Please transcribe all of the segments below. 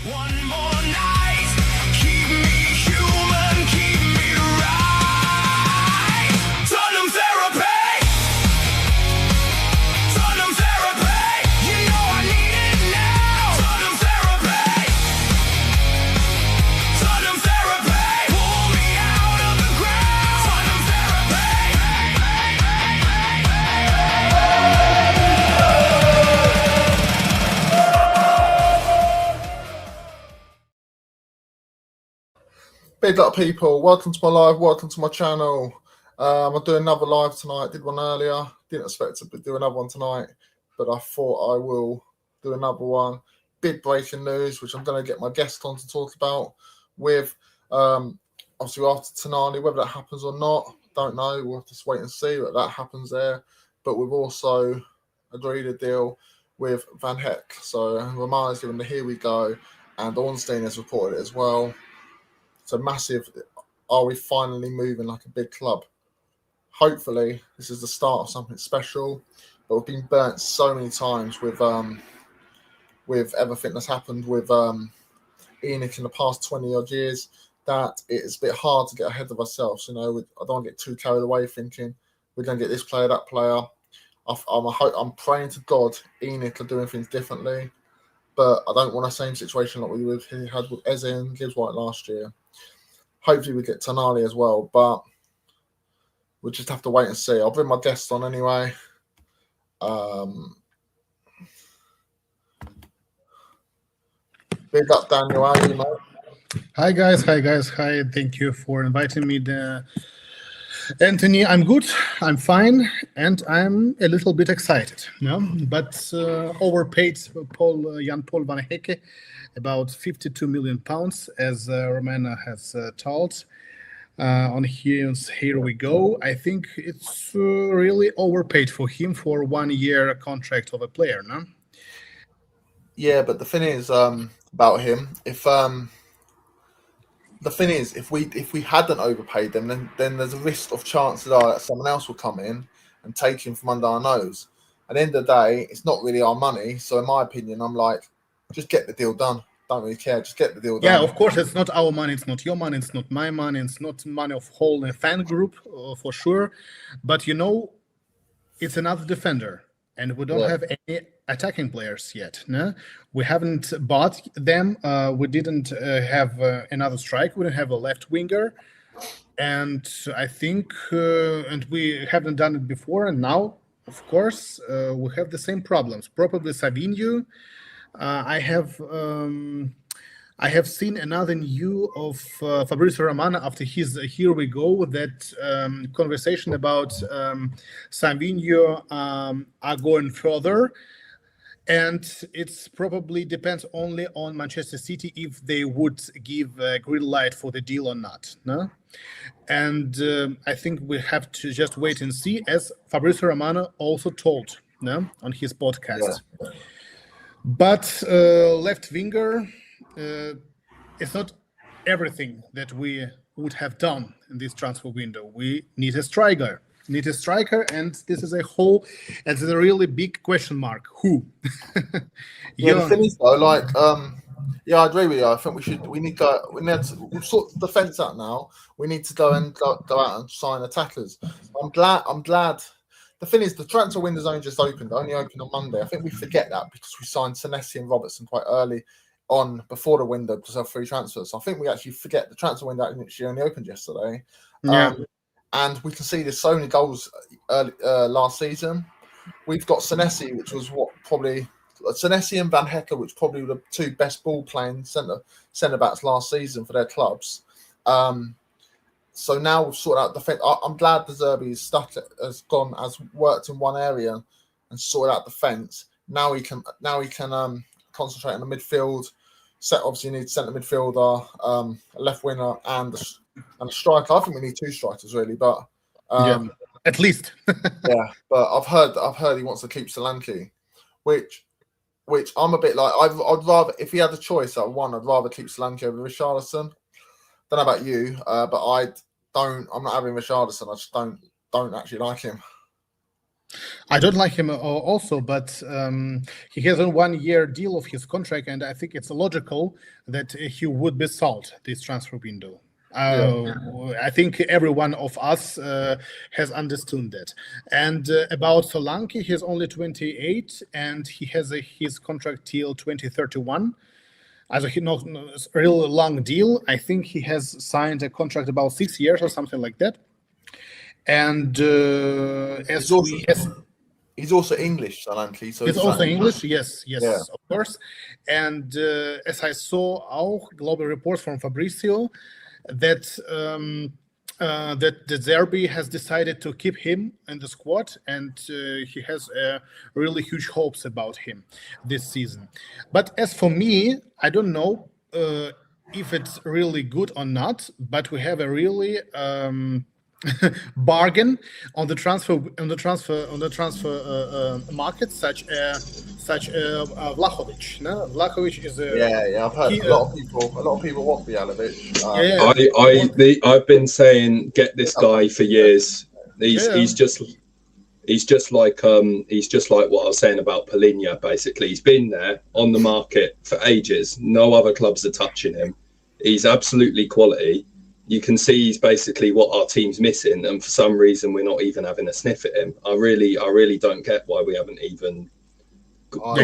One more night, keep me human, keep me right. Tottenham therapy, Tottenham therapy. You know I need it now. Tottenham therapy, Tottenham therapy. Pull me out of the ground. Tottenham Big up, people. Welcome to my live. Welcome to my channel. I'm doing another live tonight. Did one earlier. Didn't expect to do another one tonight, but I thought I will do another one. Big breaking news, which I'm going to get my guest on to talk about with. Obviously, after Tonali, whether that happens or not, don't know. We'll have to wait and see what that happens there. But we've also agreed a deal with Van Heck. So Roman's doing the here we go, and Ornstein has reported it as well. It's a massive. Are we finally moving like a big club? Hopefully, this is the start of something special. But we've been burnt so many times with everything that's happened with Enoch in the past 20 odd years that it's a bit hard to get ahead of ourselves. You know, I don't want to get too carried away thinking we're going to get this player, that player. I'm praying to God Enoch are doing things differently, but I don't want the same situation like we had with Eze and Gibbs White last year. Hopefully we get Tonali as well, but we'll just have to wait and see. I'll bring my guest on anyway. Big up, Daniel. How are you, mate? Hi guys. Hi. Thank you for inviting me. Anthony, I'm good. I'm fine, and I'm a little bit excited. No, but overpaid Jan Paul van Hecke about 52 million pounds, as Romana has told. On here we go. I think it's really overpaid for him for 1 year contract of a player. No. Yeah, but the thing is about him, if we hadn't overpaid them, then there's a risk of chances are that someone else will come in and take him from under our nose. At the end of the day, it's not really our money. So in my opinion, I'm like, just get the deal done. Don't really care. Just get the deal done. Yeah, of course, it's not our money. It's not your money. It's not my money. It's not money of whole fan group for sure. But you know, it's another defender, and we don't have any attacking players yet. No, we haven't bought them. We didn't have another striker. We didn't have a left winger, and I think, and we haven't done it before. And now, of course, we have the same problems. Probably Savinho. I have seen another news of Fabrizio Romano after his Here We Go, that conversation about Savinho are going further. And it's probably depends only on Manchester City if they would give a green light for the deal or not. No? And I think we have to just wait and see, as Fabrizio Romano also told on his podcast. Yeah. But left winger, it's not everything that we would have done in this transfer window. We need a striker. And this is it's a really big question mark. Who? The thing is though, like, I agree with you. I think we need to sort the defence out now. We need to go out and sign attackers. I'm glad. The thing is, the transfer window's only opened on Monday. I think we forget that because we signed Senesi and Robertson quite early on before the window because of free transfers. So I think we actually forget the transfer window actually only opened yesterday. Yeah. And we can see there's so many goals last season. We've got Senesi, which was Senesi and Van Hecke, which probably were the two best ball playing centre backs last season for their clubs. So now we've sorted out defence. I'm glad the Zerbi's has worked in one area and sorted out defence. Now he can concentrate on the midfield. Obviously, you need centre midfielder, a left winger, and a striker. I think we need two strikers really, but at least. Yeah, but I've heard he wants to keep Solanke, which I'm a bit like I'd rather, if he had a choice at one, I'd rather keep Solanke over Richarlison. Don't know about you, but I'm not having Richarlison. I just don't actually like him. I don't like him also, but he has a 1-year deal of his contract, and I think it's logical that he would be sold this transfer window. I think every one of us has understood that. And about Solanke, he's only 28, and he has his contract till 2031. As a not a real long deal. I think he has signed a contract about 6 years or something like that. And as He's also English, Solanke. So it's also English, yes, Yeah. of course. And as I saw auch global reports from Fabrizio that that the Zerbi has decided to keep him in the squad, and he has really huge hopes about him this season. But as for me, I don't know if it's really good or not. But we have a really bargain on the transfer market, such Vlahovic. No? Vlahovic is a Yeah. I've heard a lot of people want Bialovic. I've been saying get this guy for years. He's just like what I was saying about Polinia. Basically, he's been there on the market for ages. No other clubs are touching him. He's absolutely quality. You can see he's basically what our team's missing, and for some reason we're not even having a sniff at him. I really don't get why we haven't even.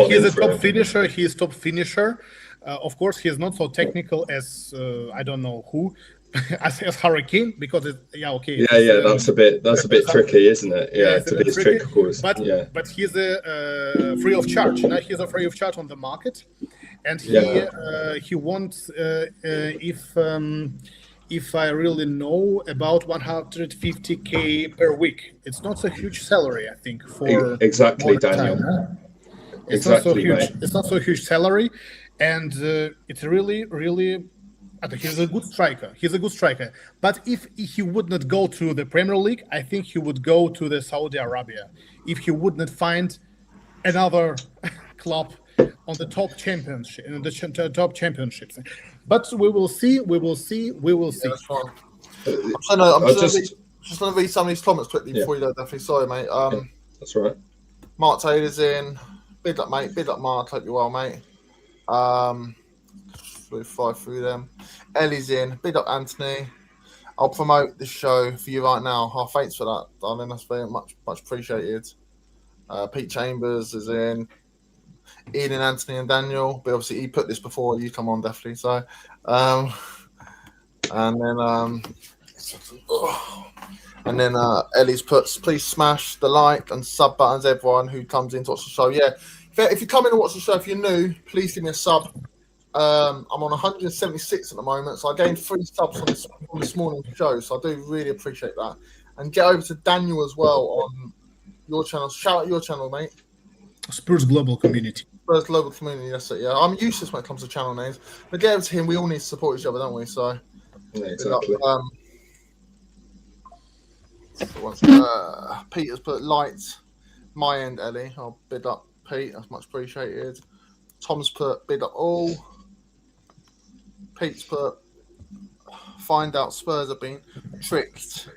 He's a top finisher. He's top finisher. Of course, he's not so technical as I don't know who, as Hurricane, because that's a bit tricky, isn't it? Yeah, to be as tricky as but he's a free of charge. Now he's a free of charge on the market, and he wants if I really know, about 150K per week. It's not a huge salary, I think, for exactly, Daniel. It's not so huge. Mate. It's not so huge salary, and it's really. I think he's a good striker. But if he would not go to the Premier League, I think he would go to the Saudi Arabia. If he would not find another club on the top championship, in the top championships. But we will see. Yeah, that's fine. I'm just going to read some of these comments quickly before you go, definitely. Sorry, mate. That's right. Mark Taylor's in. Big luck, mate. Big luck, Mark. Hope you're well, mate. We'll fly through them. Ellie's in. Big up, Anthony. I'll promote this show for you right now. Thanks for that, darling. That's very much appreciated. Pete Chambers is in. Ian and Anthony and Daniel, but obviously he put this before you come on, definitely. So, and then Ellie's puts, please smash the like and sub buttons, everyone who comes in to watch the show. Yeah, if you come in and watch the show, if you're new, please give me a sub. I'm on 176 at the moment, so I gained 3 subs on this morning's show, so I do really appreciate that. And get over to Daniel as well on your channel. Shout out your channel, mate. Spurs Global Community. Spurs Global Community, that's it, yeah. I'm useless when it comes to channel names. But get over to him, we all need to support each other, don't we? So, yeah, exactly. Peter's put lights. My end, Ellie. I'll bid up Pete, that's much appreciated. Tom's put bid up all. Pete's put find out Spurs have been tricked.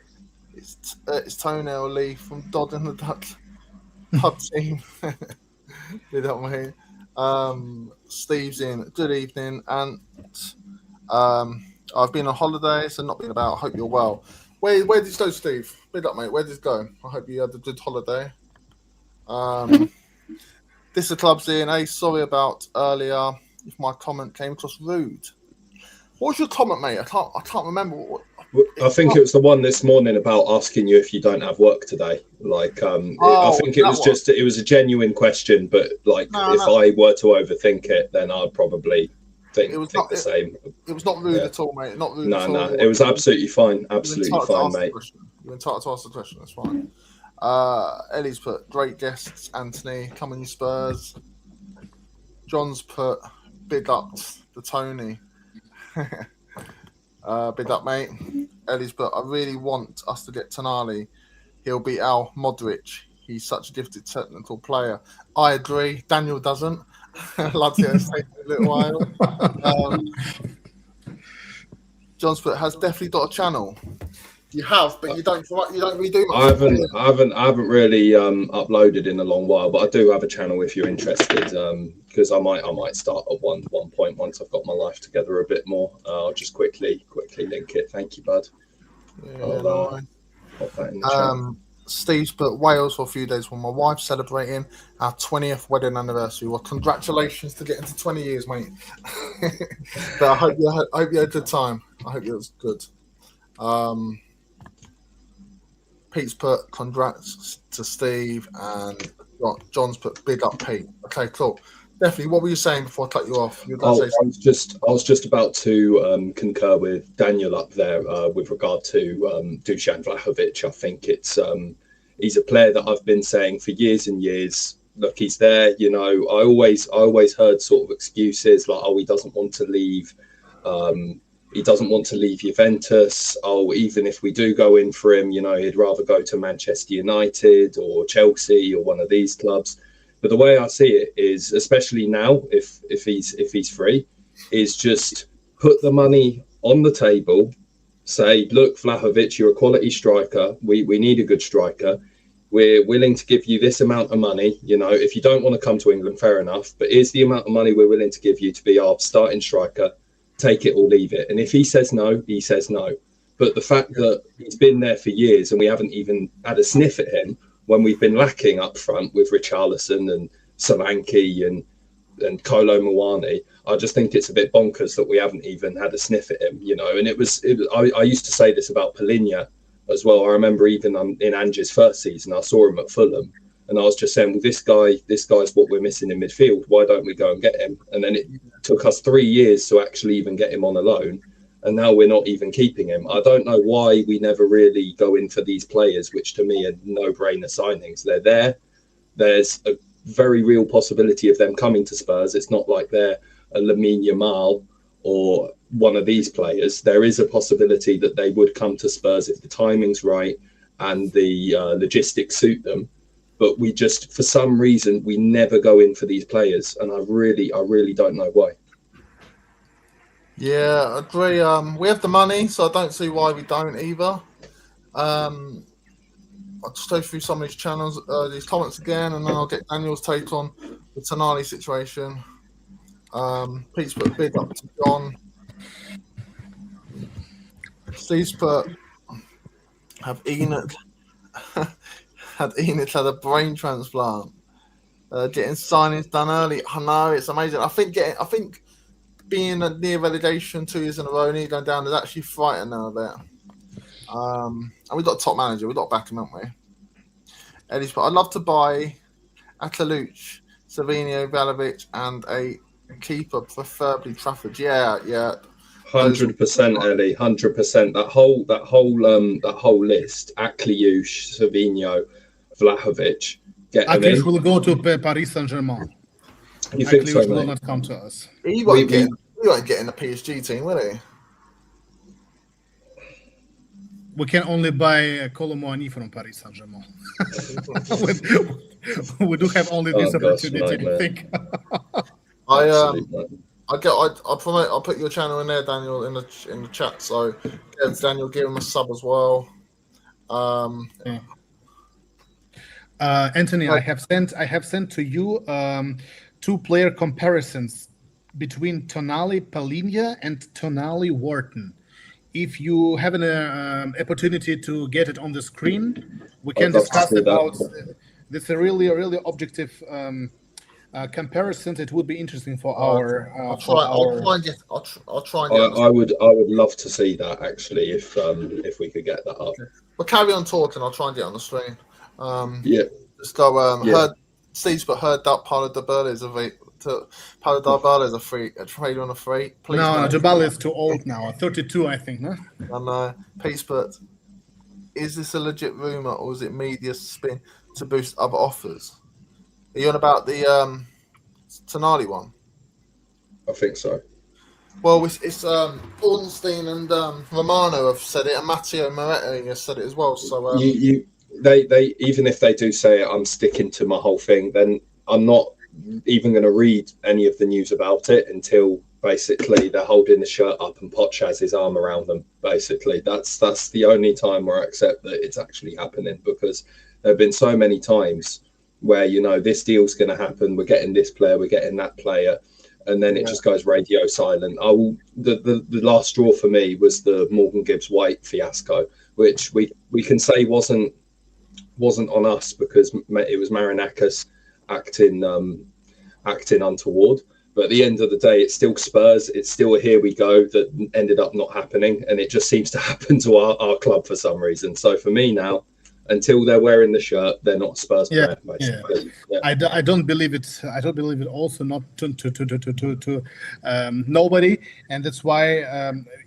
It's Toenail Lee from Dodd and the Duck pub team. Bid up, mate. Steve's in. Good evening, and I've been on holiday, so not been about. I hope you're well. Where did you go, Steve? Bid up, mate. Where did you go? I hope you had a good holiday. This is the club's in. Hey, sorry about earlier if my comment came across rude. What was your comment, mate? I can't remember. I think it was the one this morning about asking you if you don't have work today. Like, I think it was a genuine question, but like, I were to overthink it, then I'd probably think the same. It was not rude at all, mate. Not rude at all. No, it was absolutely fine. Absolutely fine, mate. You're entitled to ask the question. That's fine. Ellie's put great guests, Anthony. Come on, you Spurs. John's put big up the Tony. Big up, mate. Ellie's put, I really want us to get Tonali. He'll beat Al Modric. He's such a gifted technical player. I agree. Daniel doesn't. Lazio's taking a little while. John's put, has definitely got a channel. You have, but you don't really do much. I haven't really uploaded in a long while, but I do have a channel if you're interested. Because I might start at one point once I've got my life together a bit more. I'll just quickly link it. Thank you, bud. I'll pop that in the chat. Steve's put Wales for a few days when my wife's celebrating our 20th wedding anniversary. Well, congratulations to getting to 20 years, mate. But I hope you had a good time. I hope it was good. Pete's put congrats to Steve, and John's put big up Pete. Okay, cool. Definitely. What were you saying before I cut you off? I was just about to concur with Daniel up there with regard to Dusan Vlahovic. I think he's a player that I've been saying for years and years. Look, he's there. You know, I always heard sort of excuses like, oh, he doesn't want to leave. He doesn't want to leave Juventus. Oh, even if we do go in for him, you know, he'd rather go to Manchester United or Chelsea or one of these clubs. But the way I see it is, especially now, if he's free, is just put the money on the table. Say, look, Vlahovic, you're a quality striker. We need a good striker. We're willing to give you this amount of money. You know, if you don't want to come to England, fair enough. But here's the amount of money we're willing to give you to be our starting striker. Take it or leave it. And if he says no, he says no. But the fact that he's been there for years and we haven't even had a sniff at him when we've been lacking up front with Richarlison and Solanke and Kolo Muani, I just think it's a bit bonkers that we haven't even had a sniff at him, you know. And I used to say this about Palinha as well. I remember even in Ange's first season, I saw him at Fulham. And I was just saying, well, this guy's what we're missing in midfield. Why don't we go and get him? And then it took us 3 years to actually even get him on a loan. And now we're not even keeping him. I don't know why we never really go in for these players, which to me are no-brainer signings. They're there. There's a very real possibility of them coming to Spurs. It's not like they're a Lamine Yamal or one of these players. There is a possibility that they would come to Spurs if the timing's right and the logistics suit them. But we just, for some reason, we never go in for these players, and I really don't know why. Yeah, I agree. We have the money, so I don't see why we don't either. I'll just go through some of these channels, these comments again, and then I'll get Daniel's take on the Tonali situation. Pete's put a big up to John. Steve's put have Enoch had a brain transplant. Getting signings done early. I know, it's amazing. I think being near relegation 2 years in a row, nearly going down, is actually frightening now a bit. And we've got a top manager. We've got to back him, haven't we? Eddie's put, I'd love to buy Ataluch, Savinio, Vlahovic, and a keeper, preferably Trafford. Yeah. 100%, Ellie. 100%. That whole list: Akliouche, Savinho, Vlahovic. Akliouche will go to Paris Saint-Germain. You think so, will not come to us. He won't get in the PSG team, will he? We can only buy Kolo Muani from Paris Saint-Germain. we do have only this opportunity, I think. I'll put your channel in there, Daniel, in the chat. So Daniel, give him a sub as well. Anthony, I have sent to you 2 player comparisons between Tonali Palinha and Tonali Wharton. If you have an opportunity to get it on the screen, we can discuss about this. A really objective comparison. It would be interesting for our. I'll try and get. I would love to see that actually, if we could get that up. Okay. We'll carry on talking. I'll try and get it on the screen. Just go. Steve's but heard that Paulo Dybala is a free trade on a free. Please no, Dybala is too old now. 32, I think. No. And Pete's but is this a legit rumor or is it media spin to boost other offers? Are you on about the Tonali one? I think so. Well, it's Ornstein and Romano have said it, and Matteo Moretti has said it as well. So they even if they do say it, I'm sticking to my whole thing. Then I'm not even going to read any of the news about it until basically they're holding the shirt up and Poch has his arm around them. Basically, that's the only time where I accept that it's actually happening, because there have been so many times where, you know, this deal's going to happen, we're getting this player, we're getting that player, and then it just goes radio silent. The last straw for me was the Morgan Gibbs White fiasco, which we can say wasn't on us because it was Marinakis acting untoward. But at the end of the day, it's still Spurs. It's still a here we go that ended up not happening. And it just seems to happen to our club for some reason. So for me now, until they're wearing the shirt, they're not a Spurs player, basically. Yeah. I don't believe it. I don't believe it also not to nobody. And that's why,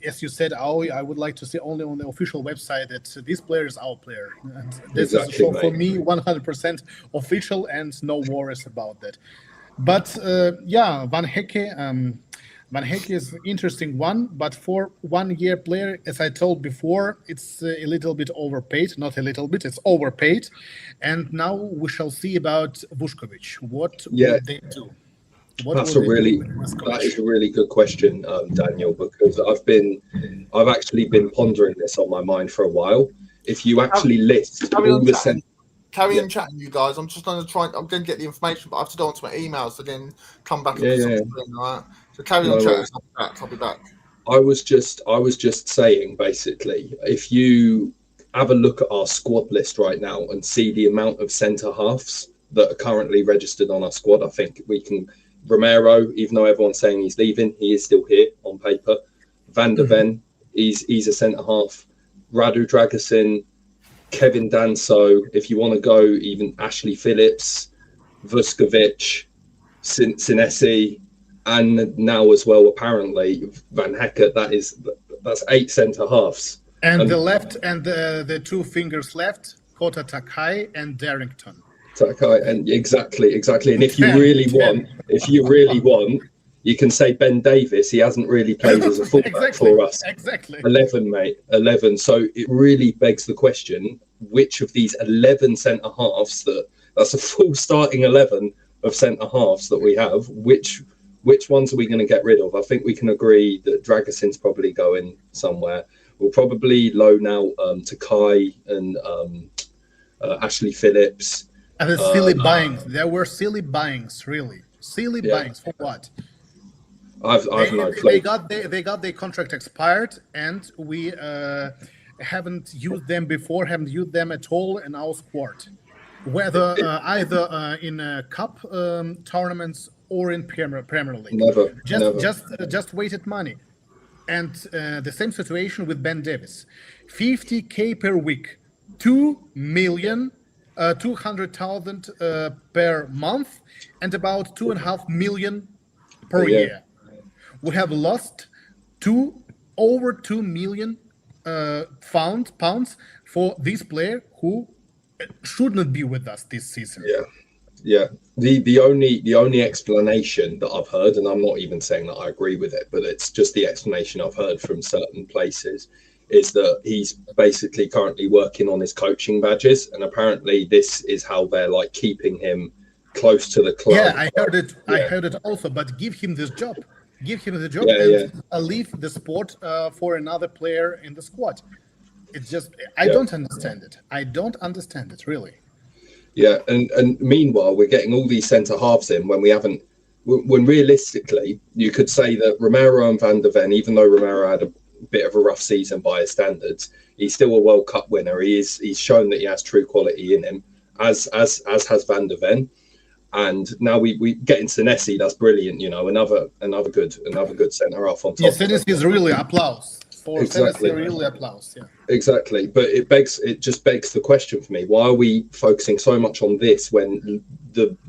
as you said, I would like to see only on the official website that this player is our player. And this is for me 100% official and no worries about that. But Van Hecke is an interesting one, but for 1 year player, as I told before, it's a little bit overpaid. Not a little bit, it's overpaid. And now we shall see about Vuskovic. What would they do? That is a really good question, Daniel, because I've actually been pondering this on my mind for a while. If you actually list all the Carry on chatting, you guys. I'm just going to try. I'm going to get the information, but I have to go onto my emails to then come back and do something. Right? So carry on chatting. I'll be back. I was just saying, basically, if you have a look at our squad list right now and see the amount of centre halves that are currently registered on our squad, I think we can. Romero, even though everyone's saying he's leaving, he is still here on paper. Van der Ven, he's a centre half. Radu Dragusin, Kevin Danso, if you want to go even Ashley Phillips, Vuskovic, Sinesi, and now as well apparently Van Hecke. That's 8 centre halves. And the left and the two fingers left, Kota Takai and Darrington. Takai, and exactly. And if you really want, you can say Ben Davis. He hasn't really played as a fullback for us. Exactly. 11, mate. 11. So it really begs the question, which of these 11 centre halves that's a full starting 11 of centre halves that we have, which ones are we going to get rid of? I think we can agree that Dragusin's probably going somewhere. We'll probably loan out to Kai and Ashley Phillips. And the silly buyings. There were silly buyings, really. Silly buyings for what? I've no clue. They got their contract expired, and we haven't used them before. Haven't used them at all in our squad, whether either in cup tournaments or in Premier League. Never. Just wasted money. And the same situation with Ben Davis, 50K per week, 2,200,000 per month, and about 2.5 million per year. We have lost over 2 million pounds for this player who should not be with us this season. Yeah. The only explanation that I've heard, and I'm not even saying that I agree with it, but it's just the explanation I've heard from certain places, is that he's basically currently working on his coaching badges, and apparently this is how they're like keeping him close to the club. Yeah, I heard it. I heard it also. But give him this job. Give him the job and leave the sport for another player in the squad. It's just I don't understand it. I don't understand it really. Yeah, and meanwhile we're getting all these centre halves in when we haven't. When realistically, you could say that Romero and Van der Ven, even though Romero had a bit of a rough season by his standards, he's still a World Cup winner. He's shown that he has true quality in him, as has Van der Ven. And now we get in Sinesi, that's brilliant, you know, another good centre half on top. Yes, Sinesi is really applause. For Exactly. Sinesi, really applause, yeah. Exactly. But it just begs the question for me, why are we focusing so much on this when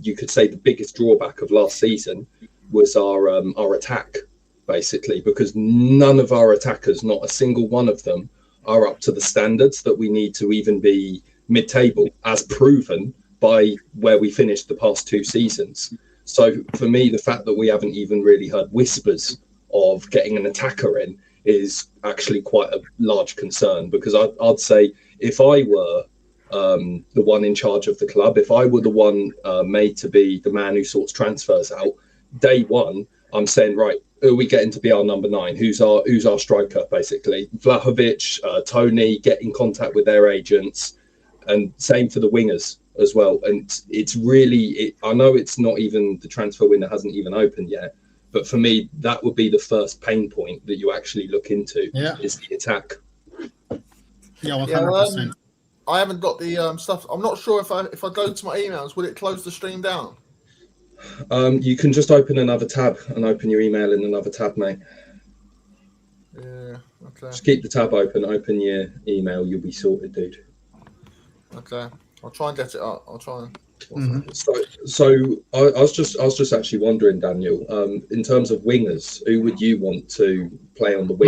you could say the biggest drawback of last season was our attack, basically, because none of our attackers, not a single one of them, are up to the standards that we need to even be mid-table, as proven by where we finished the past 2 seasons. So for me, the fact that we haven't even really heard whispers of getting an attacker in is actually quite a large concern, because I'd say if I were the one in charge of the club, if I were the one made to be the man who sorts transfers out, day one, I'm saying, right, who are we getting to be our number 9? Who's our striker, basically? Vlahovic, Tony, get in contact with their agents, and same for the wingers as well. And it's really, I know it's not even, the transfer window hasn't even opened yet, but for me, that would be the first pain point that you actually look into, is the attack. Yeah, 100%. I haven't got the stuff. I'm not sure if I go to my emails, will it close the stream down? You can just open another tab and open your email in another tab, mate. Yeah, okay. Just keep the tab open your email, you'll be sorted, dude. Okay, I'll try and get it up. I'll try and. So I was just actually wondering, Daniel, in terms of wingers, who would you want to play on the wing?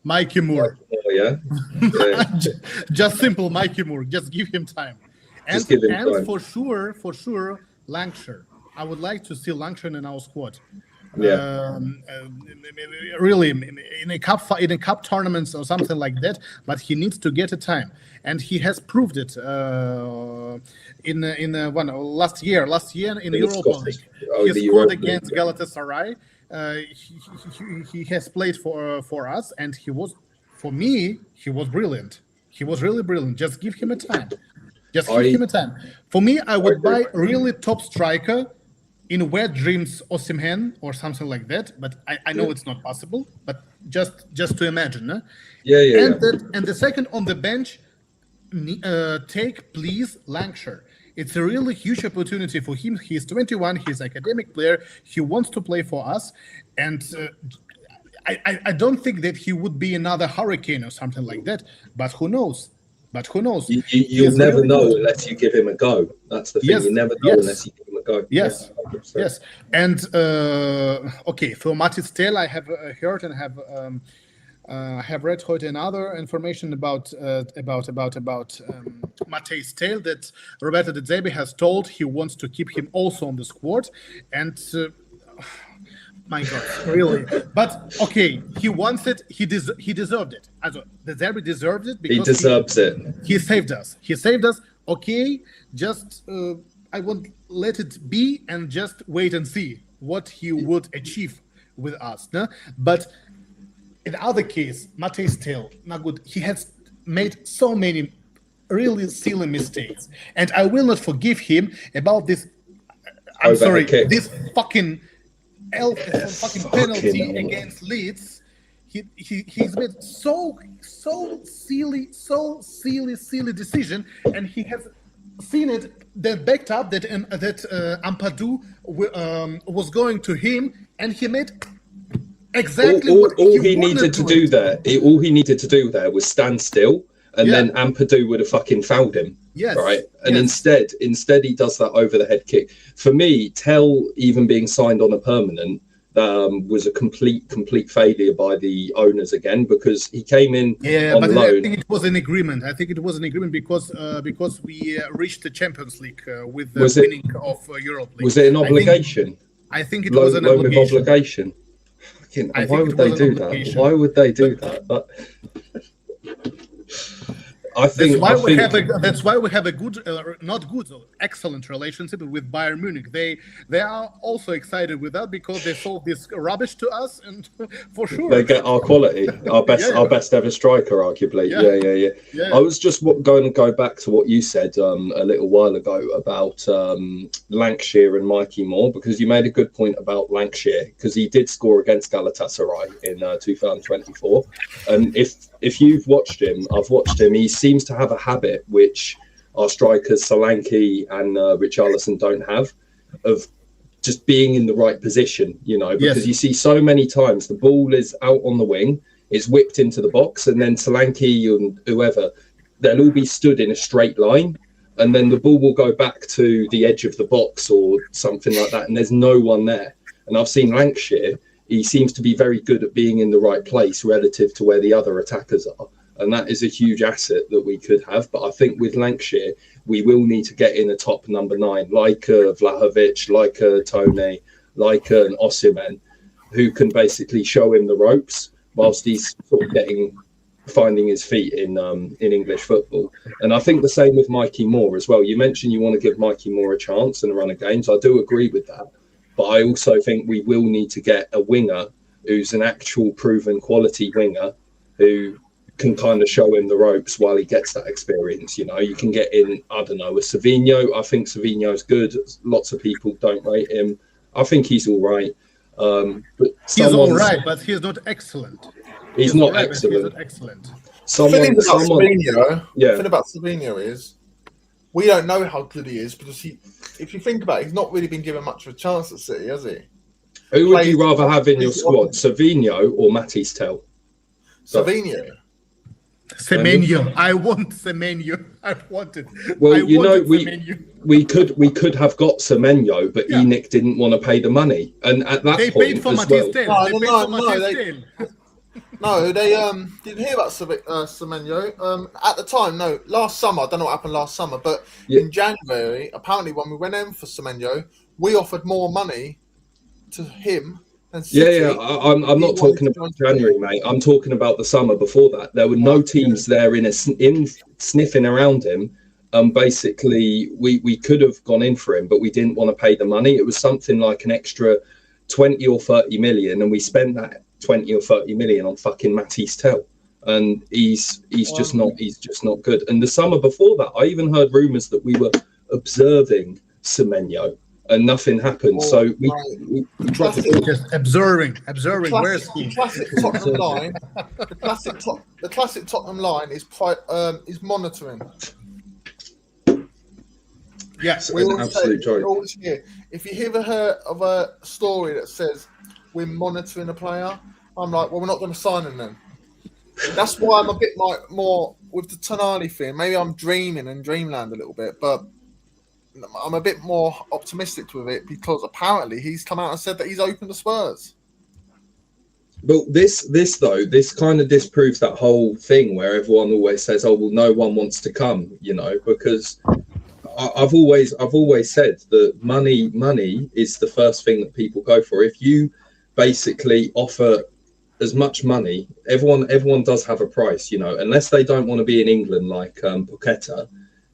Mikey Moore. Yeah. Just simple Mikey Moore. Just give him time. And time. for sure, Lancashire. I would like to see Lancashire in our squad. Yeah. Really, in a cup tournaments or something like that. But he needs to get a time, and he has proved it in last year in the Europa League. He scored against Galatasaray. He has played for us, and he was brilliant. He was really brilliant. Just give him a time. Him a time. For me, I would buy a really top striker in wet dreams Osimhen or something like that. But I know it's not possible. But just to imagine. And the second on the bench, take please Lancashire. It's a really huge opportunity for him. He's 21. He's an academic player. He wants to play for us. And I don't think that he would be another Hurricane or something like that. But who knows? You'll never know unless you give him a go. That's the thing. You never know unless you give him a go. Yes. And, for Matthijs Tel, I have heard and have read another information about Matthijs Tel, that Roberto De Zerbi has told he wants to keep him also on the squad, and my God, really. But he wants it. He deserved it. Also, De Zerbi deserved it because he deserves it. He saved us. Okay, just I won't let it be and just wait and see what he would achieve with us. No? But in the other case, Matthijs Tel, not good. He has made so many really silly mistakes, and I will not forgive him about this. This fucking penalty against Leeds. He's made so silly decision, and he has seen it. That backed up that Ampadu was going to him, and he made. Exactly. All he needed to do there was stand still, and then Ampadu would have fucking fouled him. Yes. Right. And instead he does that over the head kick. For me, Tel even being signed on a permanent was a complete failure by the owners again, because he came in on loan. I think it was an agreement. Because we reached the Champions League with the winning of Europe League. Was it an obligation? I think it was an obligation. Why would they do that? Why would they do that? That's why we have a good, excellent relationship with Bayern Munich. They are also excited with that because they sold this rubbish to us, and for sure they get our quality, our best ever striker, arguably. Yeah. I was just going to go back to what you said a little while ago about Lancashire and Mikey Moore, because you made a good point about Lancashire, because he did score against Galatasaray in 2024, and if you've watched him, I've watched him. He seems to have a habit which our strikers Solanke and Richarlison don't have, of just being in the right position, because you see so many times the ball is out on the wing, it's whipped into the box, and then Solanke and whoever, they'll all be stood in a straight line, and then the ball will go back to the edge of the box or something like that, and there's no one there. And I've seen Lancashire, he seems to be very good at being in the right place relative to where the other attackers are. And that is a huge asset that we could have. But I think with Lancashire, we will need to get in a top number 9, like Vlahovic, like Tony, like an Osimhen, who can basically show him the ropes whilst he's sort of finding his feet in English football. And I think the same with Mikey Moore as well. You mentioned you want to give Mikey Moore a chance and a run of games. I do agree with that. But I also think we will need to get a winger who's an actual proven quality winger who can kind of show him the ropes while he gets that experience. You know, you can get in, I don't know, a Savinho. I think Savinho's good. Lots of people don't rate him. I think he's all right. But he's all right, but he's not excellent. He's not excellent. He's not excellent. The thing about Savinho is we don't know how good he is because if you think about it, he's not really been given much of a chance at City, has he? Who would you rather have in your squad, Savinho or Matisse Tell? Savinho. Semenyo. I want Semenyo. I want it. Well, we could have got Semenyo, but ENIC didn't want to pay the money, and at that they point paid for as Matisse well. Tell. No, they didn't hear about Semenyo. At the time, no. Last summer, I don't know what happened last summer, but in January, apparently, when we went in for Semenyo, we offered more money to him. I'm not talking about January, mate. I'm talking about the summer before that. There were no teams there in sniffing around him. Basically, we could have gone in for him, but we didn't want to pay the money. It was something like an extra 20 or 30 million, and we spent that 20 or 30 million on fucking Matisse Tell, and he's just not good. And the summer before that, I even heard rumours that we were observing Semenyo. And nothing happened. So we tried to just observing. Where's he? The classic Tottenham line. The classic Tottenham line is monitoring. Yes, we always hear. If you ever heard of a story that says we're monitoring a player, I'm like, well, we're not going to sign him then. That's why I'm a bit more with the Tonali thing. Maybe I'm dreaming in dreamland a little bit, but I'm a bit more optimistic with it because apparently he's come out and said that he's open to Spurs. But this kind of disproves that whole thing where everyone always says, "Oh, well, no one wants to come," you know, because I've always said that money is the first thing that people go for. If you basically offer as much money, everyone does have a price, you know, unless they don't want to be in England like Paqueta.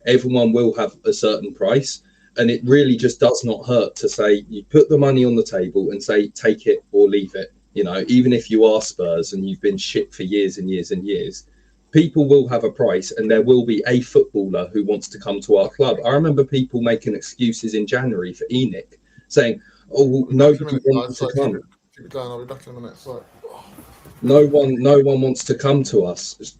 Everyone will have a certain price, and it really just does not hurt to say you put the money on the table and say take it or leave it. You know, even if you are Spurs and you've been shit for years and years and years, people will have a price, and there will be a footballer who wants to come to our club. I remember people making excuses in January for ENIC, saying, "Oh, well, nobody wants to come." Keep it going. I'll be back in a minute. Sorry. No one wants to come to us.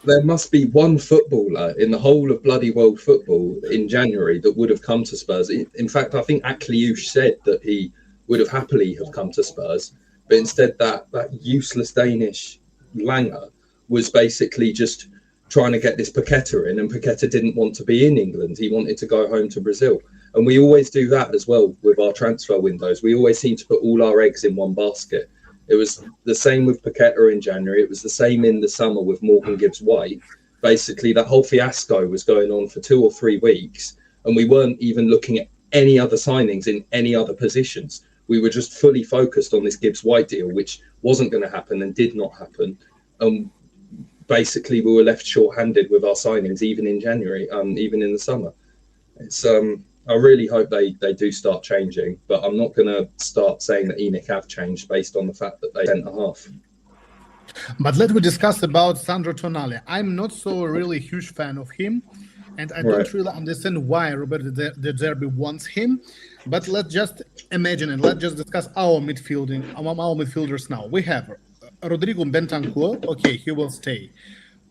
There must be one footballer in the whole of bloody world football in January that would have come to Spurs. In fact, I think Akliouche said that he would have happily have come to Spurs, but instead that useless Danish Langer was basically just trying to get this Paqueta in, and Paqueta didn't want to be in England. He wanted to go home to Brazil. And we always do that as well with our transfer windows. We always seem to put all our eggs in one basket. It was the same with Paqueta in January. It was the same in the summer with Morgan Gibbs-White. Basically, that whole fiasco was going on for 2 or 3 weeks, and we weren't even looking at any other signings in any other positions. We were just fully focused on this Gibbs-White deal, which wasn't going to happen and did not happen. Basically, we were left short-handed with our signings, even in January, even in the summer. It's I really hope they do start changing, but I'm not going to start saying that ENIC have changed based on the fact that they sent a half. But let me discuss about Sandro Tonali. I'm not so really huge fan of him, and I don't really understand why Roberto De Zerbi wants him. But let's just imagine and let's just discuss our midfielders now. We have Rodrigo Bentancur. Okay, he will stay.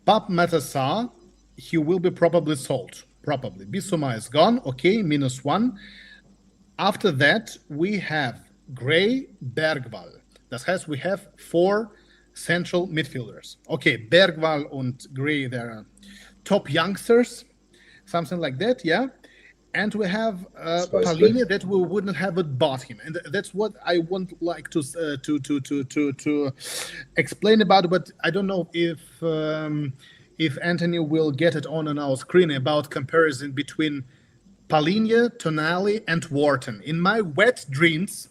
Pape Matar Sarr, he will be probably sold. Probably. Bissouma is gone. Okay, -1. After that, we have Gray, Bergwall. Das heißt, we have 4 central midfielders. Okay, Bergwall and Gray, they're top youngsters, something like that, yeah. And we have Palhinha that we wouldn't have bought him, and that's what I want like to explain about. But I don't know if Anthony will get it on our screen about comparison between Palhinha, Tonali, and Wharton. In my wet dreams,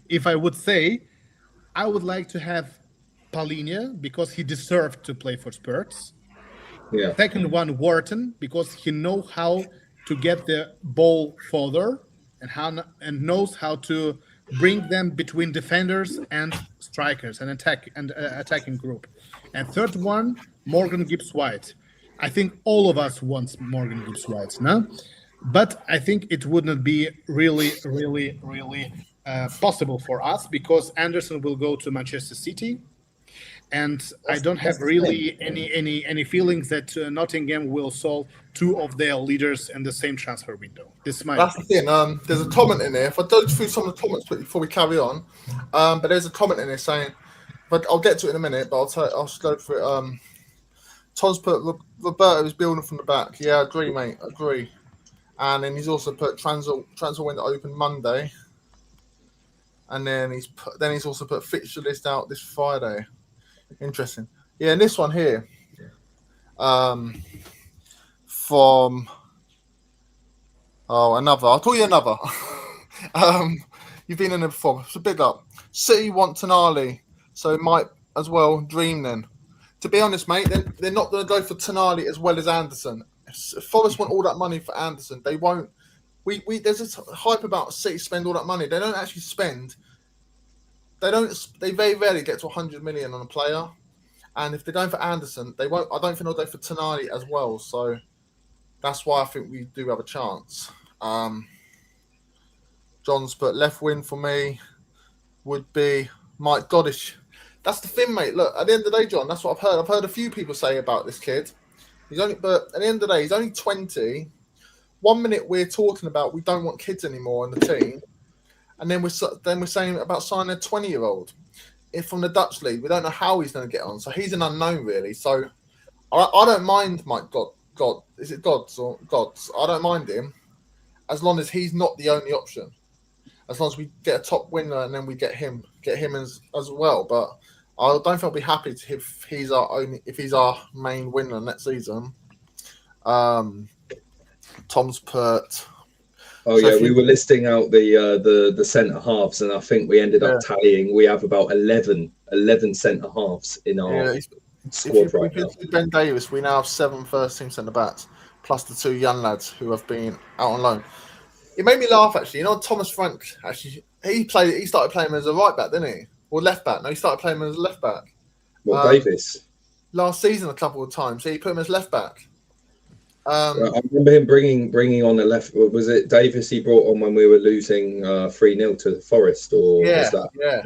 if I would say, I would like to have Palhinha because he deserved to play for Spurs. Yeah. Second one, Wharton, because he know how to get the ball further and knows how to bring them between defenders and strikers and attacking group. And third one, Morgan Gibbs-White. I think all of us want Morgan Gibbs-White, no? But I think it wouldn't be really possible for us because Anderson will go to Manchester City, and I don't have really any feelings that Nottingham will solve two of their leaders in the same transfer window. This is my That's the thing. There's a comment in there. If I go through some of the comments before we carry on, but there's a comment in there saying, but I'll get to it in a minute. But I'll just go through it. Tom's put Roberto is building from the back. Yeah, agree, mate. Agree. And then he's also put transfer window open Monday. And then he's also put fixture list out this Friday. Interesting. Yeah, and this one here, from another. I'll call you another. You've been in it before. It's a big up. City want Tonali, so it might as well dream then. To be honest, mate, they're not going to go for Tonali as well as Anderson. If Forest want all that money for Anderson, they won't. There's this hype about City spend all that money. They don't actually spend. They very rarely get to 100 million on a player, and if they're going for Anderson, they won't. I don't think they'll go for Tonali as well. So that's why I think we do have a chance. John's put left wing for me would be Mike Goddish. That's the thing, mate. Look, at the end of the day, John, that's what I've heard. I've heard a few people say about this kid. But at the end of the day, he's only 20. 1 minute we're talking about we don't want kids anymore in the team, and then we're saying about signing a 20-year-old. If from the Dutch league, we don't know how he's going to get on. So he's an unknown, really. So I don't mind Mike God. Is it Gods or Gods? I don't mind him as long as he's not the only option. As long as we get a top winner and then we get him as well. But I don't think I'll be happy if he's our main winner next season. Tom's put. Oh so yeah, we were listing out the centre halves, and I think we ended up tallying. We have about 11 centre halves in our squad right now. Ben Davis, we now have 7 first-team centre backs, plus the 2 young lads who have been out on loan. It made me laugh actually. You know, Thomas Frank actually he started playing as a right back, didn't he? Or left back? No, he started playing as a left back. Well, Davis last season a couple of times. He put him as left back. I remember him bringing on the left. Was it Davis he brought on when we were losing 3-0 to Forest? Or was that? Yeah.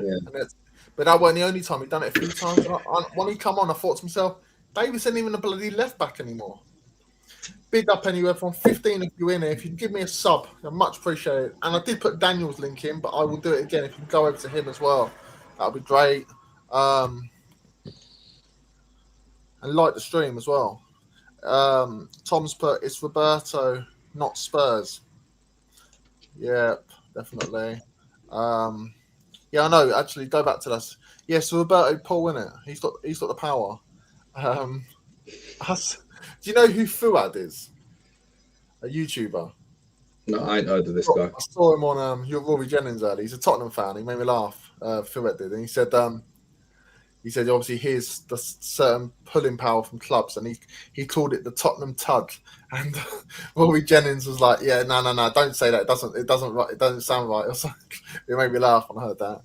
But that wasn't the only time. He'd done it a few times. When he come on, I thought to myself, Davis isn't even a bloody left back anymore. Big up anywhere from 15 of you in here. If you can give me a sub, I much appreciate it. And I did put Daniel's link in, but I will do it again if you can go over to him as well. That would be great. And like the stream as well. Tom's put it's Roberto, not Spurs. Yep, definitely. Yeah, I know. Actually, go back to this. Yes, Roberto Paul, innit? He's got the power. Do you know who Fuad is? A YouTuber. No, I ain't heard of this guy. I saw him on your Rory Jennings earlier. He's a Tottenham fan. He made me laugh. Fuad did, and he said obviously here's the certain pulling power from clubs, and he called it the Tottenham tug. And Rory Jennings was like, "Yeah, no, don't say that. It doesn't sound right." It made me laugh when I heard that.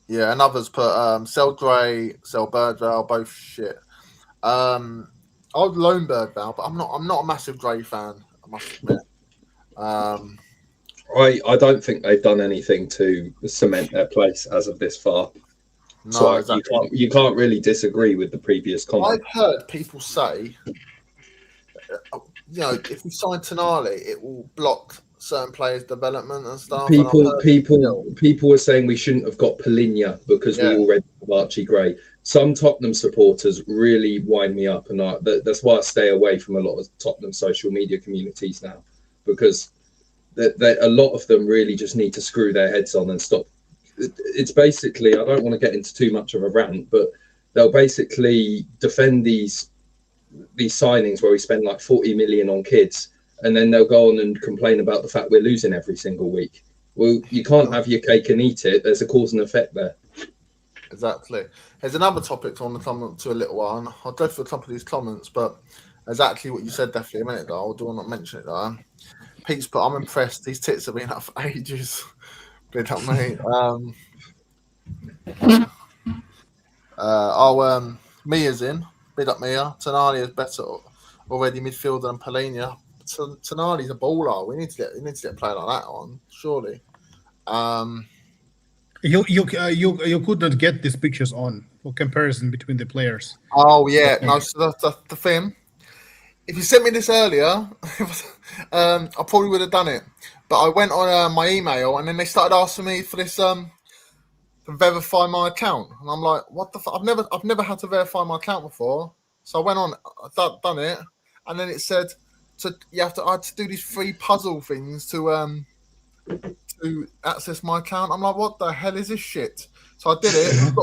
Yeah, and others put sell Gray, sell Birdvale, both shit. I would loan Birdvale, but I'm not a massive Gray fan, I must admit. I don't think they've done anything to cement their place as of this far. No, so exactly. you can't really disagree with the previous comment. I've heard people say, if we sign Tonali, it will block certain players' development and stuff. People were saying we shouldn't have got Polinia because we already have Archie Gray. Some Tottenham supporters really wind me up, and that's why I stay away from a lot of Tottenham social media communities now, because a lot of them really just need to screw their heads on and stop. It's basically, I don't want to get into too much of a rant, but they'll basically defend these signings where we spend like 40 million on kids, and then they'll go on and complain about the fact we're losing every single week. Well, you can't have your cake and eat it. There's a cause and effect there. Exactly. There's another topic I want to come to a little while. I'll go through a couple of these comments, but exactly what you said definitely a minute ago. I do not mention it though. Pete's put, I'm impressed. These tits have been up for ages. Big up, mate. Mia's in. Big up, Mia. Tonali is better already midfielder than Polina. Tonali's a baller. We need to get a player like that on, surely. You could not get these pictures on for comparison between the players. Oh yeah, no. So the thing. If you sent me this earlier, I probably would have done it. But I went on my email, and then they started asking me for this to verify my account, and I'm like, "What the fuck? I've never had to verify my account before." So I went on, done it, and then it said, I had to do these 3 puzzle things to access my account. I'm like, "What the hell is this shit?" So I did it.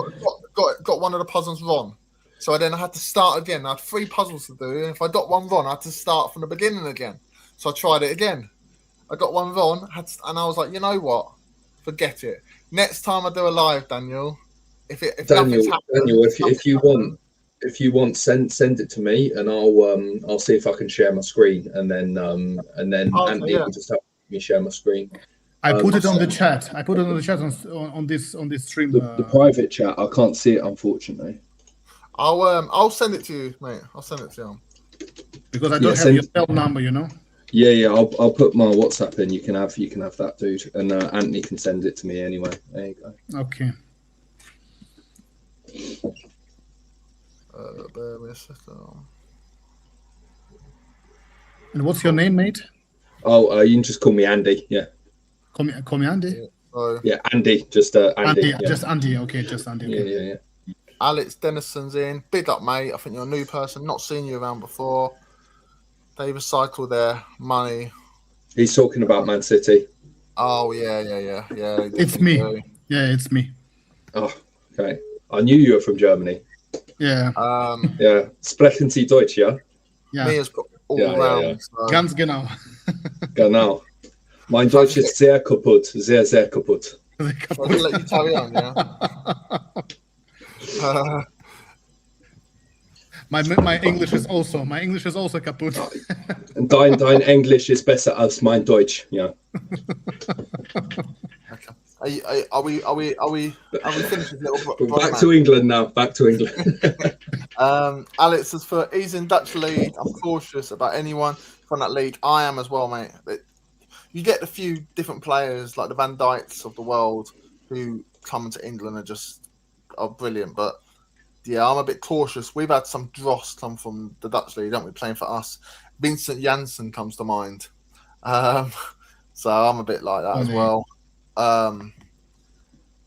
got one of the puzzles wrong. So then I had to start again. I had 3 puzzles to do, and if I got one wrong, I had to start from the beginning again. So I tried it again. I got one wrong, and I was like, you know what? Forget it. Next time I do a live, Daniel, if you want, send it to me, and I'll see if I can share my screen, and then Anthony can just help me share my screen. I put it on the chat. I put it on the chat on this stream. The private chat. I can't see it, unfortunately. I'll send it to you, mate. I'll send it to you. Because I don't have your cell number, you know. Yeah. I'll put my WhatsApp in. You can have that, dude, and Anthony can send it to me anyway. There you go. Okay. Bear with a second. And what's your name, mate? Oh, you can just call me Andy. Yeah. Call me Andy. Yeah, Andy. Just Andy. Andy. Yeah. Just Andy. Okay, just Andy. Okay. Yeah. Alex Denison's in. Big up, mate. I think you're a new person. Not seen you around before. They recycle their money. He's talking about Man City. Oh, yeah. It's me. Yeah, it's me. Oh, okay. I knew you were from Germany. Yeah. Yeah. Sprechen Sie Deutsch, ja? Yeah. Mia's got all around. Yeah. So. Ganz genau. Genau. Mein Deutsch ist sehr kaputt. Sehr, sehr kaputt. I'll let you carry on, yeah? My English is also kaputt. Dein Englisch ist besser als mein Deutsch, ja. Okay. Are we finished with little Back to England now. Back to England. Alex says he's in Dutch league. I'm cautious about anyone from that league. I am as well, mate. You get a few different players like the Van Dijks of the world who come to England and just are brilliant, but yeah, I'm a bit cautious. We've had some dross come from the Dutch league, don't we, playing for us? Vincent Janssen comes to mind. So I'm a bit like that as well.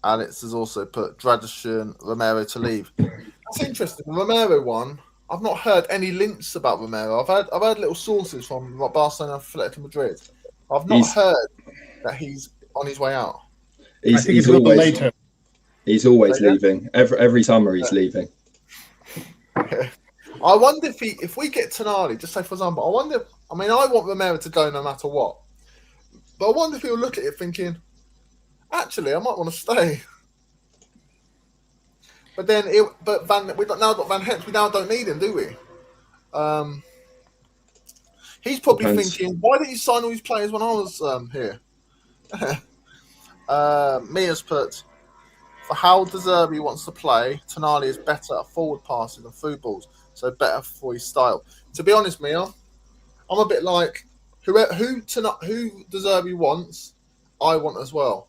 Alex has also put Tradition Romero to leave. That's interesting. The Romero one, I've not heard any links about Romero. I've heard little sources from Barcelona and Atletico Madrid. I've not heard that he's on his way out. He's always leaving. Every summer he's leaving. I wonder if we get Tonali, just say for example, I want Romero to go no matter what. But I wonder if he'll look at it thinking, actually, I might want to stay. But then, we've now got Van Hens. We now don't need him, do we? He's probably thinking, why didn't you sign all these players when I was here? Mia's put, for how De Zerbi wants to play, Tonali is better at forward passes and through balls, so better for his style. To be honest, Mia, I'm a bit like, who De Zerbi wants, I want as well.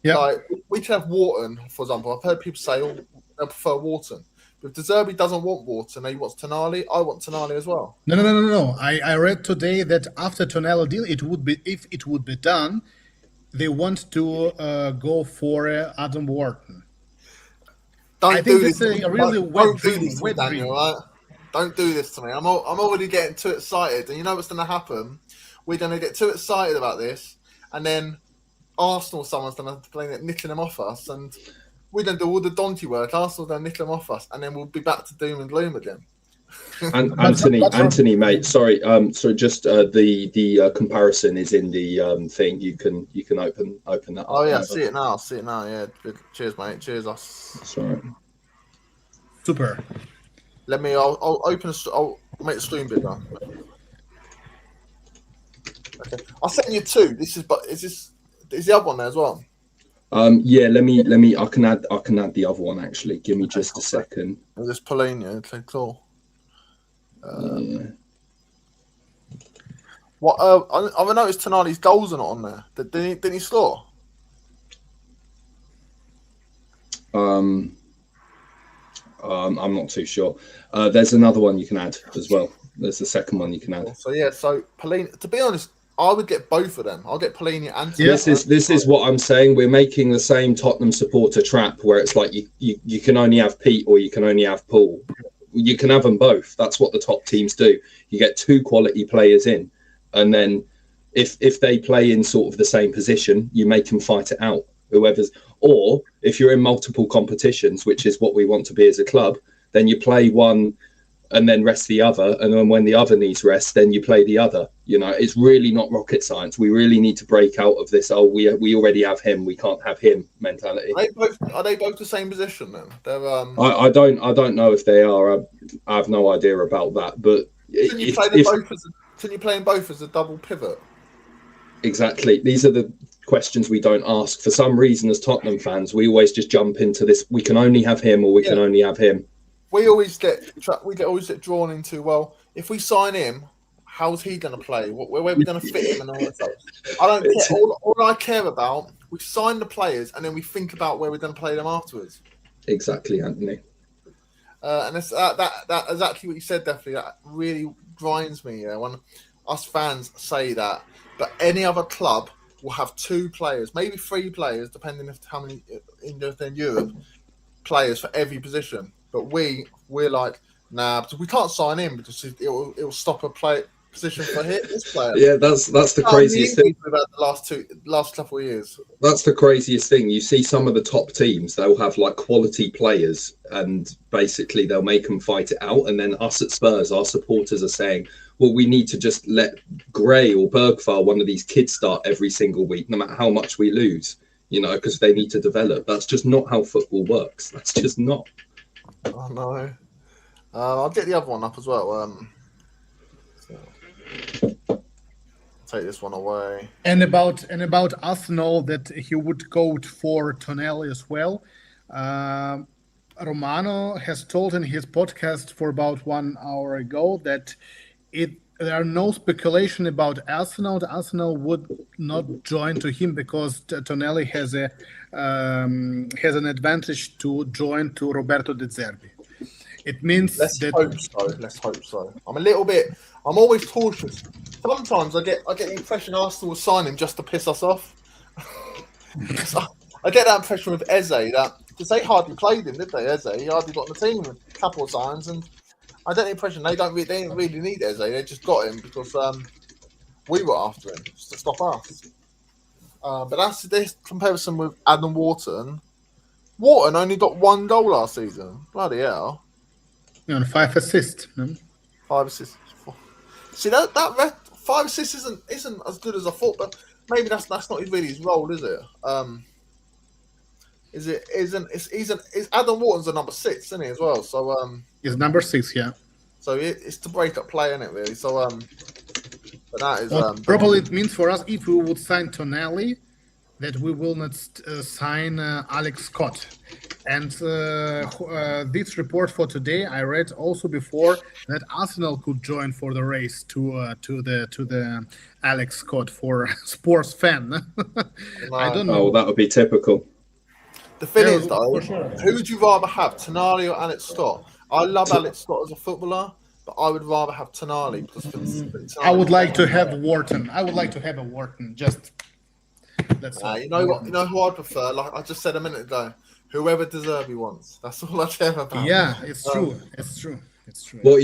Yeah. Like, we can have Wharton, for example. I've heard people say, they prefer Wharton. But if De Zerbi doesn't want Wharton and he wants Tonali, I want Tonali as well. No. I read today that after Tonali deal, if it would be done, they want to go for Adam Wharton. I think this is a really wet dream. Right? Don't do this to me. I'm already getting too excited. And you know what's going to happen? We're going to get too excited about this. And then Arsenal, someone's going to play it, nicking them off us. And we don't do all the donkey work. Arsenal don't nick them off us. And then we'll be back to doom and gloom again. And Anthony, mate. Sorry. So just the comparison is in the thing. You can open that. Oh yeah, I see it now. Yeah. Cheers, mate. Cheers, us. Sorry. Super. Let me. I'll open. I'll make the stream bigger. Okay. I'll send you two. Is the other one there as well? Yeah, let me. I can add the other one actually. Give me just a second. This Polina, okay, cool. Yeah. What? I've noticed Tonali's goals are not on there. Didn't he score? I'm not too sure. There's another one you can add as well. There's the second one you can add. So yeah, Polina. To be honest, I would get both of them. I'll get Polina and. This is what I'm saying. We're making the same Tottenham supporter trap where it's like you can only have Pete or you can only have Paul. You can have them both. That's what the top teams do. You get two quality players in, and then if they play in sort of the same position, you make them fight it out. Whoever's, or if you're in multiple competitions, which is what we want to be as a club, then you play one and then rest the other, and then when the other needs rest, then you play the other. You know, it's really not rocket science. We really need to break out of this. Oh, we already have him, we can't have him mentality. Are they both the same position then? They're I don't know if they are. I have no idea about that. But can you play them both as a double pivot? Exactly. These are the questions we don't ask. For some reason, as Tottenham fans, we always just jump into this. We can only have him, or we can only have him. We always get drawn into, well, if we sign him, how's he going to play? Where are we going to fit him and all that stuff? I don't care. All I care about, we sign the players and then we think about where we're going to play them afterwards. Exactly, Anthony. And it's that exactly what you said. Definitely, that really grinds me. When us fans say that, but any other club will have two players, maybe three players, depending on how many in Europe players for every position. But we're like, nah, because we can't sign him because it'll stop a position for this player. Yeah, that's the craziest thing about the last couple of years. That's the craziest thing. You see some of the top teams, they'll have like quality players and basically they'll make them fight it out. And then us at Spurs, our supporters are saying, well, we need to just let Gray or Bergvall, one of these kids, start every single week, no matter how much we lose, you know, because they need to develop. That's just not how football works. That's just not. Oh, no. I'll get the other one up as well. Take this one away. And about Arsenal, that he would go for Tonali as well. Romano has told in his podcast for about 1 hour ago that there are no speculation about Arsenal. The Arsenal would not join to him because Tonali has an advantage to join to Roberto De Zerbi. It means Let's hope so. I'm always cautious. Sometimes I get the impression Arsenal will sign him just to piss us off. I get that impression with Eze, because they hardly played him, did they? Eze, he hardly got in the team with a couple of times, and I get the impression they didn't really need Eze. They just got him because we were after him just to stop us. But that's this comparison with Adam Wharton. Wharton only got 1 goal last season. Bloody hell. And 5 assists. No? 5 assists. See that 5 assists isn't as good as I thought, but maybe that's not really his role, is it? Is Adam Wharton's a number 6, isn't he, as well? So he's number 6, yeah. So it's to break up play, isn't it, really? So but that is probably it means for us, if we would sign Tonali, that we will not sign Alex Scott. And this report for today, I read also before that Arsenal could join for the race to the Alex Scott for sports fan. I don't know. Oh, that would be typical. The thing is, though, who would you rather have, Tonali or Alex Scott? I love Alex Scott as a footballer, but I would rather have Tonali. Because I would like to have Wharton. I would like to have a Wharton. Just that's you know what? You know who I prefer? Like I just said a minute ago, whoever De Zerbi wants. That's all I care about. Yeah, it's true. It's true. It's true. What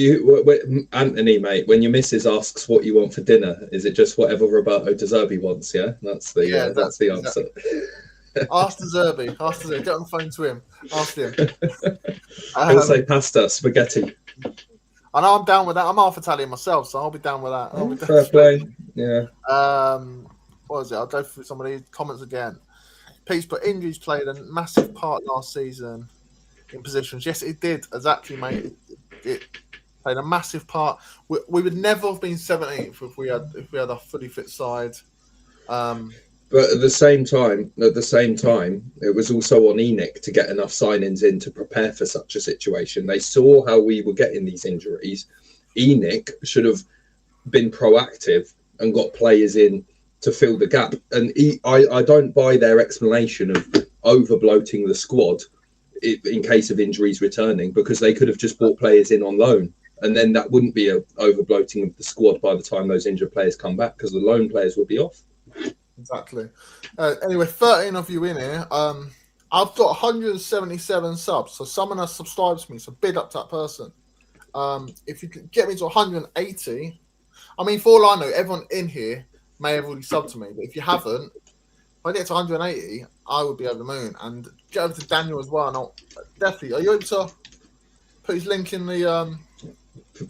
Anthony, mate? When your missus asks what you want for dinner, is it just whatever Roberto De Zerbi wants? Yeah, that's the answer. Ask De Zerbi. Ask De Zerbi. Get on the phone to him. Ask him. He'll say pasta, spaghetti. I know I'm down with that. I'm half Italian myself, so I'll be down with that. Fair play. Yeah. What is it? I'll go through some of these comments again. Pete's put injuries played a massive part last season in positions. Yes, it did. Exactly, mate. played a massive part. We would never have been 17th if we had a fully fit side. But at the same time, it was also on ENIC to get enough signings in to prepare for such a situation. They saw how we were getting these injuries. ENIC should have been proactive and got players in to fill the gap. And I don't buy their explanation of over bloating the squad in case of injuries returning, because they could have just brought players in on loan, and then that wouldn't be a over bloating of the squad by the time those injured players come back, because the loan players would be off. Exactly. Anyway, 13 of you in here. I've got 177 subs, so someone has subscribed to me, so big up to that person. If you can get me to 180, I mean, for all I know, everyone in here may have already subbed to me, but if you haven't, if I get to 180, I would be over the moon. And get over to Daniel as well. And I'll, definitely, are you able to put his link in the...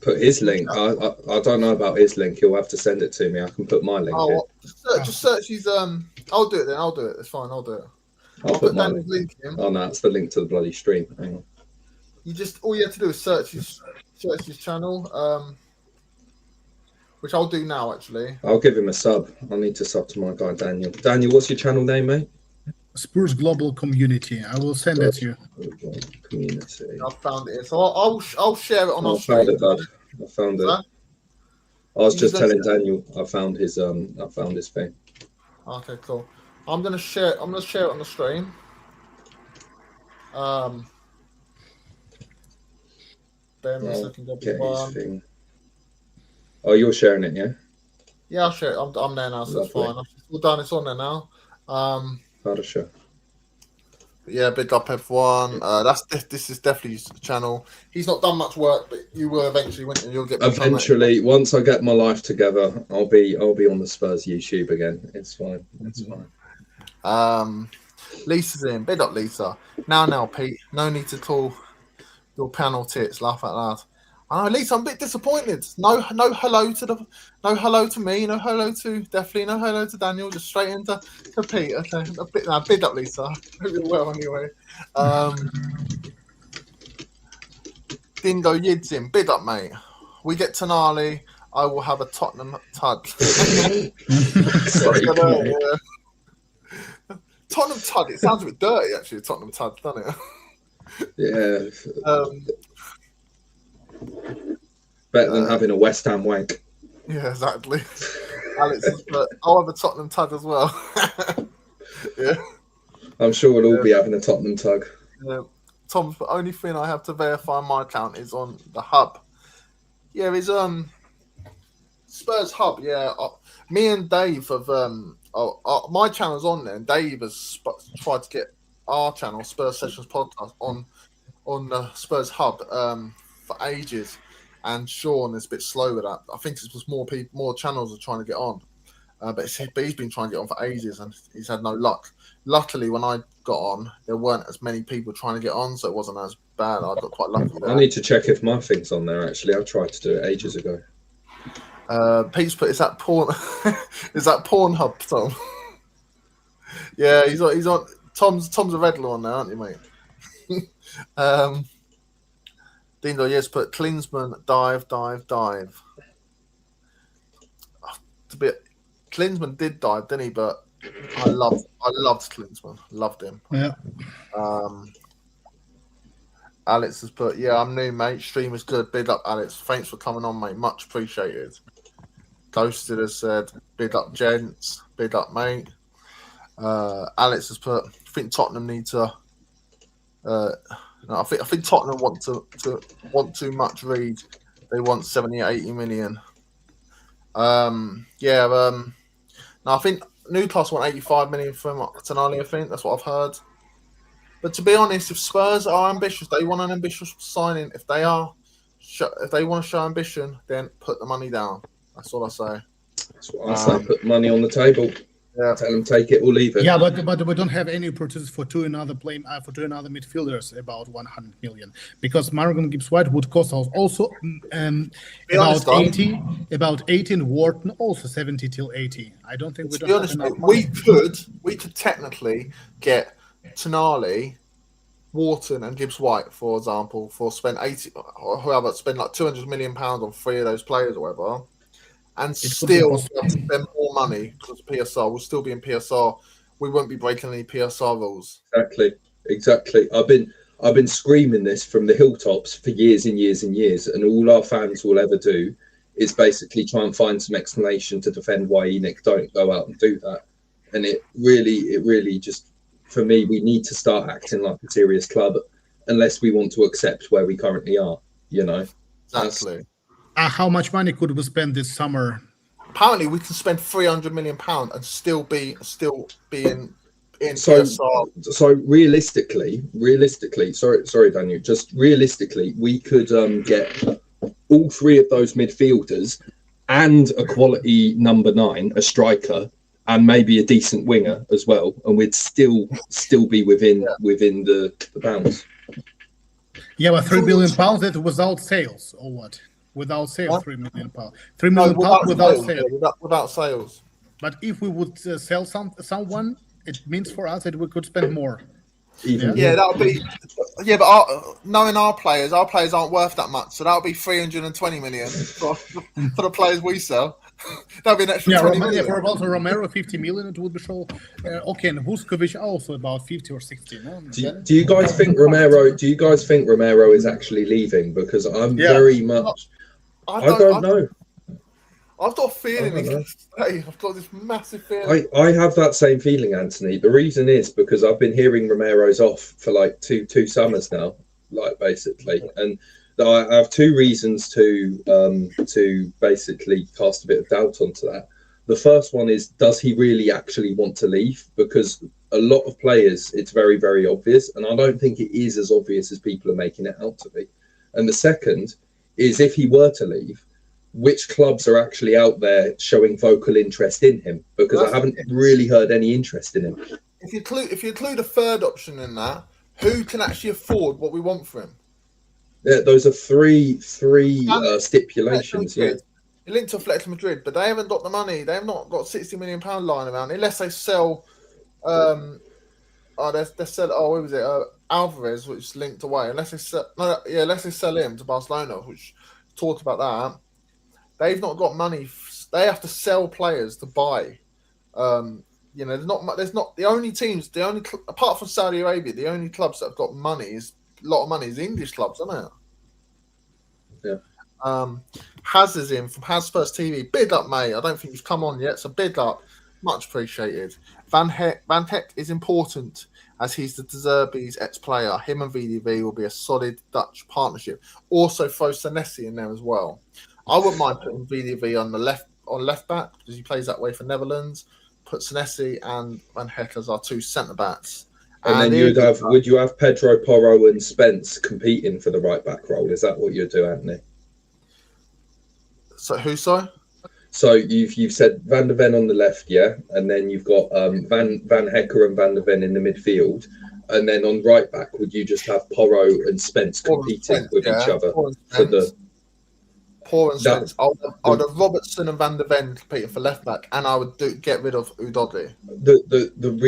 Put his link? I don't know about his link. You'll have to send it to me. I can put my link in. Just search his... I'll do it then. I'll do it. It's fine. I'll do it. I'll put Daniel's link in. Oh, no, it's the link to the bloody stream. Hang on. All you have to do is search his channel, which I'll do now, actually. I'll give him a sub. I need to sub to my guy, Daniel. Daniel, what's your channel name, mate? Spurs Global Community. I will send it to you. Community. I found it. So I'll share it on our stream. stream. I found it. I was just telling Daniel I found his thing. Okay, cool. I'm gonna share it on the stream. Bear me a second. Get his thing. Oh, you're sharing it, yeah? Yeah, I'll share it. I'm there now, so it's fine. It's all done. It's on there now. Sure. Yeah, big up everyone. This is definitely his channel. He's not done much work, but you will eventually, won't you? You'll get eventually. Once I get my life together, I'll be on the Spurs YouTube again. It's fine. It's fine. Lisa's in. Big up, Lisa. Now, Pete. No need to call your panel tits. Laugh out loud. I know, Lisa. I'm a bit disappointed. No hello to me. No hello to definitely. No hello to Daniel. Just straight into Pete. Okay, big up, Lisa. Hope you're well anyway. Dindo Yidzin. Big up, mate. We get Tonali. I will have a Tottenham Tud. Tottenham Tud. It sounds a bit dirty, actually. Tottenham Tud, doesn't it? Yeah. Better than having a West Ham wank. Yeah, exactly. Alex has put, I'll have a Tottenham Tug as well. Yeah. I'm sure we'll all be having a Tottenham Tug. Yeah. Tom, the only thing I have to verify my account is on the hub. Yeah, it's Spurs Hub. Yeah, me and Dave have my channel's on there, and Dave has tried to get our channel, Spurs Sessions Podcast, on the Spurs Hub for ages. And Sean is a bit slow with that. I think it's just more channels are trying to get on. But he's been trying to get on for ages and he's had no luck. Luckily, when I got on, there weren't as many people trying to get on, so it wasn't as bad. I got quite lucky there. I need to check if my thing's on there, actually. I tried to do it ages ago. Pete's put, is that porn? Is that Pornhub, Tom? Yeah, he's on. Tom's a regular on there, aren't you, mate? Dindo, yes, but Klinsmann, dive. Klinsmann did dive, didn't he? But I loved Klinsmann. Loved him. Yeah. Alex has put, yeah, I'm new, mate. Stream is good. Big up, Alex. Thanks for coming on, mate. Much appreciated. Ghosted has said, big up, gents. Big up, mate. Alex has put, I think Tottenham need to. No, I think Tottenham want too much. Read, they want 70 or 80 million. No, I think Newcastle want 85 million from Tonali. I think that's what I've heard. But to be honest, if Spurs are ambitious, they want an ambitious signing. If they want to show ambition, then put the money down. That's all I say. That's what I say. Put money on the table. Yeah. Tell them take it or leave it. Yeah, but we don't have any purchases for two another midfielders about 100 million, because Morgan Gibbs-White would cost us also about 80, and Wharton also 70 till 80. I don't think we don't have enough money. We could technically get Tonali Wharton and Gibbs White, for example, for spend 80 or whoever spend like £200 million on 3 of those players or whatever, and It could be still possible. have to spend more money because PSR will still be in PSR. We won't be breaking any PSR rules. Exactly. I've been screaming this from the hilltops for years and years and years, and all our fans will ever do is basically try and find some explanation to defend why ENIC don't go out and do that. And it really just, for me, we need to start acting like a serious club unless we want to accept where we currently are, you know. Exactly. How much money could we spend this summer? Apparently, we can spend £300 million and still be in So, PSR. so realistically, sorry, Daniel. Just realistically, we could get all 3 of those midfielders and a quality number 9, a striker, and maybe a decent winger as well, and we'd still be within the bounds. Yeah, but £3 million that without sales or what? Without sales, What? £3 million. £3 million without sales. Without sales. But if we would sell someone, it means for us that we could spend more. Even Yeah, that'll be. Yeah, but knowing our players aren't worth that much, so that'll be 320 million for the players we sell. That'll be an extra 20 million. For about Romero, 50 million, it would be show. Okay, and Vuskovic also about 50 or 60. No? do you guys think Romero? Do you guys think Romero is actually leaving? Because I'm very much. I don't know. I've got a feeling he's going to stay. I've got this massive feeling. I have that same feeling, Anthony. The reason is because I've been hearing Romero's off for like two summers now, like basically, and I have 2 reasons to basically cast a bit of doubt onto that. The first one is, does he really actually want to leave? Because a lot of players, it's very, very obvious, and I don't think it is as obvious as people are making it out to be. And the second is, if he were to leave, which clubs are actually out there showing vocal interest in him? Because I haven't really heard any interest in him. If you include a third option in that, who can actually afford what we want for him? Yeah, those are three stipulations. Yeah, he linked to Atletico Madrid, but they haven't got the money. They have not got £60 million lying around unless they sell. They sell. Oh, what was it? Alvarez, which is linked away. Unless they sell him to Barcelona, which talked about that. They've not got money. They have to sell players to buy. There's not the only teams. Apart from Saudi Arabia, the only clubs that have got money a lot of money is English clubs, isn't it? Yeah. Haz is in from Haz First TV. Big up, mate. I don't think he's come on yet, so big up. Much appreciated. Van Heck is important as he's the De Zerbi's ex-player. Him and VDV will be a solid Dutch partnership. Also throw Senesi in there as well. I wouldn't mind putting VDV on left back because he plays that way for Netherlands. Put Senesi and Van Heck as our 2 centre backs. And then would you have Pedro Porro and Spence competing for the right back role? Is that what you'd do, Anthony? So who, sorry? So you've said Van der Ven on the left, yeah, and then you've got Van Hecker and Van der Ven in the midfield, and then on right back, would you just have Porro and Spence competing with each other for the? Porro and Spence. I would have Robertson and Van der Ven competing for left back, and I would get rid of Udodli. The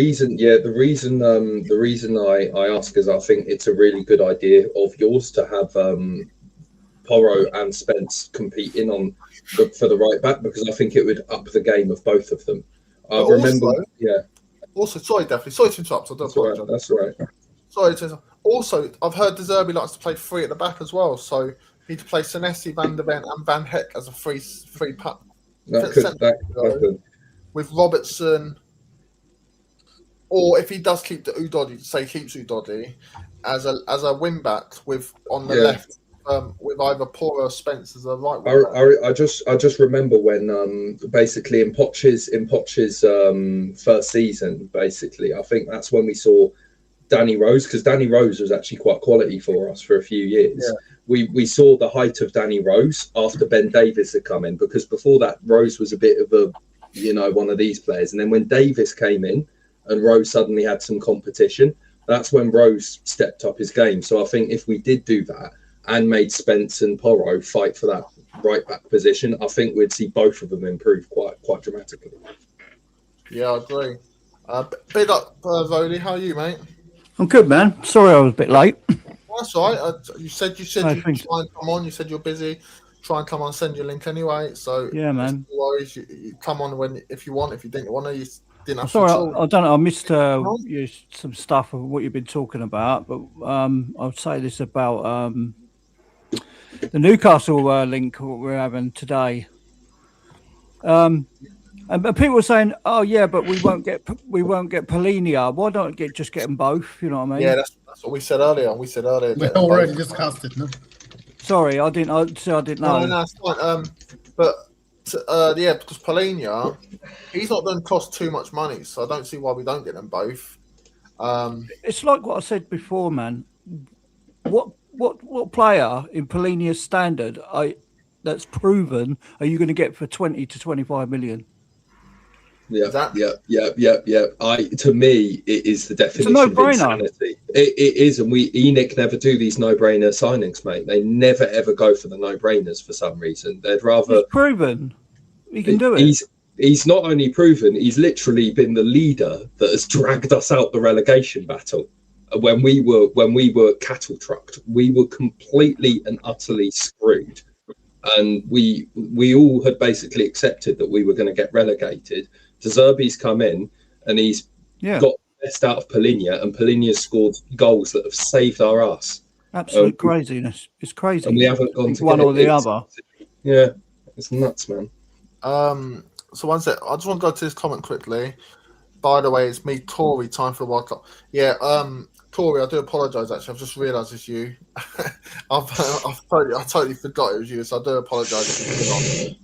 reason I ask is I think it's a really good idea of yours to have Porro and Spence competing on for the right back, because I think it would up the game of both of them. I remember, Also, sorry, definitely. Sorry to interrupt. I do apologise. That's right. Sorry to interrupt. Also, I've heard De Zerbi likes to play 3 at the back as well, so he'd play Senesi, Van der Ven, and Van Heck as a free putt. That could. With Robertson, or if he does keep the Udodli, say keeps Udodli as a wing back with on the left. With either Porro or Spence as a right wing. I just remember when basically in Poch's first season, basically I think that's when we saw Danny Rose, because Danny Rose was actually quite quality for us for a few years. Yeah. We saw the height of Danny Rose after Ben Davies had come in, because before that Rose was a bit of a one of these players, and then when Davies came in and Rose suddenly had some competition, that's when Rose stepped up his game. So I think if we did do that and made Spence and Porro fight for that right back position, I think we'd see both of them improve quite dramatically. Yeah, I agree. Big up, Voli. How are you, mate? I'm good, man. Sorry I was a bit late. That's all right. You said you No, try thanks. and come on. You said you're busy. Try and come on. Send you a link anyway. So Yeah, man. no worries. You come on if you want. If you didn't want to, you didn't I'm have sorry, to. I don't know. I missed some stuff of what you've been talking about, but I'll say this about the Newcastle link we're having today. And people were saying, "Oh yeah, but we won't get Polinia. Why don't just get them both?" You know what I mean? Yeah, that's what we said earlier. We said earlier. We get them already both. discussed it, no? Sorry, I didn't know. No, it's fine. But yeah, because Polinia, he's not going to cost too much money, so I don't see why we don't get them both. It's like what I said before, man. What player in Polinia's standard that's proven are you going to get for 20 to 25 million? Yeah. To me, it is the It's a definition of no-brainer. insanity. It is, and ENIC never do these no-brainer signings, mate. They never ever go for the no-brainers for some reason. They'd rather. He's proven he can do it. He's not only proven, he's literally been the leader that has dragged us out the relegation battle. When we were cattle trucked, we were completely and utterly screwed, and we all had basically accepted that we were going to get relegated. De Zerbi's come in and he's got the best out of Polinia, and Polinia's scored goals that have saved our ass. Absolute craziness. It's crazy. And we haven't gone to one or the other. Yeah, it's nuts, man. So one sec, I just want to go to this comment quickly. By the way, it's me, Tory, time for the World Cup. Yeah, Tory, I do apologise. Actually, I've just realised it's you. I totally forgot it was you, so I do apologise.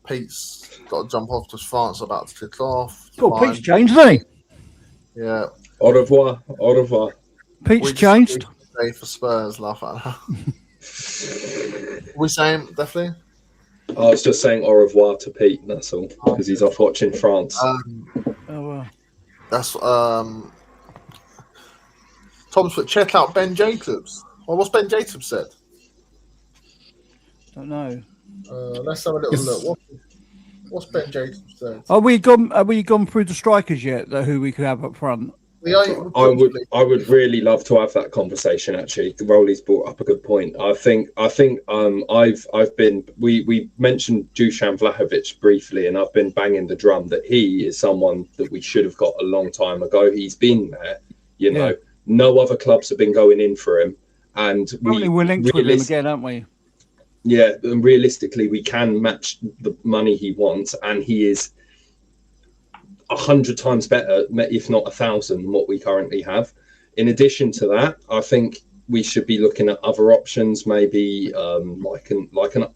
Pete's got to jump off to France, about to kick off. Oh, Pete's changed, hasn't he? Yeah. Au revoir. Au revoir. Pete's changed. Day for Spurs, laugh at that. We saying definitely. I was just saying au revoir to Pete. That's all, because he's off watching France. That's Tom's put check out Ben Jacobs. Well, what's Ben Jacobs said? Don't know. Let's have a little look. What's Ben Jacobs said? Are we gone through the strikers yet? Who we could have up front? I would really love to have that conversation. Actually, Rowley's brought up a good point. We mentioned Dusan Vlahovic briefly, and I've been banging the drum that he is someone that we should have got a long time ago. He's been there, you know. No other clubs have been going in for him, and we're linked with him again, aren't we? Yeah, and realistically, we can match the money he wants, and he is 100 times better, if not 1,000, than what we currently have. In addition to that, I think we should be looking at other options, maybe like an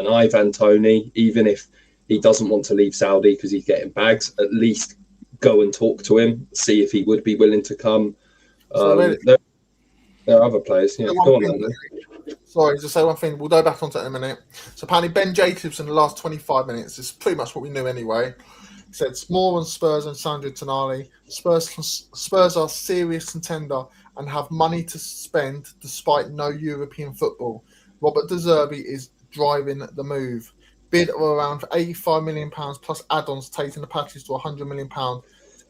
Ivan Toney, even if he doesn't want to leave Saudi because he's getting bags. At least go and talk to him, see if he would be willing to come. There are other players. Yeah, go on, then. Sorry, just say one thing. We'll go back onto it in a minute. So apparently Ben Jacobs in the last 25 minutes is pretty much what we knew anyway. He said it's more than Spurs and Sandro Tonali. Spurs are serious contender and have money to spend despite no European football. Robert De Zerbi is driving the move. Bid of around £85 million plus add-ons, taking the package to £100 million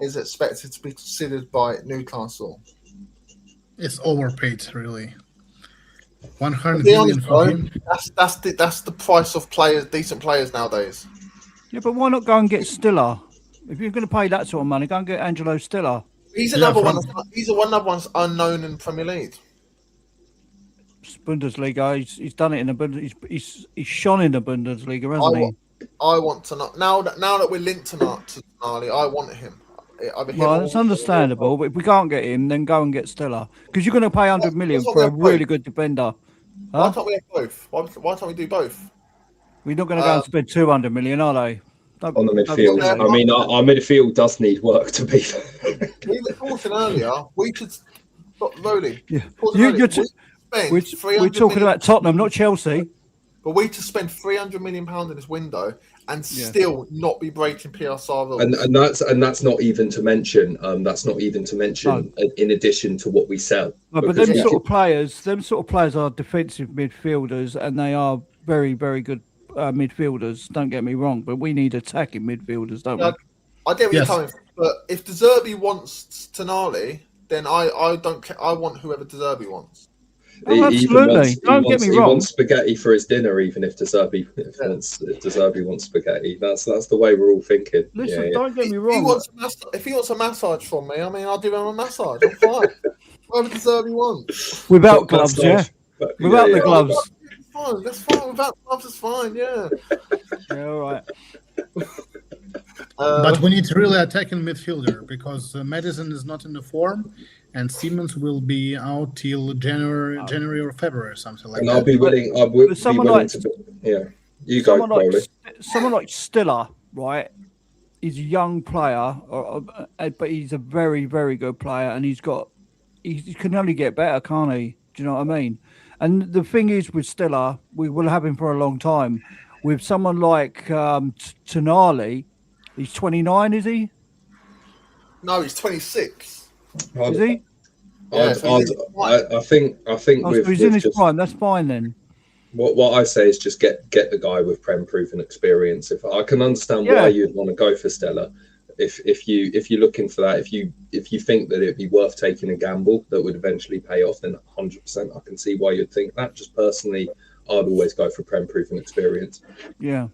is expected to be considered by Newcastle. It's overpaid, really. 100 million for him. That's the price of players, decent players nowadays. Yeah, but why not go and get Stiller? If you're going to pay that sort of money, go and get Angelo Stiller. He's another one. He's another one's unknown in Premier League. Bundesliga. He's done it in the Bundesliga. He's shone in the Bundesliga, hasn't he? I want to know now that we're linked to Tonali. I want him. Well, it's understandable, but if we can't get him, then go and get Stiller because you're going to pay 100 million for a really good defender. Huh? Why can't we have both? Why can't we do both? We're not going to go and spend 200 million, are they? On the midfield. I mean, our midfield does need work, to be fair. We were talking earlier. We could stop Rowley. Yeah. We're talking about Tottenham, not Chelsea. But we to spend £300 million in this window and still not be breaking PSR rules. And that's not even to mention. In addition to what we sell. No, but them sort of players are defensive midfielders, and they are very, very good midfielders. Don't get me wrong, but we need attacking midfielders, don't we? I get where you're coming from, but if De Zerbi wants Tonali, then I don't care. I want whoever De Zerbi wants. Oh, He absolutely. Don't get me he wrong. wants spaghetti for his dinner, even if De Zerbi wants spaghetti. That's the way we're all thinking. Listen, don't get me If wrong. he wants a massage from me, I mean, I'll give him a massage. I'm fine. Whatever De Zerbi wants. Without Foot gloves, massage. yeah. Without the gloves. Fine. That's fine. Without gloves, it's fine. Yeah. Yeah, all right. But we need really attacking midfielder because Madison is not in the form, and Siemens will be out till January or February, something like And that. I'll be willing. I will be willing to. Yeah, you go, Crowley. Someone like Stiller, right? He's a young player, but he's a very, very good player, and he can only get better, can't he? Do you know what I mean? And the thing is, with Stiller, we will have him for a long time. With someone like Tonali, he's 29, is he? No, he's 26. Is he? Yeah, I think So he's in his prime. That's fine then. What I say is just get the guy with Prem proven experience. If I can understand why you'd want to go for Stella, if you're looking for that, if you think that it'd be worth taking a gamble that would eventually pay off, then 100% I can see why you'd think that. Just personally, I'd always go for Prem proven experience. Yeah.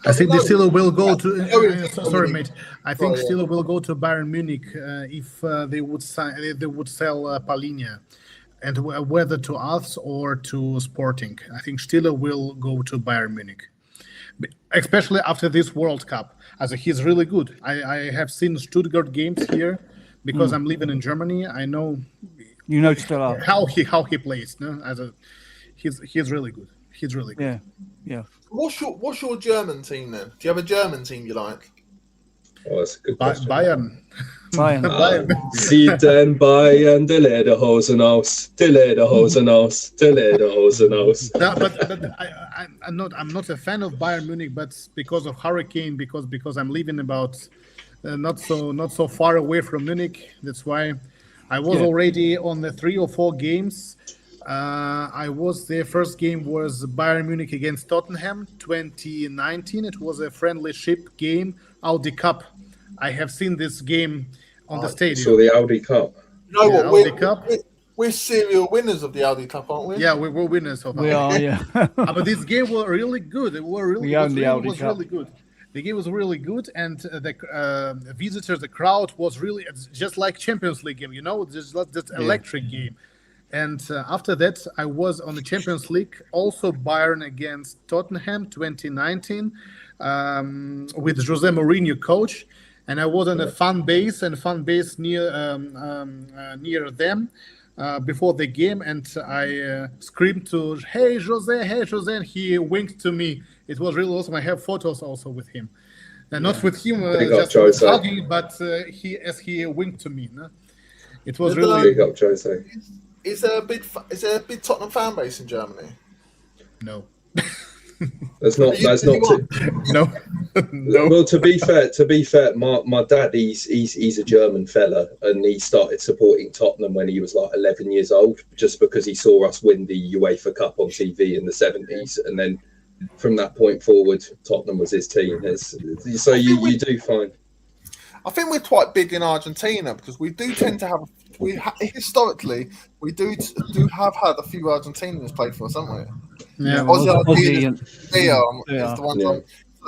I think Stiller will go to. Sorry, mate. I think Stiller will go to Bayern Munich if they would sell Palhinha, and whether to us or to Sporting. I think Stiller will go to Bayern Munich, especially after this World Cup. As he's really good. I have seen Stuttgart games here because I'm living in Germany. I know. You know Stiller. How he plays. No, he's really good. He's really good. Yeah. What's your German team then? Do you have a German team you like? Oh, that's a good question. Bayern. Sie den Bayern, die Lederhosen aus, die Lederhosen aus, die Lederhosen aus. No, but I'm not a fan of Bayern Munich, but because of Hurricane, because I'm living about not so far away from Munich. That's why I was already on the 3 or 4 games. The first game was Bayern Munich against Tottenham 2019. It was a friendly-ship game, Audi Cup. I have seen this game on the stadium. So the Audi Cup. You know what? Audi Cup. We're serial winners of the Audi Cup, aren't we? Yeah, we were winners of it. We are, yeah. But this game was really good. It was really, really good. The game was really good, and the visitors, the crowd was really just like Champions League game, just like this electric game. And after that, I was on the Champions League, also Bayern against Tottenham 2019 with Jose Mourinho coach. And I was on a fan base near them before the game. And I screamed to, hey, Jose, and he winked to me. It was really awesome. I have photos also with him. And not with him just hugging, but he winked to me. No? It was really... Big up, Jose. Is there a big Tottenham fan base in Germany? No. There's not. No. Well, to be fair, my dad, he's a German fella, and he started supporting Tottenham when he was like 11 years old, just because he saw us win the UEFA Cup on TV in the 70s, and then from that point forward, Tottenham was his team. So you do find. I think we're quite big in Argentina because we do tend to have. Historically, we do have had a few Argentinians play for us, haven't we? Yeah, Ozzy and is the ones I'm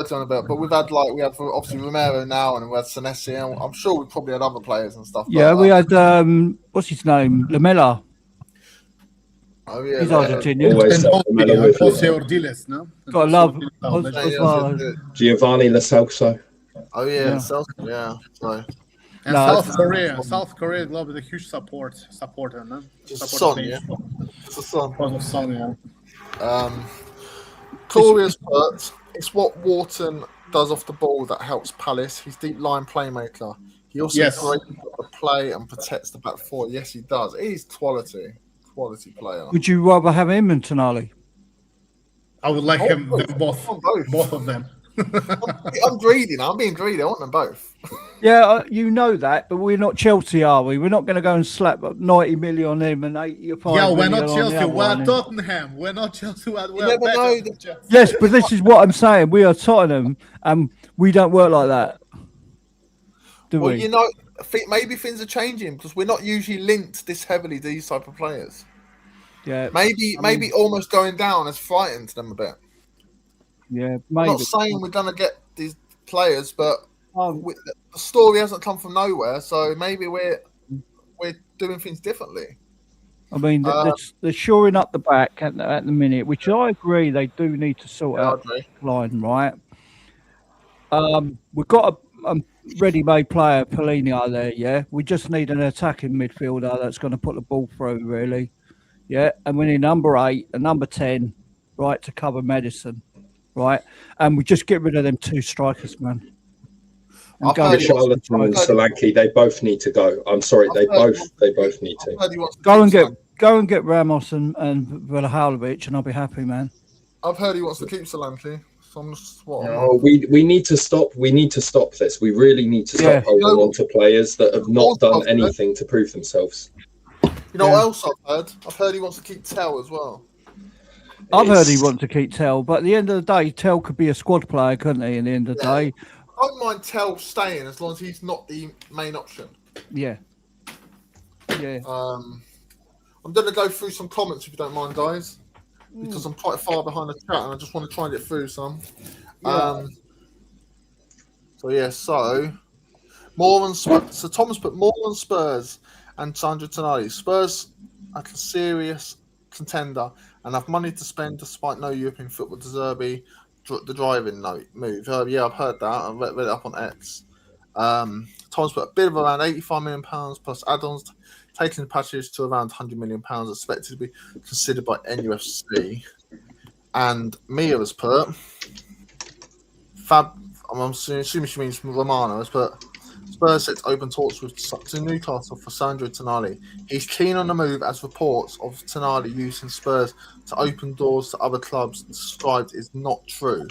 talking about. But we had obviously Romero now, and we had Senesi, and I'm sure we probably had other players and stuff. Yeah, we had what's his name, Lamela. Oh yeah, he's Argentinian. And Jose Ordiles, no? Got love. Giovanni Lo Celso. Oh yeah. So. And South Korea love the huge supporter, no? Son, yeah. It's the son. Yeah. Glorious part. It's what Wharton does off the ball that helps Palace. He's deep line playmaker. He also creates the play and protects the back four. Yes, he does. He's quality player. Would you rather have him and Tonali? I would like them both of them. I'm greedy now. I'm being greedy. I want them both. Yeah, you know that, but we're not Chelsea, are we? We're not going to go and slap 90 million on him and 85 Yeah, we're million not Chelsea. We're Tottenham. We're not Chelsea. We're never know. Yes, but this is what I'm saying. We are Tottenham, and we don't work like that. Do we? maybe things are changing because we're not usually linked this heavily to these type of players. Yeah, Maybe almost going down has frightened them a bit. yeah, I'm not maybe. saying we're gonna get these players, but Um, the story hasn't come from nowhere, so maybe we're doing things differently. I mean, they're shoring up the back at the minute, which I agree they do need to sort out the line, right? We've got a ready-made player, Polina, there, yeah? We just need an attacking midfielder that's going to put the ball through, really. Yeah, and we need number 8 and number 10, right, to cover Madison, right? And we just get rid of them 2 strikers, man. Richarlison and Solanke, they both need to go. I'm sorry, they both need to. Go and get Ramos and Vlahovic, and I'll be happy, man. I've heard he wants to keep Solanke. So I'm just, no, we need to stop. We need to stop this. We really need to stop holding on to players that have not done anything to prove themselves. You know what else I've heard? I've heard he wants to keep Tell as well. I've heard he wants to keep Tell, but at the end of the day, Tell could be a sud player, couldn't he? In the end of the day, I don't mind Tell staying as long as he's not the main option. Yeah. I'm going to go through some comments if you don't mind, guys, because I'm quite far behind the chat and I just want to try and get through some. So Thomas put more on Spurs and Sandro Tonali. Spurs are a serious contender and have money to spend despite no European football. De Zerbi, the driving move. I've heard that. I read it up on X. Thomas put a bid of around £85 million plus add-ons, taking the package to around £100 million, expected to be considered by NUFC. And Mia has put I'm assuming she means Romano has put Spurs set to open talks to Newcastle for Sandro Tonali. He's keen on the move as reports of Tonali using Spurs to open doors to other clubs described is not true.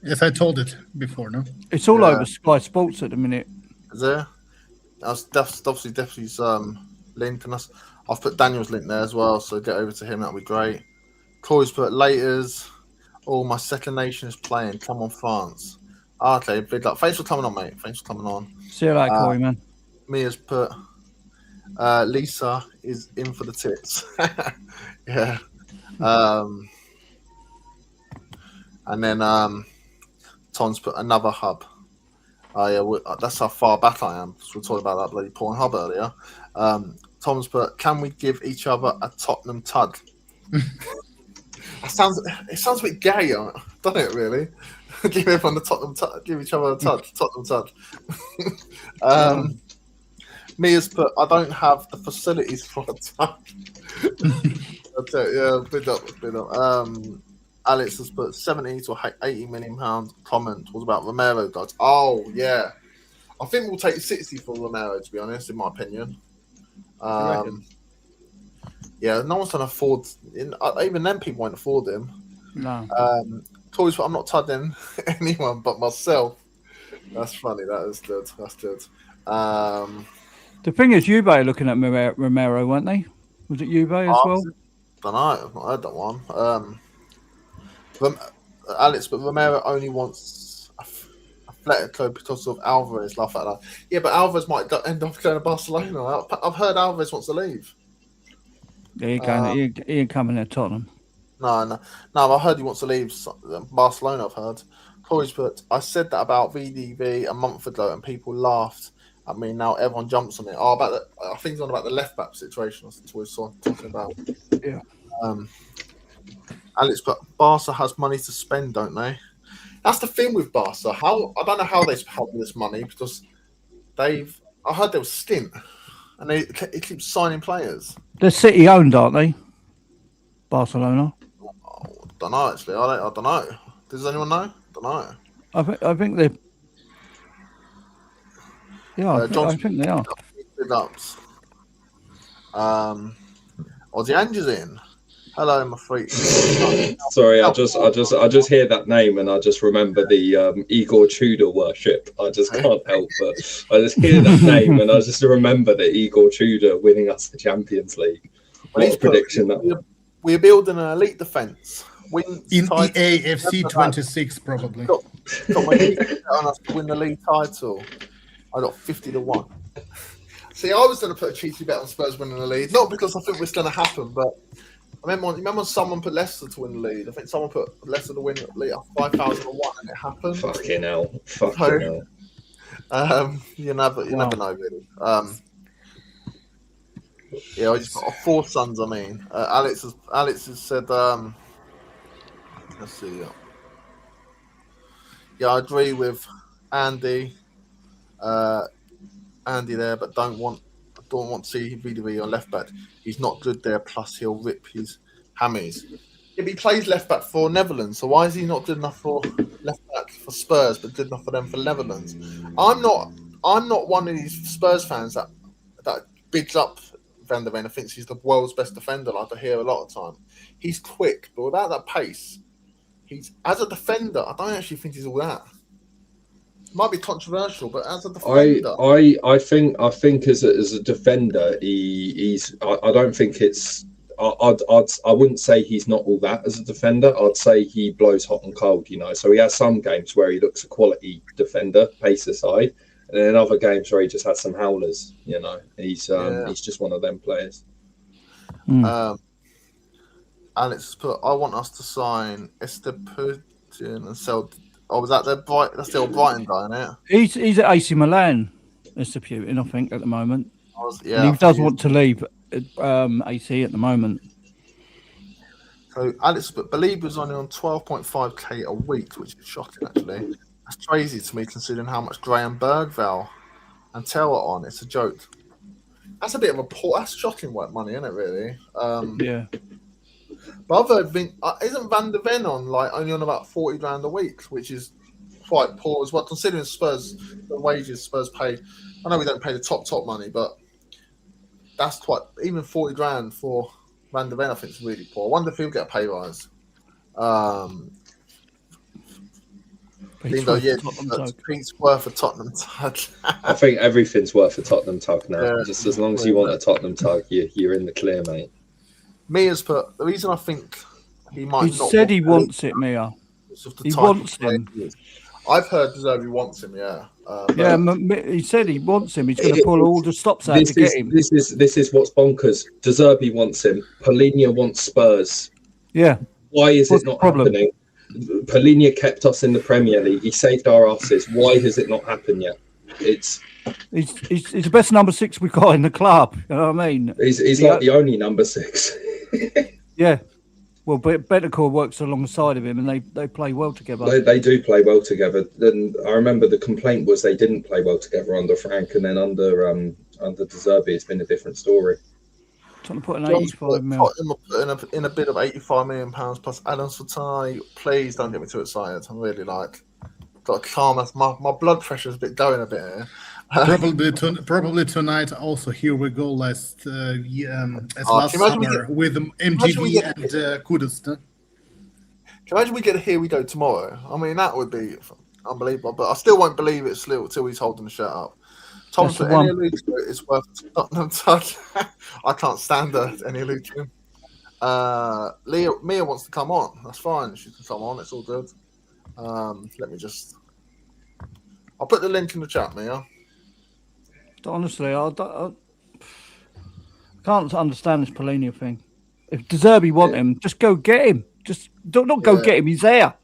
Yes, I told it before, no? It's all over Sky Sports at the minute. Is there? That's definitely link, and I've put Daniel's link there as well, so get over to him, that'll be great. Corey's put Laters. Oh, my second nation is playing. Come on, France. Okay, big luck. Thanks for coming on, mate. Thanks for coming on. See you later, Corey, man. Mia's put Lisa is in for the tits. Yeah. And then Tom's put another hub. That's how far back I am. Because we were talking about that bloody porn hub earlier. Tom's put, can we give each other a Tottenham tug? It sounds a bit gay, doesn't it? Really, give everyone the Tottenham tug. Give each other a touch. Tottenham tug. Mia's put, I don't have the facilities for a tug. Bid up. Alex has put 70 to 80 million pound comment was about Romero guys. Oh yeah, I think we'll take 60 for Romero, to be honest, in my opinion. Yeah, no one's going to afford. Even then, people won't afford him. No. Toys, I'm not tugging anyone but myself. That's funny. That is good. That's good. The thing is, Juve are looking at Romero, weren't they? Was it Juve as well? I don't know. I've not heard that one. Alex, but Romero only wants Atletico because of Alvarez, stuff like that. Yeah, but Alvarez might end up going to Barcelona. I've heard Alvarez wants to leave. Yeah, he ain't coming to Tottenham. No. I heard he wants to leave Barcelona. I've heard. Corey's put, I said that about VDV a month ago, and people laughed at me. Now everyone jumps on it. I think it's on about the left back situation. That's what we're talking about. Yeah. Alex, but Barca has money to spend, don't they? That's the thing with Barca. I don't know how they have this money because I heard they were stint, and it keeps signing players. They're City owned, aren't they? Barcelona. I don't know actually. I don't know. Does anyone know? Don't know. I think they. Yeah, I think they are. Big ups. Ozzy Angel's in. Hello, my freak. Sorry, I just hear that name and I just remember the Igor Tudor worship. I just can't help but I just hear that name and I just remember the Igor Tudor winning us the Champions League. What a prediction that. We're building an elite defence. In EA FC 26, probably. Got my on us to win the league title. I got 50-1. See, I was going to put a cheeky bet on Spurs winning the league, not because I think it's going to happen, but I remember someone put Leicester to win the league. I think someone put Leicester to win the league at 5,001, and it happened. Fucking hell. You never know, really. Yeah, I just got 4 sons. I mean, Alex has said. Let's see. Yeah, I agree with Andy. Andy there, but don't want to see VDV on left back. He's not good there. Plus, he'll rip his hammies. If he plays left back for Netherlands, so why is he not good enough for left back for Spurs, but good enough for them for Netherlands? I'm not one of these Spurs fans that bigs up Van der Ven and thinks he's the world's best defender, like I hear a lot of time. He's quick, but without that pace, he's as a defender. I don't actually think he's all that. Might be controversial, but as a defender, I think as a defender, he's. I don't think it's. I wouldn't say he's not all that as a defender. I'd say he blows hot and cold, you know. So he has some games where he looks a quality defender, pace aside, and then other games where he just has some howlers, you know. He's just one of them players. Alex put, I want us to sign Esteputin and sell. Oh, was that that's the old Brighton guy, isn't it? He's at AC Milan, Esteputin, I think, at the moment. Yeah, and he does want to leave AC at the moment. So Alex believe was only on 12.5k a week, which is shocking actually. That's crazy to me considering how much Graham Bergvall and Taylor are on. It's a joke. That's a bit of that's shocking money, isn't it? Really? Yeah. But I've heard isn't Van der Ven only on about 40 grand a week, which is quite poor as well, considering Spurs the wages Spurs pay. I know we don't pay the top money, but that's quite even 40 grand for Van der Ven. I think is really poor. I wonder if he'll get a pay rise. Pete's worth a Tottenham tug. I think everything's worth a Tottenham tug now. Yeah, just as long as you want a Tottenham tug, you're in the clear, mate. Mia's put the reason I think he might. He said he wants it, Mia. He wants him. I've heard Deserby wants him. Yeah. He said he wants him. He's going to pull all the stops out to get him. This is what's bonkers. Deserby wants him. Polinia wants Spurs. Yeah. Why is it not happening? Polinia kept us in the Premier League. He saved our asses. Why has it not happened yet? He's the best number 6 we got in the club. You know what I mean? He's like the only number 6. Yeah. Well, Betancourt works alongside of him, and they play well together. They do play well together. And I remember the complaint was they didn't play well together under Frank, and then under De Zerbi, it's been a different story. Trying to put an 85 mil in a bid of 85 million pounds plus add-ons for Tonali. Please don't get me too excited. I'm really got to calm us. My blood pressure's going a bit here. Probably tonight. Also, here we go. Last summer with MGV and Kudus. Can you imagine we get a Here We Go tomorrow? I mean, that would be unbelievable. But I still won't believe it till he's holding the shirt up. Tom for any illusion is worth Tottenham touch. I can't stand any illusion. Mia wants to come on. That's fine. She can come on. It's all good. Let me just. I'll put the link in the chat, Mia. Honestly, I can't understand this Polinia thing. If De Zerbi want him, just go get him. Just don't go get him. He's there.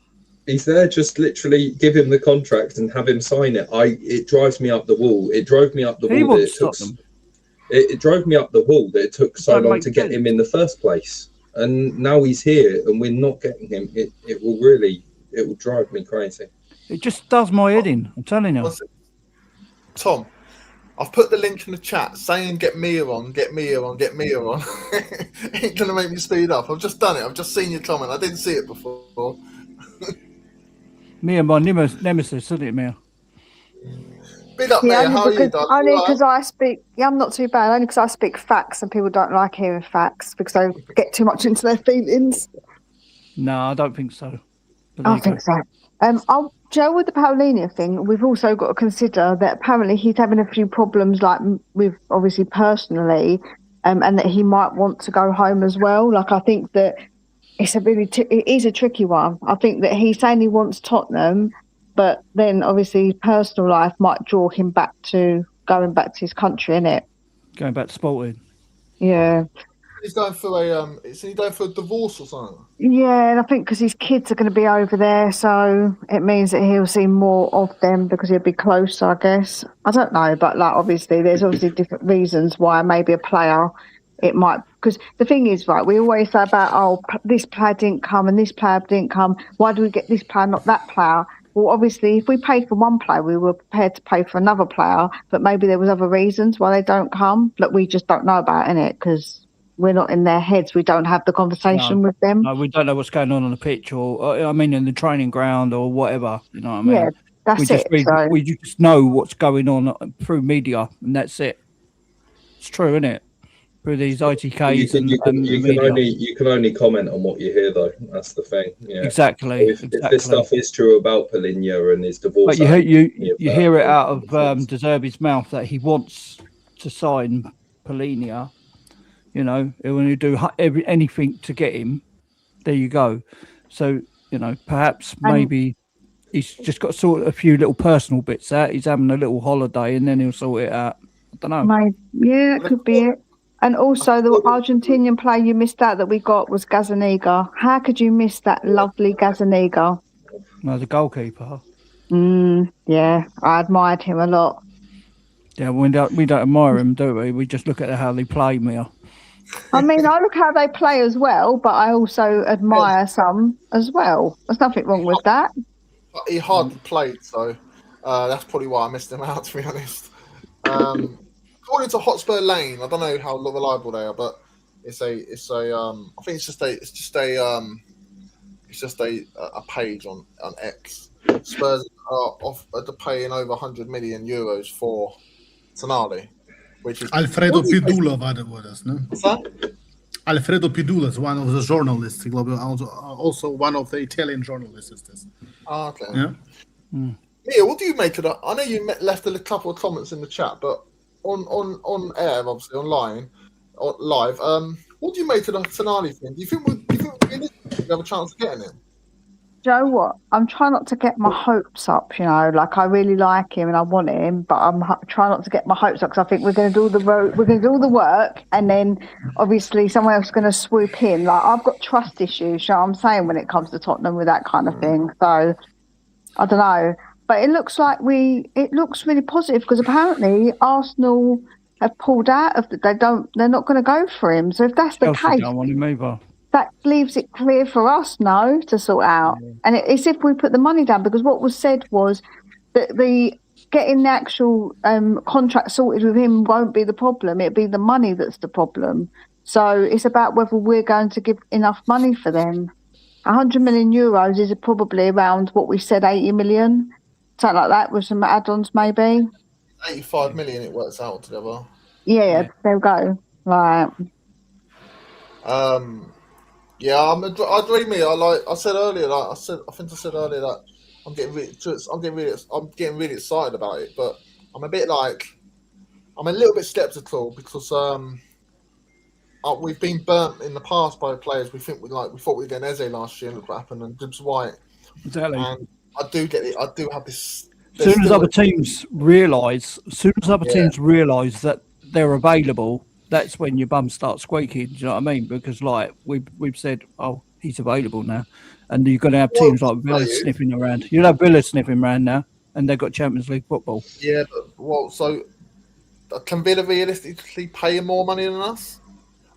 He's there. Just literally give him the contract and have him sign it. It drives me up the wall. It drove me up the wall. It drove me up the wall that it took so long to get him in the first place. And now he's here, and we're not getting him. It will drive me crazy. It just does my head in. I'm telling you. Tom, I've put the link in the chat saying get Mia on, get Mia on, get Mia on. Ain't going to make me speed up. I've just done it. I've just seen your comment. I didn't see it before. Mia, my nemesis, isn't it, Mia? Big up, Mia. How are you, darling? Only because I speak... Yeah, I'm not too bad. Only because I speak facts and people don't like hearing facts because they get too much into their feelings. No, I don't think so. I think so. Joe, with the Paulinho thing, we've also got to consider that apparently he's having a few problems, like with obviously personally, and that he might want to go home as well. Like, I think that it's it is a tricky one. I think that he's saying he wants Tottenham, but then obviously his personal life might draw him back to going back to his country, innit? Going back to Sporting. Yeah. He's going for a is he going for a divorce or something? Yeah, and I think because his kids are going to be over there, so it means that he'll see more of them because he'll be closer, I guess. I don't know, but like obviously, there's obviously different reasons why maybe a player it might. Because the thing is, right, we always say about this player didn't come and this player didn't come. Why do we get this player, not that player? Well, obviously, if we paid for one player, we were prepared to pay for another player, but maybe there was other reasons why they don't come that we just don't know about, innit? Because we're not in their heads. We don't have the conversation with them. No, we don't know what's going on the pitch, or I mean, in the training ground, or whatever. You know what I mean? Yeah, that's it. We just know what's going on through media, and that's it. It's true, isn't it? Through these ITKs you can only comment on what you hear, though. That's the thing. Yeah, exactly. So if this stuff is true about Polinia and his divorce, but you hear it out of De Zerbi's mouth that he wants to sign Polinia. You know, when you do anything to get him, there you go. So, you know, perhaps maybe he's just got to sort a few little personal bits out. He's having a little holiday and then he'll sort it out. I don't know. Yeah, that could be it. And also the Argentinian player you missed out that we got was Gazzaniga. How could you miss that lovely Gazzaniga? No, the goalkeeper. Yeah, I admired him a lot. Yeah, we don't admire him, do we? We just look at how they play, Mia. I mean, I look how they play as well, but I also admire some as well. There's nothing wrong with that. He hardly played, so that's probably why I missed him out, to be honest. According to Hotspur Lane, I don't know how reliable they are, but I think it's just a page on X. Spurs are paying over 100 million euros for Tonali. Which is Alfredo Pidula var det var det, no? What's that? Alfredo Pidula is one of the journalists, also one of the Italian journalists. Is this? Oh, okay. Yeah. Mia, what do you make of that? I know you left a couple of comments in the chat, but on air, obviously online, live. What do you make of the Tonali thing? Do you think we have a chance of getting him? Joe, what? I'm trying not to get my hopes up, you know. Like I really like him and I want him, but I'm trying not to get my hopes up because I think we're going to do all the work, and then obviously someone else is going to swoop in. Like I've got trust issues, you know what I'm saying, when it comes to Tottenham with that kind of thing. So I don't know, but it looks like it looks really positive because apparently Arsenal have pulled out of they're not going to go for him. So if that's the case, don't want him either. That leaves it clear for us now to sort out. And it's if we put the money down, because what was said was that the getting the actual contract sorted with him won't be the problem. It'll be the money that's the problem. So it's about whether we're going to give enough money for them. 100 million euros is probably around what we said, 80 million, something like that, with some add-ons maybe. 85 million it works out together. Yeah, there we go. Right. Yeah, I agree. Me, I said earlier. I said that I'm getting really excited about it. But I'm a little bit skeptical because we've been burnt in the past by players. We thought we'd get Eze last year, and look what happened, and Gibbs White. Exactly. And I do get it. I do have this. As soon as other teams realise that they're available, that's when your bum starts squeaking. Do you know what I mean? Because like we've said, oh, he's available now, and you're going to have teams like Villa sniffing around. You'll have Villa sniffing around now, and they've got Champions League football. Yeah, but so can Villa realistically pay him more money than us?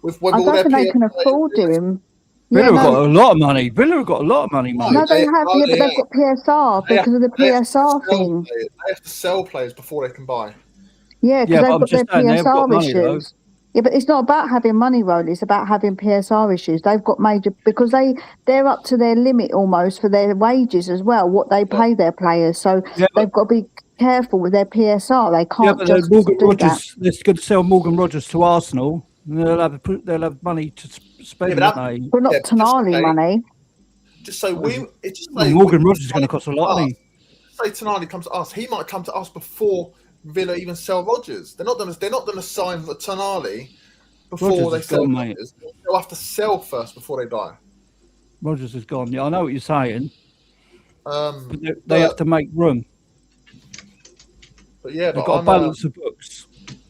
I don't think they can afford him. Villa have got a lot of money. Villa have got a lot of money. No, they have. But they've got PSR because of the PSR thing. They have to sell players before they can buy. Yeah, because they've got their PSR issues. Though. Yeah, but it's not about having money, Rolly. It's about having PSR issues. They've got major because they're up to their limit almost for their wages as well. What they pay their players, so they've got to be careful with their PSR. They can't just do that. They're going to sell Morgan Rogers to Arsenal. They'll have money to spend. But not Tonali money. Just so Morgan Rogers is going to cost a lot of money. Say Tonali comes to us, he might come to us before Villa even sell Rodgers. They're not going to sign for Tonali before they sell Rodgers. They'll have to sell first before they die. Rodgers is gone. Yeah, I know what you're saying. But they have to make room. But yeah, they've got a balance of books.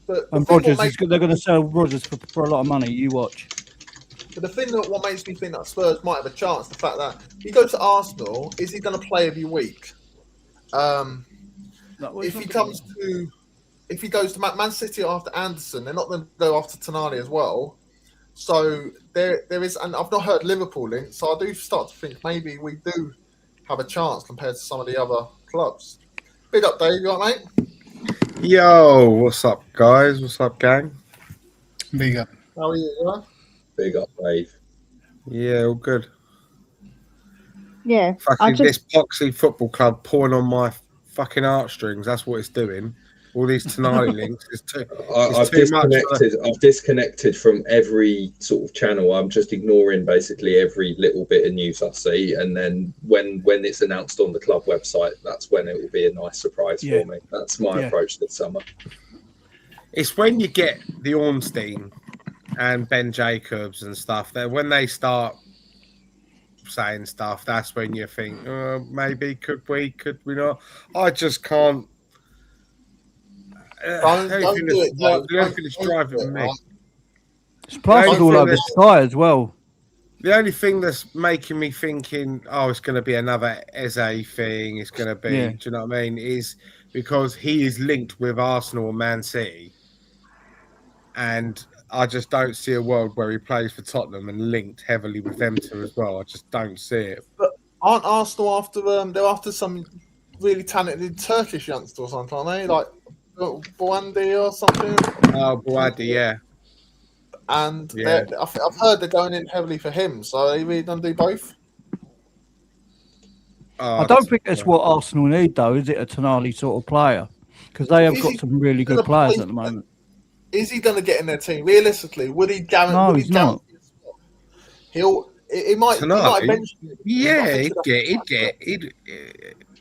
But And Rodgers, they're going to sell Rodgers for a lot of money. You watch. But the thing that what makes me think that Spurs might have a chance, the fact that he goes to Arsenal, is he going to play every week? If he goes to Man City after Anderson, they're not going to go after Tonali as well. So there is, and I've not heard Liverpool linked, so I do start to think maybe we do have a chance compared to some of the other clubs. Big up, Dave. You all right, mate? Yo, what's up, guys? What's up, gang? Big up. How are you? You all right? Big up, Dave. Yeah, all good. Yeah, Fucking this Poxy Football Club pulling on my fucking heartstrings. That's what it's doing. All these Tonali links is too. I've disconnected. I've disconnected from every sort of channel. I'm just ignoring basically every little bit of news I see, and then when it's announced on the club website, that's when it will be a nice surprise for me. That's my approach this summer. It's when you get the Ornstein and Ben Jacobs and stuff that when they start saying stuff, that's when you think, maybe could we not? I just can't. The only thing that's driving me. It's plastered all over Sky as well. The only thing that's making me thinking, it's going to be another Eze thing. It's going to be, do you know what I mean? Is because he is linked with Arsenal and Man City, and I just don't see a world where he plays for Tottenham and linked heavily with them two as well. I just don't see it. But aren't Arsenal after they're after some really talented Turkish youngster or something, aren't they? Like Boandi or something. Oh, Boandi, yeah. And I've heard they're going in heavily for him. So are they really going to do both? I don't think that's what Arsenal need, though, is it? A Tonali sort of player, because they have got some really good players at the moment. Is he going to get in their team? Realistically, would he guarantee? No, he's not. He might eventually. Yeah, he'd get.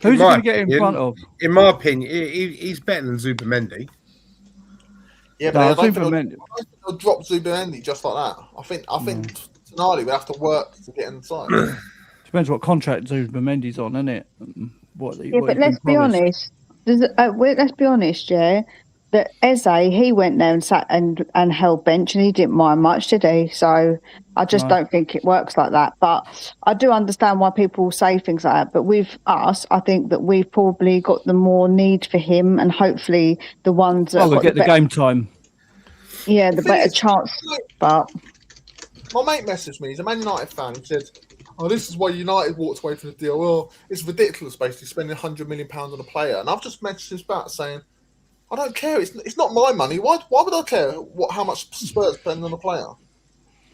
Who's he going to get in front of? In my opinion, he's better than Zubimendi. Yeah, but I don't think they'll drop Zubimendi just like that. I think Tonali would have to work to get inside. Depends what contract Zubimendi's on, isn't it? But let's be honest. Let's be honest, yeah. That Eze, he went there and sat and held bench, and he didn't mind much, did he? So I just don't think it works like that. But I do understand why people say things like that. But with us, I think that we've probably got the more need for him, and hopefully the ones that will get the game time. Yeah, the better chance. But my mate messaged me. He's a Man United fan. He said, "Oh, this is why United walked away from the deal. Well, it's ridiculous, basically spending £100 million on a player." And I've just messaged him back saying, I don't care. It's not my money. Why would I care how much Spurs spend on a player?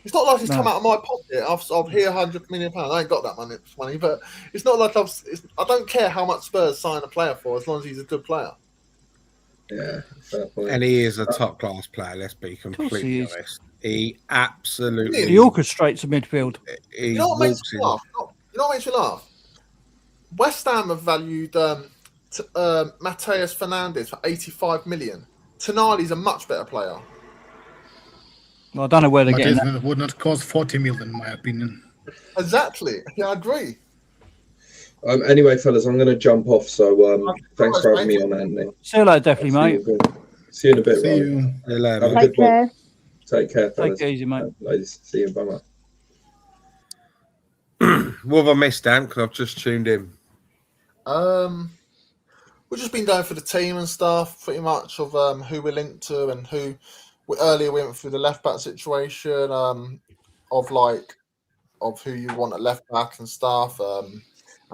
It's not like it's come out of my pocket. I've here £100 million. I ain't got that money, but it's not like I don't care how much Spurs sign a player for as long as he's a good player. Yeah, and he is a top class player. Let's be completely honest. He absolutely. He orchestrates a midfield. You know what makes me laugh? You know what makes me laugh? West Ham have valued Mateus Fernandes for 85 million. Tonali's a much better player. Well, I don't know where they're getting that. It would not cost 40 million, in my opinion. Exactly. Yeah, I agree. Anyway, fellas, I'm going to jump off. So thanks for having me on, Anthony. See you later, definitely, mate. See you in a bit. See you. Later. Have a good one. Take care, fellas. Take it easy, mate. Ladies, see you. Bye, What have I missed, Dan? Because I've just tuned in. We've just been going for the team and stuff, pretty much of who we're linked to and who. Earlier we went through the left back situation of who you want at left back and stuff, and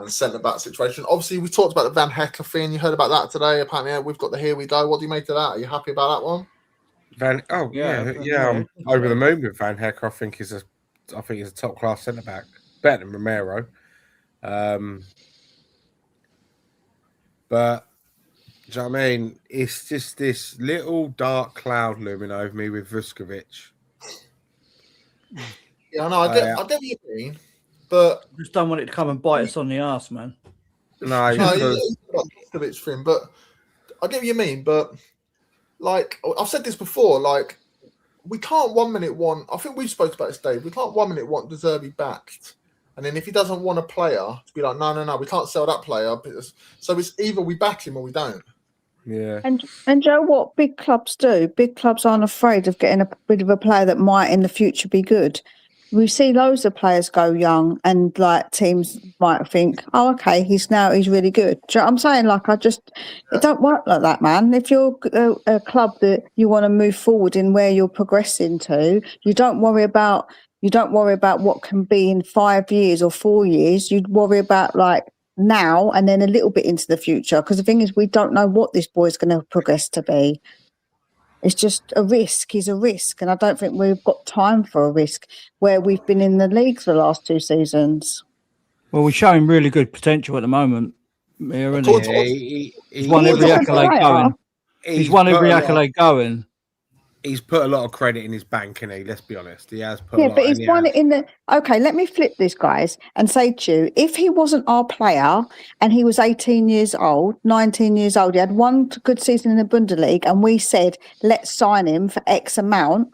centre back situation. Obviously, we talked about the Van Hecker thing. You heard about that today. Apparently, we've got the Here We Go. What do you make of that? Are you happy about that one? I'm over the moon with Van Hecker. I think he's a top class centre back, better than Romero. But do you know what I mean? It's just this little dark cloud looming over me with Vuskovic. Yeah, I know. I get what you mean, but just don't want it to come and bite us on the arse, man. No, Vuskovic thing, but I get what you mean. But like I've said this before, like we can't 1 minute want. I think we spoke about this, Dave. We can't 1 minute want De Zerbi backed. And then if he doesn't want a player, to be like, no, we can't sell that player. So it's either we back him or we don't. Yeah. And Joe, what big clubs do? Big clubs aren't afraid of getting a bit of a player that might in the future be good. We see loads of players go young, and like teams might think, "Oh, okay, he's really good." Do you know what I'm saying? Like, it don't work like that, man. If you're a club that you want to move forward in where you're progressing to, you don't worry about what can be in 5 years or 4 years. You'd worry about like now and then a little bit into the future. Because the thing is, we don't know what this boy's going to progress to be. It's just a risk. He's a risk. And I don't think we've got time for a risk where we've been in the league for the last 2 seasons. Well, we're showing really good potential at the moment. He's won every accolade going. He's won every accolade going. He's put a lot of credit in his bank, and let's be honest, he has put. Yeah, but he's won it in the. Okay, let me flip this, guys, and say to you: if he wasn't our player and he was 18 years old, 19 years old, he had one good season in the Bundesliga, and we said let's sign him for X amount,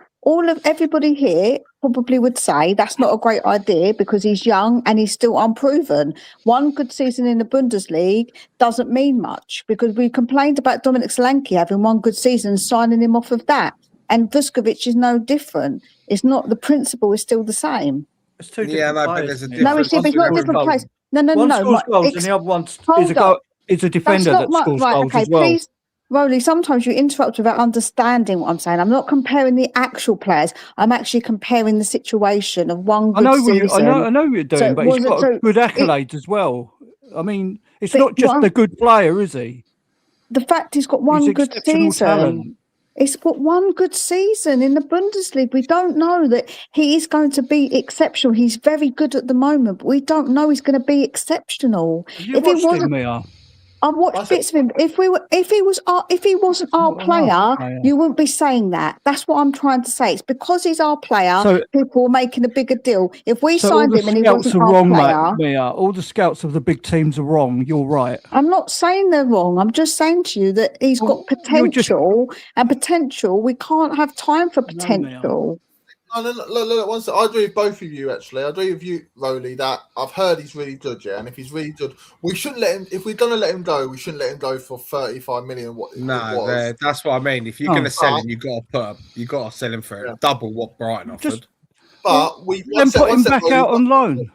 everybody here probably would say that's not a great idea because he's young and he's still unproven. One good season in the Bundesliga doesn't mean much because we complained about Dominic Solanke having one good season and signing him off of that. And Vuskovic is no different. It's not, the principle is still the same. It's two different players. But there's a No, it's not different players. No. One scores goals and the other one is a defender that scores goals as well. Please, Rolly, sometimes you interrupt without understanding what I'm saying. I'm not comparing the actual players. I'm actually comparing the situation of one good season. I know what you're doing, but he's got good accolades as well. I mean, it's not just a good player, is he? The fact he's got one good season. Talent. It's got one good season in the Bundesliga. We don't know that he is going to be exceptional. He's very good at the moment, but we don't know he's going to be exceptional. Have you watched him, Mia? I've watched bits of him. If he wasn't our player, you wouldn't be saying that. That's what I'm trying to say. It's because he's our player, people are making a bigger deal. If we signed him and he wasn't our player, Mia, all the scouts of the big teams are wrong. You're right. I'm not saying they're wrong. I'm just saying to you that he's got potential, and potential. We can't have time for potential. Look, one second. I agree with both of you, actually. I agree with you, Rolly, that I've heard he's really good, yeah. And if he's really good, we shouldn't let him. If we're going to let him go, we shouldn't let him go for 35 million. That's what I mean. If you're going to sell him, you got to sell him for double what Brighton offered. But we then put him back out on loan.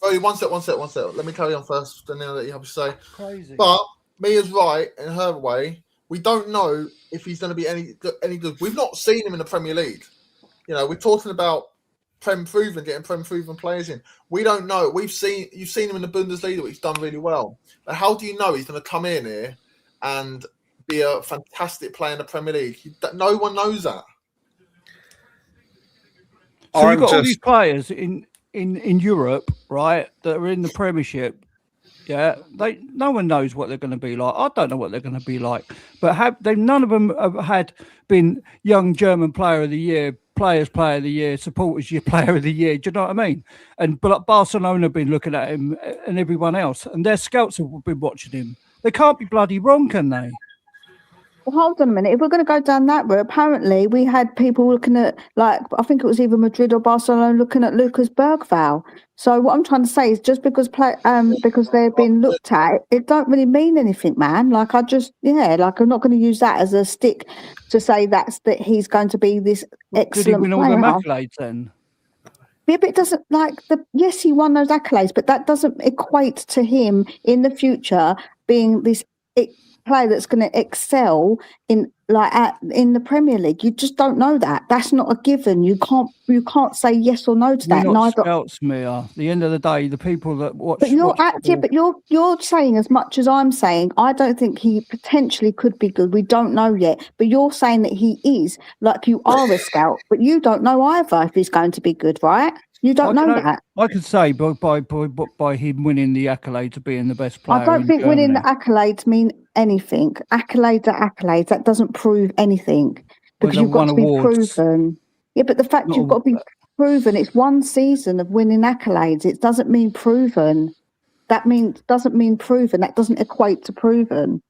Rolly, one sec. Let me carry on first, and then I'll let you have a say. Crazy. But Mia's right in her way. We don't know if he's going to be any good. We've not seen him in the Premier League. You know, we're talking about getting Prem proven players in. We don't know. You've seen him in the Bundesliga, which he's done really well. But how do you know he's going to come in here and be a fantastic player in the Premier League? No one knows that. So you've got all these players in Europe, right, that are in the Premiership. Yeah, no one knows what they're going to be like. I don't know what they're going to be like. But none of them have been young German player of the year, players player of the year, supporters year player of the year. Do you know what I mean? But Barcelona have been looking at him and everyone else, and their scouts have been watching him. They can't be bloody wrong, can they? Well, hold on a minute. If we're going to go down that route, apparently we had people looking at, like, I think it was either Madrid or Barcelona looking at Lucas Bergvall. So what I'm trying to say is just because they've been looked at, it don't really mean anything, man. Like, I'm not going to use that as a stick to say that he's going to be this excellent player. Did he win all the accolades then? Yeah, but it doesn't, yes, he won those accolades, but that doesn't equate to him in the future being this player that's going to excel in the Premier League. You just don't know that. That's not a given. You can't say yes or no to that. We're not scouts, Mia. At the end of the day, the people that watch. But you're saying as much as I'm saying. I don't think he potentially could be good. We don't know yet. But you're saying that he is, like you are a scout, but you don't know either if he's going to be good, right? You don't know that. I could say by him winning the accolades of being the best player. I don't think winning the accolades mean anything. Accolades are accolades. That doesn't prove anything because you've got to be proven. Yeah, but the fact you've got to be proven, it's one season of winning accolades. It doesn't mean proven. Doesn't mean proven. That doesn't equate to proven.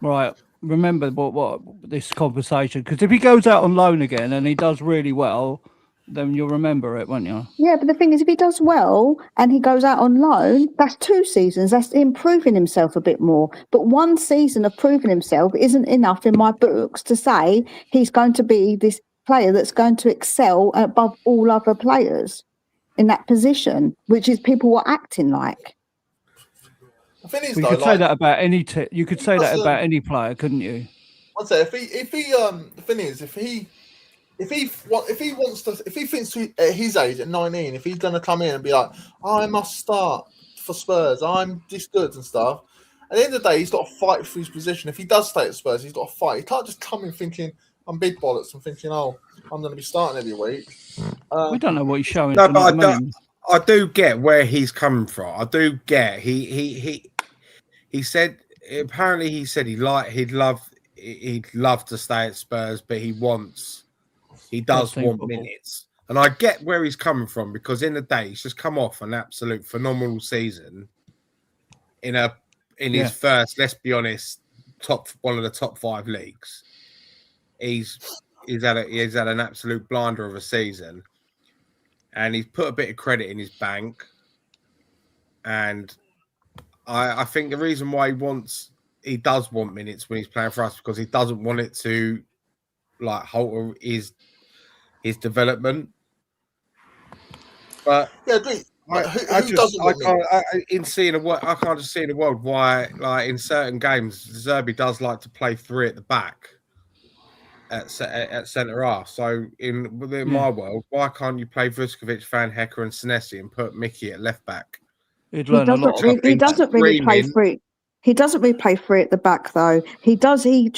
Right. Remember what this conversation, because if he goes out on loan again and he does really well, then you'll remember it, won't you? Yeah, but the thing is, if he does well and he goes out on loan, that's 2 seasons. That's improving himself a bit more. But 1 season of proving himself isn't enough in my books to say he's going to be this player that's going to excel above all other players in that position, which is people were acting like. The thing is, You though, could say that about any. You could say that That's, about any player, couldn't you? I'd say if he the thing is, if he wants to, if he thinks at his age at 19, if he's going to come in and be like, oh, I must start for Spurs, I'm this good and stuff. At the end of the day, he's got to fight for his position. If he does stay at Spurs, he's got to fight. He can't just come in thinking I'm big bollocks and thinking, oh, I'm going to be starting every week. We don't know what he's showing. No, but I do get where he's coming from. I do get he said apparently he said he'd love to stay at Spurs, but he does want minutes. And I get where he's coming from, because in the day he's just come off an absolute phenomenal season in his first, let's be honest, one of the top 5 leagues. He's had an absolute blinder of a season, and he's put a bit of credit in his bank. And I think the reason why he does want minutes when he's playing for us, because he doesn't want it to like halt his development. But yeah, agree. I can't just see in a world why, like, in certain games, Zerbi does like to play 3 at the back at centre half. So within my world, why can't you play Vuskovic, Van Hecker, and Senesi and put Mickey at left back? He'd learn a lot. He doesn't really play 3. He doesn't really play 3 at the back, though. He does. In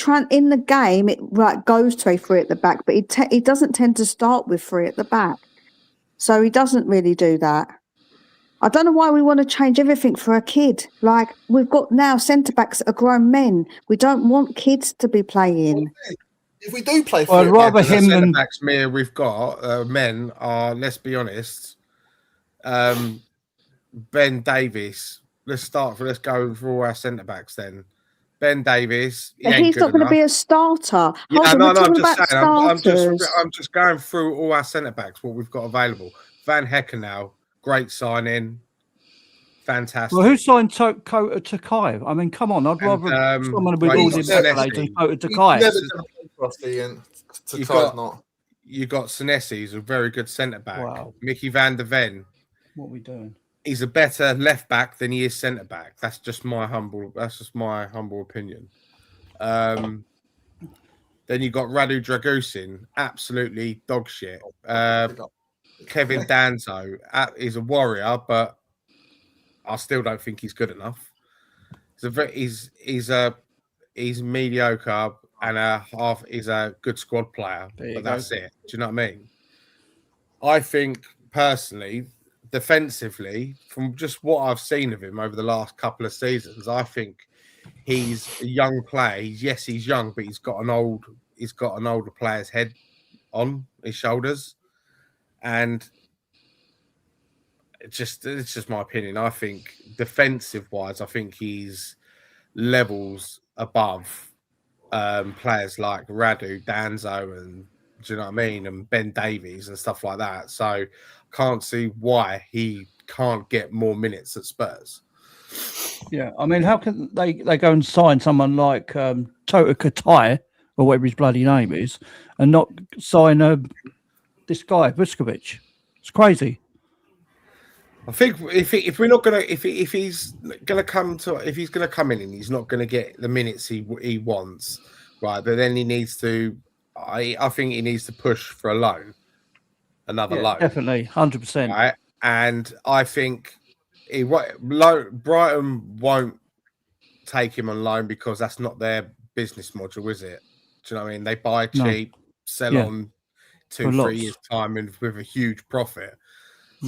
the game, it like goes to a 3 at the back, but he doesn't tend to start with 3 at the back. So he doesn't really do that. I don't know why we want to change everything for a kid. Like, we've got now centre backs that are grown men. We don't want kids to be playing. If we do play, I'd rather him than backs we've got men are, let's be honest, Ben Davies. Let's go for all our centre backs then. Ben Davies. He's not going to be a starter. I'm just going through all our centre backs, what we've got available. Van Hecker now, great signing, fantastic. Well, who signed Kota Takai? I mean, come on, I'd rather someone with all the accolades than Kota Takai. You got Senesi, who's a very good centre back. Wow. Mickey van der Ven. What are we doing? He's a better left back than he is centre back. That's just my humble opinion. Then you got Radu Dragusin, absolutely dog shit. Kevin Danzo is a warrior, but I still don't think he's good enough. He's mediocre and he's a good squad player, but that's it. Do you know what I mean? I think personally, defensively, from just what I've seen of him over the last couple of seasons, I think he's a young player. Yes, he's young, but he's got an older player's head on his shoulders, and it's just my opinion. I think defensive wise, I think he's levels above players like Radu, Danzo, and do you know what I mean, and Ben Davies and stuff like that. So can't see why he can't get more minutes at Spurs. Yeah, I mean, how can they go and sign someone like Tota Katai, or whatever his bloody name is, and not sign this guy Vuskovic? It's crazy. I think if he's gonna come in and he's not gonna get the minutes he wants, right? But then he needs to. I think he needs to push for a loan. Another loan. Definitely, 100%. Right? And I think Brighton won't take him on loan because that's not their business model, is it? Do you know what I mean? They buy cheap, sell on 2-3 years' time with a huge profit.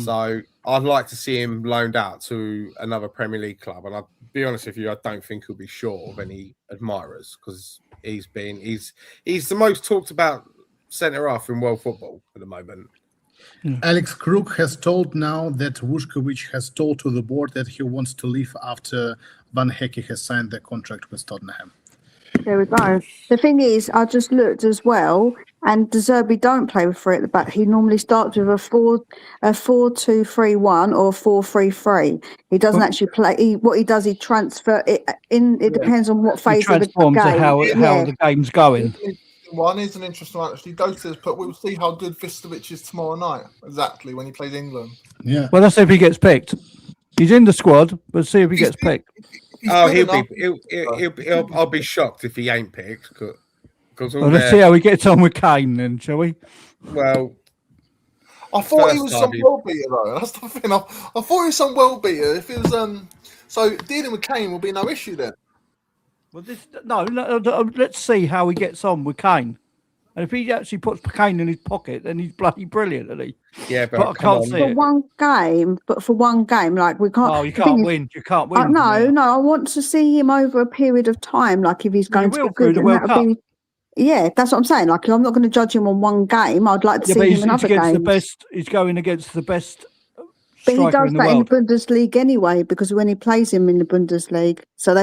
So I'd like to see him loaned out to another Premier League club. And I'll be honest with you, I don't think he'll be short of any admirers, because he's the most talked about centre half in world football at the moment. Alex Krug has told now that Vuskovic has told to the board that he wants to leave after Van Hekke has signed the contract with Tottenham. There we go. The thing is, I just looked as well, and De Zerbi don't play with three at the back. He normally starts with a 4-2-3-1 or 4-3-3. He doesn't actually play. What he does, he transfer it in. It depends on what He phase of the transforms to game. how the game's going. One is an interesting one, actually. Dota's put, we'll see how good Vistovic is tomorrow night, exactly, when he plays England. Yeah. Well, let's see if he gets picked. He's in the squad, but see if he gets picked. I'll be shocked if he ain't picked. Because Let's see how he gets on with Kane, then, shall we? Well, I thought he was some world beater, though. That's the thing. I thought he was some world beater. If it was so dealing with Kane will be no issue then. Well, let's see how he gets on with Kane. And if he actually puts Kane in his pocket, then he's bloody brilliant, isn't he? Yeah, but I can't see it. For one game, like we can't. Oh, you can't win. You can't win. No. I want to see him over a period of time. Like if he's going to be good, the World Cup. Yeah, that's what I'm saying. Like I'm not going to judge him on one game. I'd like to see him in other games. He's going against the best. But he does that in the world. Bundesliga anyway, because when he plays him in the Bundesliga, so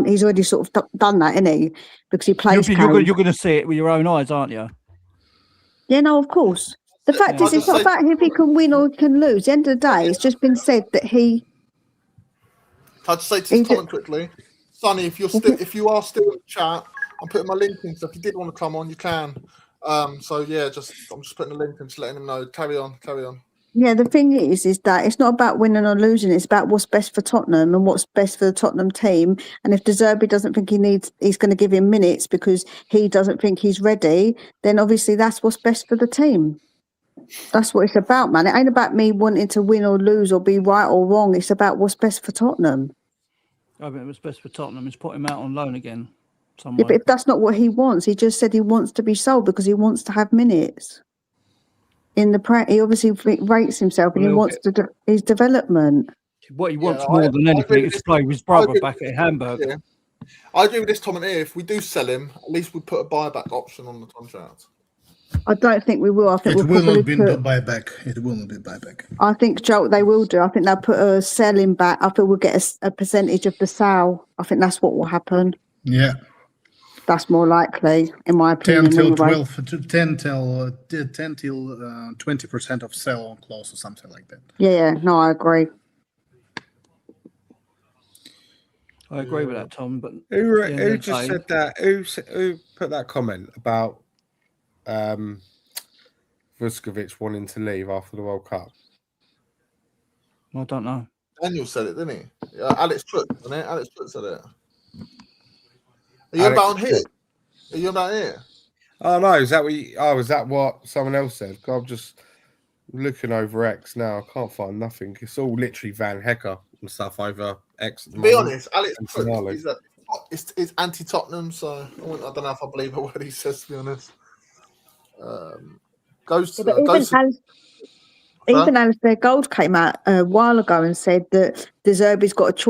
he's already sort of done that, isn't he? Because he plays. You're going to see it with your own eyes, aren't you? Yeah, no, of course. The fact is, it's not about if he can win or he can lose. At the end of the day, it's just been said that he. I'd say to this comment quickly, Sonny, if you are still in the chat, I'm putting my link in. So if you did want to come on, you can. So yeah, I'm just putting the link in, just letting him know. Carry on. Yeah, the thing is that it's not about winning or losing. It's about what's best for Tottenham and what's best for the Tottenham team. And if De Zerbi doesn't think he's going to give him minutes because he doesn't think he's ready, then obviously that's what's best for the team. That's what it's about, man. It ain't about me wanting to win or lose or be right or wrong. It's about what's best for Tottenham. I think what's best for Tottenham is put him out on loan again. Yeah, but if that's not what he wants, he just said he wants to be sold because he wants to have minutes. In the he obviously rates himself and he wants to his development. What he wants more than anything is to play with his brother back at Hamburg. Yeah. I agree with this comment here. If we do sell him, at least we put a buyback option on the contract. I don't think we will. I think it will not be buyback. It will not be buyback. I think they will do. I think they'll put a selling back. I think we'll get a percentage of the sale. I think that's what will happen. Yeah. That's more likely, in my opinion. 10 till 20% of sell clause or something like that. Yeah, no, I agree. I agree with that, Tom. But who just said that? Who put that comment about Vuskovic wanting to leave after the World Cup? I don't know. Daniel said it, didn't he? Alex Trutt, didn't it? Alex Trutt said it. Are you about here? Oh no, is that what someone else said? I'm just looking over X now. I can't find nothing. It's all literally Van Hecker and stuff over X. To be honest, Alex Trutt is anti-Tottenham, so I don't know if I believe what he says, to be honest. Even Alistair Gold came out a while ago and said that De Zerbi's got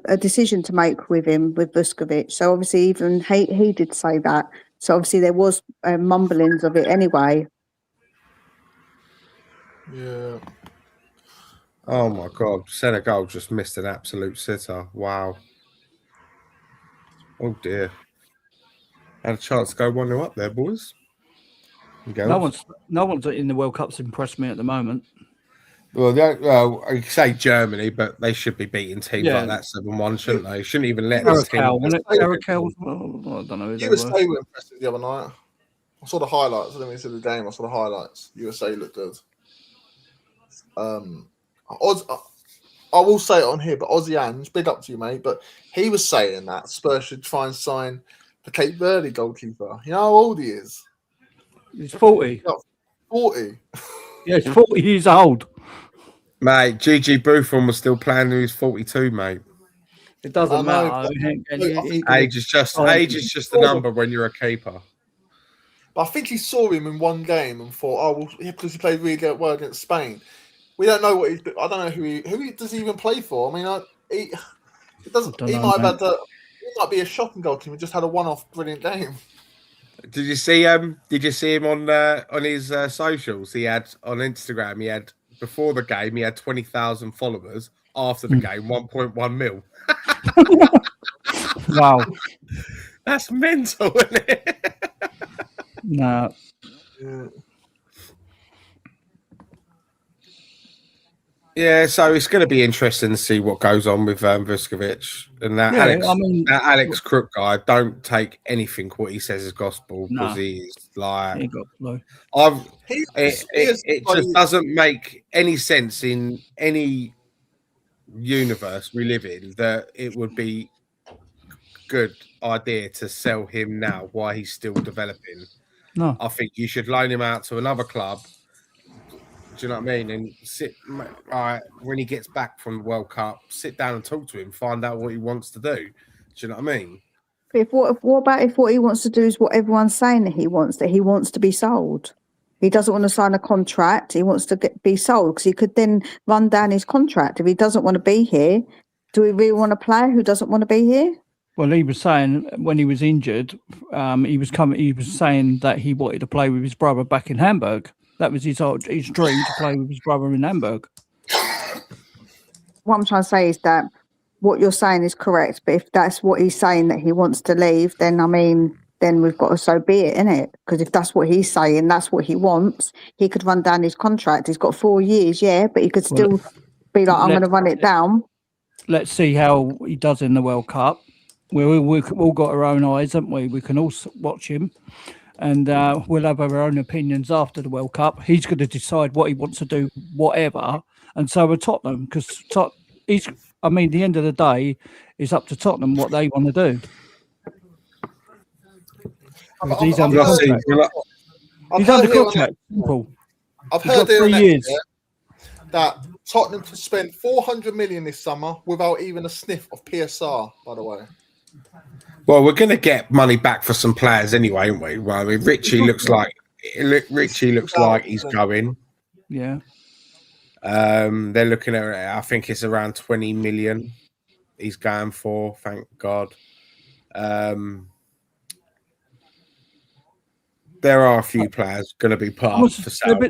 a decision to make with Vuskovic. So obviously even he did say that. So obviously there was mumblings of it anyway. Yeah. Oh my God, Senegal just missed an absolute sitter. Wow. Oh dear. Had a chance to go 1-0 up there, boys. No one's in the World Cup's impressed me at the moment. Well, I say Germany, but they should be beating teams like that 7-1, shouldn't they? Shouldn't even let this team. I don't know. USA were impressive the other night. I saw the highlights. I didn't even see the game. I saw the highlights. USA looked good. I will say it on here, but Ozzy Ange, big up to you, mate. But he was saying that Spurs should try and sign the Cape Verde goalkeeper. You know how old he is? He's 40. 40. Yeah, he's 40 years old. Mate, Gigi Buffon was still playing when he was 42, mate. It doesn't matter. Age is just a number when you're a keeper. But I think he saw him in one game and thought, because he played really well against Spain. We don't know what he's. I don't know who he does he even play for. I mean, he might be a shocking goalkeeper. Just had a one-off brilliant game. Did you see him on his socials? He had on Instagram. He had before the game. He had 20,000 followers. After the game, 1.1 mil. Wow. That's mental, isn't it? No. Yeah, so it's going to be interesting to see what goes on with Vuskovic and that Yeah, Alex. I mean, That Alex Crook guy. Don't take anything what he says as gospel because No. he is like. he got blue. It just doesn't make any sense in any universe we live in that it would be good idea to sell him now while he's still developing. No. I think you should loan him out to another club. Do you know what I mean? And sit when he gets back from the World Cup, sit down and talk to him, find out what he wants to do. Do you know what I mean? What about if what he wants to do is what everyone's saying that he wants to be sold? He doesn't want to sign a contract. He wants to be sold because he could then run down his contract. If he doesn't want to be here, do we really want a player who doesn't want to be here? Well, he was saying when he was injured, he was saying that he wanted to play with his brother back in Hamburg. That was his dream, to play with his brother in Hamburg. What I'm trying to say is that what you're saying is correct, but if that's what he's saying, that he wants to leave, then I mean, then we've got to so be it, innit? Because if that's what he's saying, that's what he wants, he could run down his contract. He's got 4 years, yeah, but he could still be like, I'm going to run it down. Let's see how he does in the World Cup. We've all got our own eyes, haven't we? We can all watch him. And we'll have our own opinions after the World Cup. He's going to decide what he wants to do, whatever. And so will Tottenham, because the end of the day is up to Tottenham what they want to do. He's under contract. He's under contract. Simple. I've heard 3 years that Tottenham can spend 400 million this summer without even a sniff of PSR, by the way. Well, we're going to get money back for some players anyway, aren't we? Well, I mean, Richie looks like he's going. Yeah. They're looking at, I think it's around 20 million he's going for, thank God. There are a few players going to be put up for sale.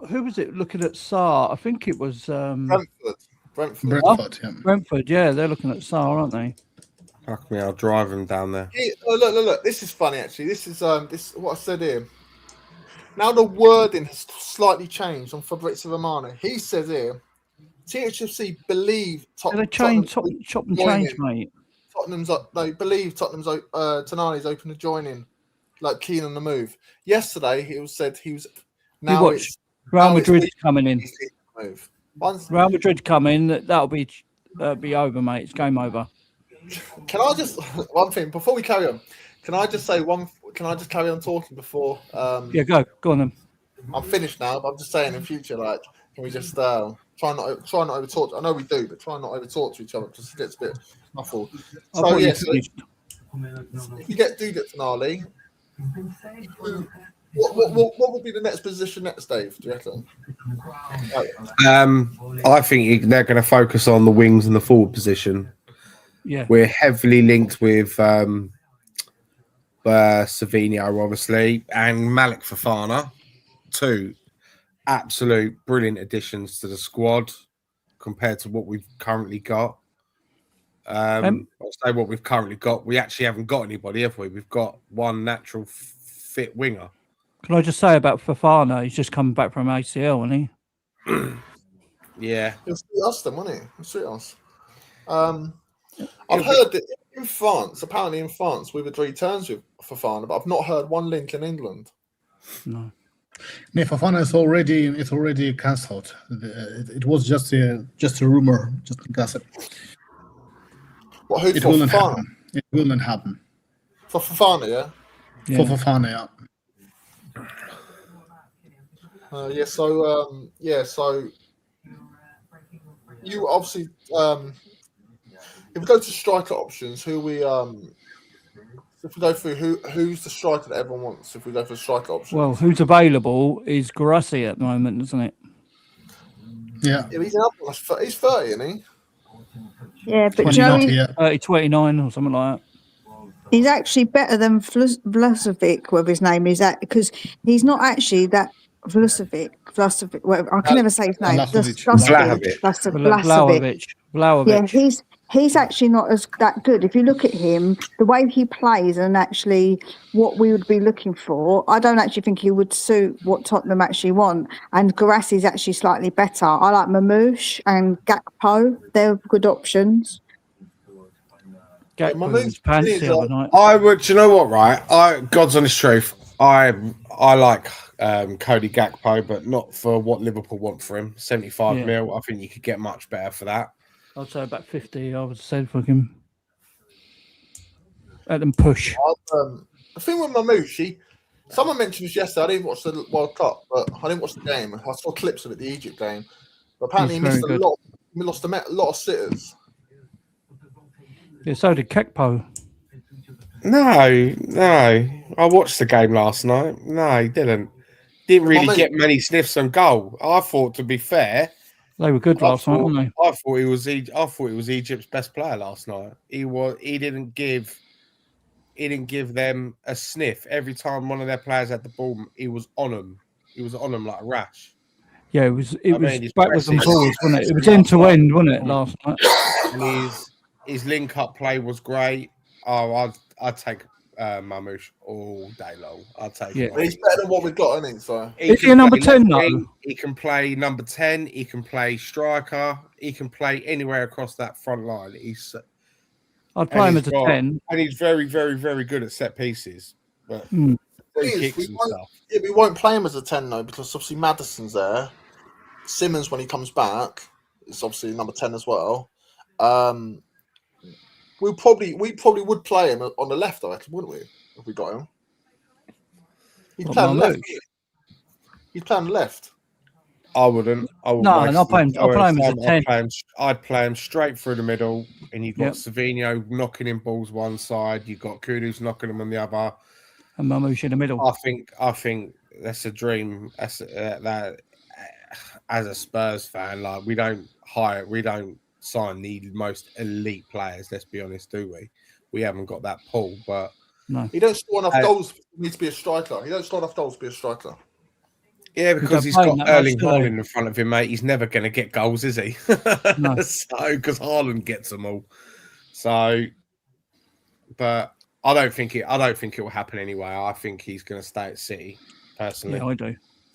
Who was it looking at Sarr? I think it was Brentford, yeah, they're looking at Sarr, aren't they? Fuck me, I'll drive him down there. Look. This is funny, actually. This is what I said here. Now the wording has slightly changed on Fabrizio Romano. He says here, THFC believe They chop and change, mate. They believe Tonali's open to joining, like keen on the move. Yesterday, he said he was. Now Real Madrid coming in. Move. Real Madrid come in. That'll be over, mate. It's game over. Can I just one thing before we carry on? Can I just say one? Can I just carry on talking before? Yeah, go on then. I'm finished now, but I'm just saying in future, like, can we just try not over talk? I know we do, but try not over talk to each other because it gets a bit muffled. So yes, if you do get Tonali, what would be the next position next, Dave? Do you reckon? I think they're going to focus on the wings and the forward position. Yeah, we're heavily linked with Savinho, obviously, and Malik Fofana, two absolute brilliant additions to the squad compared to what we've currently got. I'll say what we've currently got. We actually haven't got anybody, have we? We've got one natural fit winger. Can I just say about Fofana? He's just coming back from ACL, isn't he? Yeah. He'll suit us then, won't he? He'll suit us. I've heard that in France, apparently in France, we've agreed terms with Fofana, but I've not heard one link in England. No, Fofana is already cancelled. It was just a rumor, just a gossip. What? Who? It will not happen. It will not happen. For Fofana, yeah. For Fofana, yeah. So you obviously. If we go to striker options, if we go through who's the striker that everyone wants, if we go for striker options. Well, who's available is Guirassy at the moment, isn't it? Yeah. He's 30, isn't he? Yeah, but Joey, 29 or something like that. He's actually better than Vlasovic, whatever his name is, because he's not actually that Vlasovic. Whatever, I can never say his name. Vlahovic. Yeah, he's actually not as that good. If you look at him, the way he plays and actually what we would be looking for, I don't actually think he would suit what Tottenham actually want. And Guirassi's actually slightly better. I like Mamouche and Gakpo. They're good options. Gakpo was pants the other night. I would. Do you know what? Right, God's honest truth. I like Cody Gakpo, but not for what Liverpool want for him. 75 mil. I think you could get much better for that. I'd say about 50. I would say for him. Let them push. The thing with Mamouche, someone mentioned this yesterday. I didn't watch the World Cup, but I didn't watch the game. I saw clips of it, the Egypt game. But apparently he missed a lot. He lost a lot of sitters. Yeah, so did Gakpo. No. I watched the game last night. No, he didn't. Didn't really get many sniffs on goal. I thought, to be fair, they were good last night, weren't they? I thought it was Egypt's best player last night. He didn't give them a sniff. Every time one of their players had the ball, he was on them. He was on them like a rash. Yeah, it was backwards and forwards, wasn't it? It was end to end, wasn't it, last night? And his link up play was great. Oh, I'd take Mamouche all day long. I'd take him. He's better than what we've got, isn't he? So is he a number 10 though? He can play number 10. He can play striker. He can play anywhere across that front line. I'd play him as a 10. And he's very, very, very good at set pieces. But kicks and stuff. Yeah, we won't play him as a 10 though, because obviously Maddison's there. Simmons, when he comes back, is obviously number 10 as well. We probably would play him on the left, I reckon, wouldn't we? If we got him, he'd play on the left. He'd play on the left. I wouldn't. No, I'll play him as a 10. I'd play him straight through the middle, and you've got Savinho knocking in balls one side. You've got Kudus knocking them on the other, and Mamouche in the middle. I think that's a dream. That's that. As a Spurs fan, like we don't sign the most elite players. Let's be honest, do we? We haven't got that pull, but no, he don't score enough goals. He needs to be a striker. He don't score enough goals to be a striker. Yeah, because he's got Erling Haaland in front of him, mate. He's never going to get goals, is he? No. So because Haaland gets them all. So, but I don't think it will happen anyway. I think he's going to stay at City. Personally, yeah,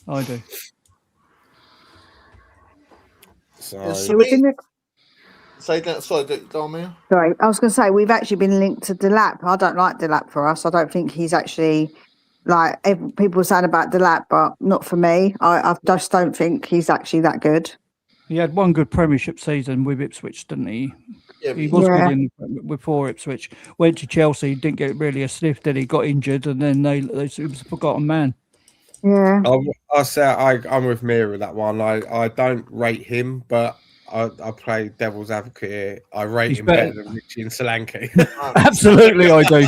I do. So say that. Sorry, go on, Mia. Sorry, I was going to say we've actually been linked to Delap. I don't like Delap for us. I don't think he's actually like people were saying about Delap, but not for me. I just don't think he's actually that good. He had one good Premiership season with Ipswich, didn't he? Yeah, he was good before Ipswich. Went to Chelsea, didn't get really a sniff. Then he got injured, and then he was a forgotten man. Yeah, I'm with Mia with that one. I don't rate him, but I play devil's advocate here. I rate him better than Richie and Solanke. Absolutely, I do.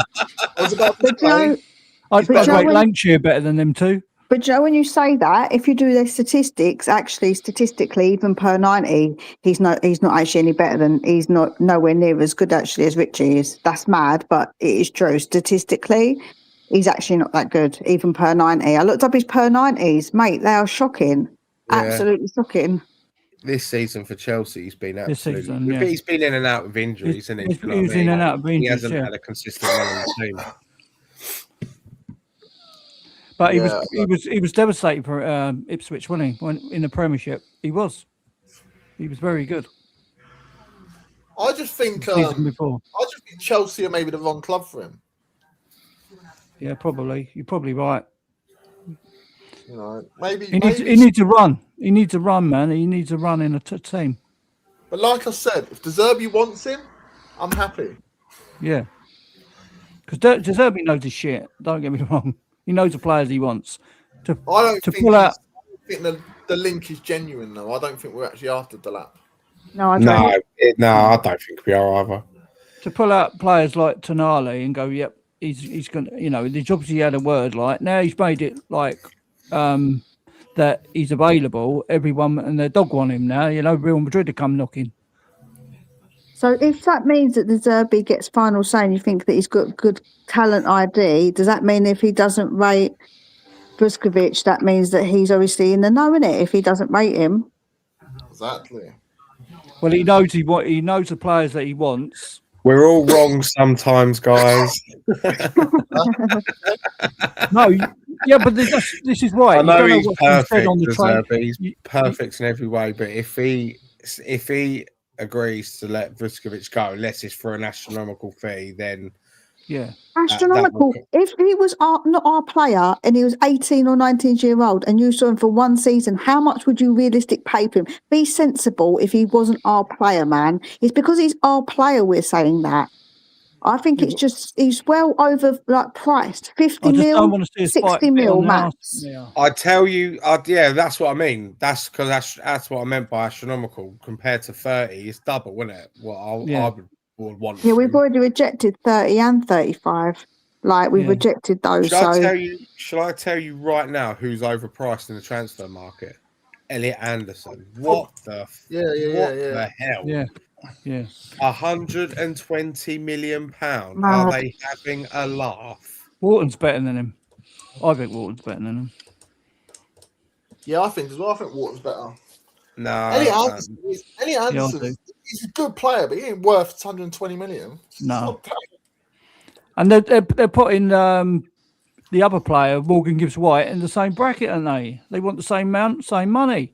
I'd rate Lancashire better than them too. But Joe, when you say that, if you do their statistics, actually statistically, even per 90, he's not actually any better than he's not nowhere near as good actually as Richie is. That's mad, but it is true. Statistically, he's actually not that good, even per 90. I looked up his per 90s, mate. They are shocking, absolutely shocking. This season for Chelsea, he's been absolutely. He's been in and out of injuries, and he's in and out of injuries. He hasn't had a consistent run in the team. But he was devastating for Ipswich, wasn't he? When in the Premiership, he was very good. I just think Chelsea are maybe the wrong club for him. Yeah, probably. You're probably right. You know, maybe he needs to run. He needs to run, man. He needs to run in a team. But like I said, if De Zerbi wants him, I'm happy. Yeah, because De Zerbi knows his shit. Don't get me wrong. He knows the players he wants to. I don't to think pull out. I think the link is genuine, though. I don't think we're actually after Delap. No, I don't. I don't think we are either. To pull out players like Tonali and go, yep, he's going to, he's obviously had a word like, now he's made it like that he's available. Everyone and their dog want him now. Real Madrid to come knocking. So if that means that the Zerbi gets final say and you think that he's got good talent ID, does that mean if he doesn't rate Vuskovic, that means that he's obviously in the know, innit? If he doesn't rate him. Exactly. Well, he knows he knows the players that he wants. We're all wrong sometimes, guys. No, yeah, but this is right. I You know don't know he's what's been said perfect, on the train. but he's perfect in every way. But if he agrees to let Vuskovic go, unless it's for an astronomical fee, then Yeah. Astronomical. If he was not our player and he was 18 or 19 years old and you saw him for one season, how much would you realistic pay for him? Be sensible if he wasn't our player, man. It's because he's our player we're saying that. I think it's just he's well over priced. 50 I just mil, don't want to see us 60 mil max. Yeah. I tell you, yeah, that's what I mean. That's because that's what I meant by astronomical. Compared to 30, it's double, isn't it? What I would want. Yeah, from we've him. already rejected 30 and 35. Like we've rejected those. Shall I tell you right now who's overpriced in the transfer market? Elliot Anderson. What the the hell? Yeah. Yeah. 120 million pounds. Are they having a laugh? Wharton's better than him. I think Wharton's better than him. Yeah, I think as well. I think Wharton's better. No, Elliot Anderson, he's a good player, but he ain't worth 120 million. No. And they're putting the other player, Morgan Gibbs White, in the same bracket, aren't they? They want the same amount, same money.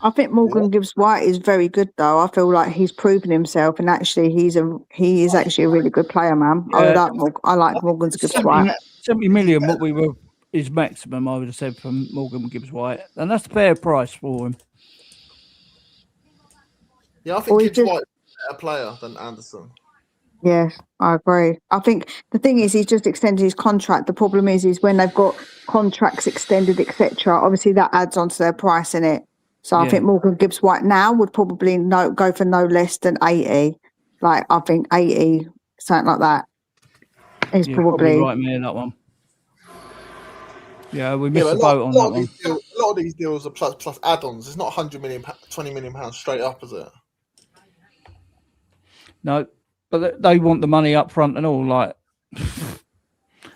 I think Morgan Gibbs White is very good, though. I feel like he's proven himself, and actually, he is actually a really good player, man. Yeah. I like Morgan Gibbs White. 70 million, what we were is maximum, I would have said, from Morgan Gibbs White, and that's a fair price for him. Yeah, I think Gibbs White's a better player than Anderson. Yeah, I agree. I think the thing is he's just extended his contract. The problem is when they've got contracts extended, etc. Obviously, that adds on to their price, in it. So I think Morgan Gibbs White now would probably go for no less than 80. Like I think 80, something like that, is probably right, me in that one. Yeah, we missed the boat on that one. A lot of these deals are plus add-ons. It's not 100 million, 20 million pounds straight up, is it? No, but they want the money up front and all. Like,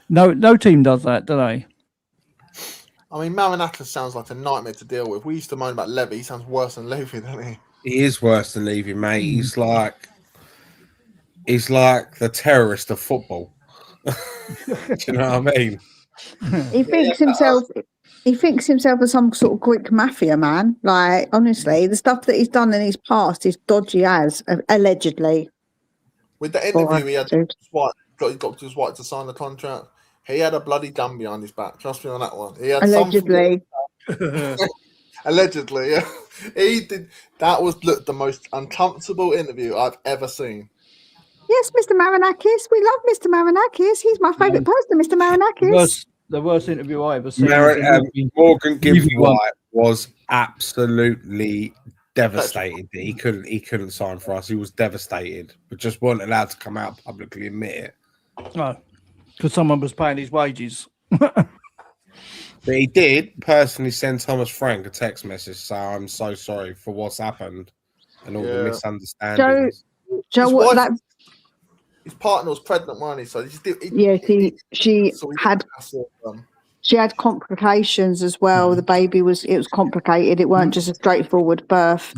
no team does that, do they? I mean, Marinakis sounds like a nightmare to deal with. We used to moan about Levy. He sounds worse than Levy, doesn't he? he is worse than Levy, mate. He's like the terrorist of football. Do you know what I mean? He thinks himself as some sort of Greek mafia man. Like, honestly, the stuff that he's done in his past is dodgy as, allegedly. With the interview, he had got his White to sign the contract. He had a bloody gun behind his back. Trust me on that one. He had Allegedly. Allegedly, yeah. He did. That was the most uncomfortable interview I've ever seen. Yes, Mr. Marinakis. We love Mr. Marinakis. He's my favourite person, Mr. Marinakis. The worst interview I ever seen. Morgan Gibbs White was absolutely devastated that he couldn't sign for us. He was devastated, but just wasn't allowed to come out publicly admit it. No, because someone was paying his wages. But he did personally send Thomas Frank a text message saying, "I'm so sorry for what's happened and all the misunderstandings." Joe, what that? His partner was pregnant, wasn't he? So she had complications as well. The baby was complicated. It weren't just a straightforward birth.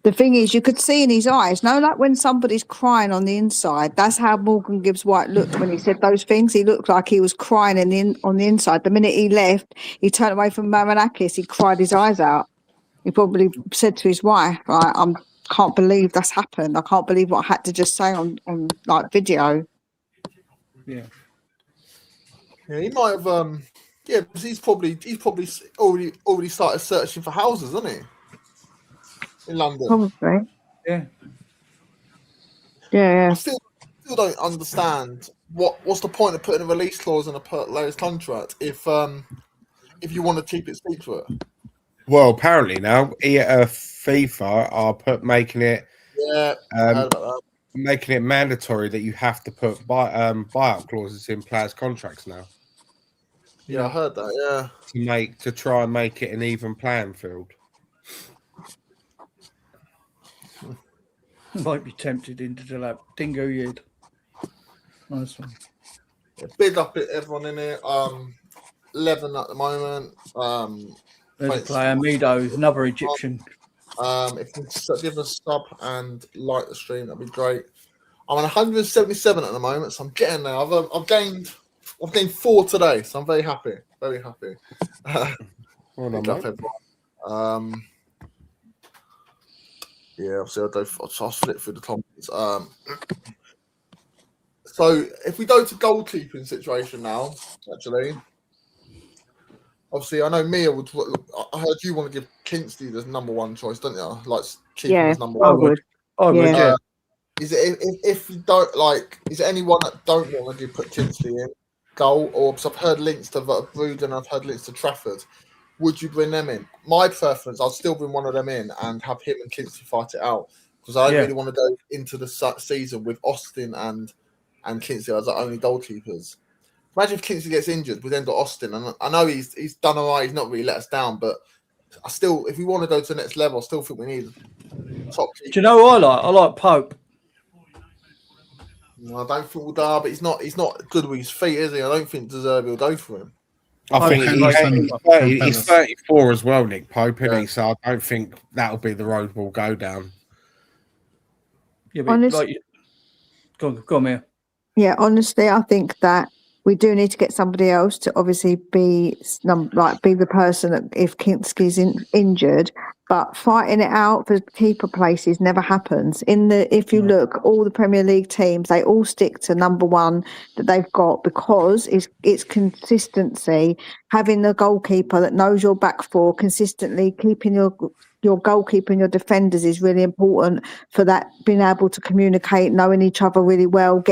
The thing is, you could see in his eyes, like when somebody's crying on the inside, that's how Morgan Gibbs White looked when he said those things. He looked like he was crying on the inside. The minute he left, he turned away from Marinakis. He cried his eyes out. He probably said to his wife, I can't believe that's happened. I can't believe what I had to just say on like video. Yeah, he might have. Yeah, because he's probably already started searching for houses, hasn't he? In London, probably. Yeah. I still don't understand what's the point of putting a release clause in a player's contract if you want to keep it secret. Well, apparently now FIFA are making it mandatory that you have to put buyout clauses in players' contracts now. Yeah, I heard that. Yeah, to try and make it an even playing field. Might be tempted into the dingo yid. Nice one. Yeah, big up everyone in it. 11 at the moment. There's a player, Mido, another Egyptian If you can give us a sub and like the stream, that'd be great. I'm on 177 at the moment, so I'm getting there. I've gained 4 today, so I'm very happy. Very happy. Well Big done, up, mate. everyone. Yeah, obviously I'll flip through the comments. So if we go to goalkeeping situation now, actually, obviously I know Mia would. I heard you want to give Kingsley the number 1 choice, don't you? Like keep him Yeah, as number I 1. would. I would, Yeah. yeah. Is it if you don't like? Is there anyone that don't want to put Kingsley in goal? Or because I've heard links to Bruden, I've heard links to Trafford. Would you bring them in? My preference, I'd still bring one of them in and have him and Kingsley fight it out because I don't really want to go into the season with Austin and Kingsley as the only goalkeepers. Imagine if Kingsley gets injured, we then got Austin, and I know he's done all right. He's not really let us down, but I still, if we want to go to the next level, I still think we need top keeper. Do you know what I like? I like Pope. I don't think we'll die, but he's not good with his feet, is he? I don't think De Zerbi will go for him. I think he's 34 as well, Nick Pope, isn't he? So I don't think that'll be the road we'll go down. Yeah, but go on, Mia. Yeah, honestly, I think that we do need to get somebody else to obviously be the person that if Kinski's injured. But fighting it out for keeper places never happens. If you look, all the Premier League teams, they all stick to number 1 that they've got because it's consistency. Having the goalkeeper that knows your back four, consistently keeping your goalkeeper and your defenders is really important for that, being able to communicate, knowing each other really well,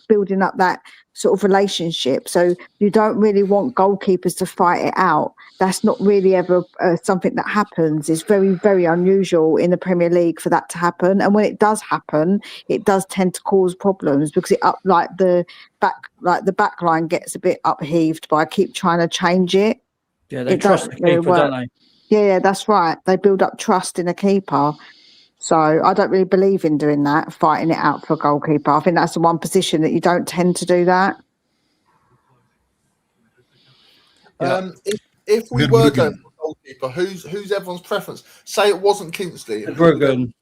building up that sort of relationship. So you don't really want goalkeepers to fight it out. That's not really ever something that happens. It's very, very unusual in the Premier League for that to happen. And when it does happen, it does tend to cause problems because the back line gets a bit upheaved by keep trying to change it. Yeah, they trust the keeper, don't they? Yeah, that's right. They build up trust in a keeper. So I don't really believe in doing that, fighting it out for a goalkeeper. I think that's the one position that you don't tend to do that. If we were going for a goalkeeper, who's everyone's preference? Say it wasn't Kingsley. De Bruggen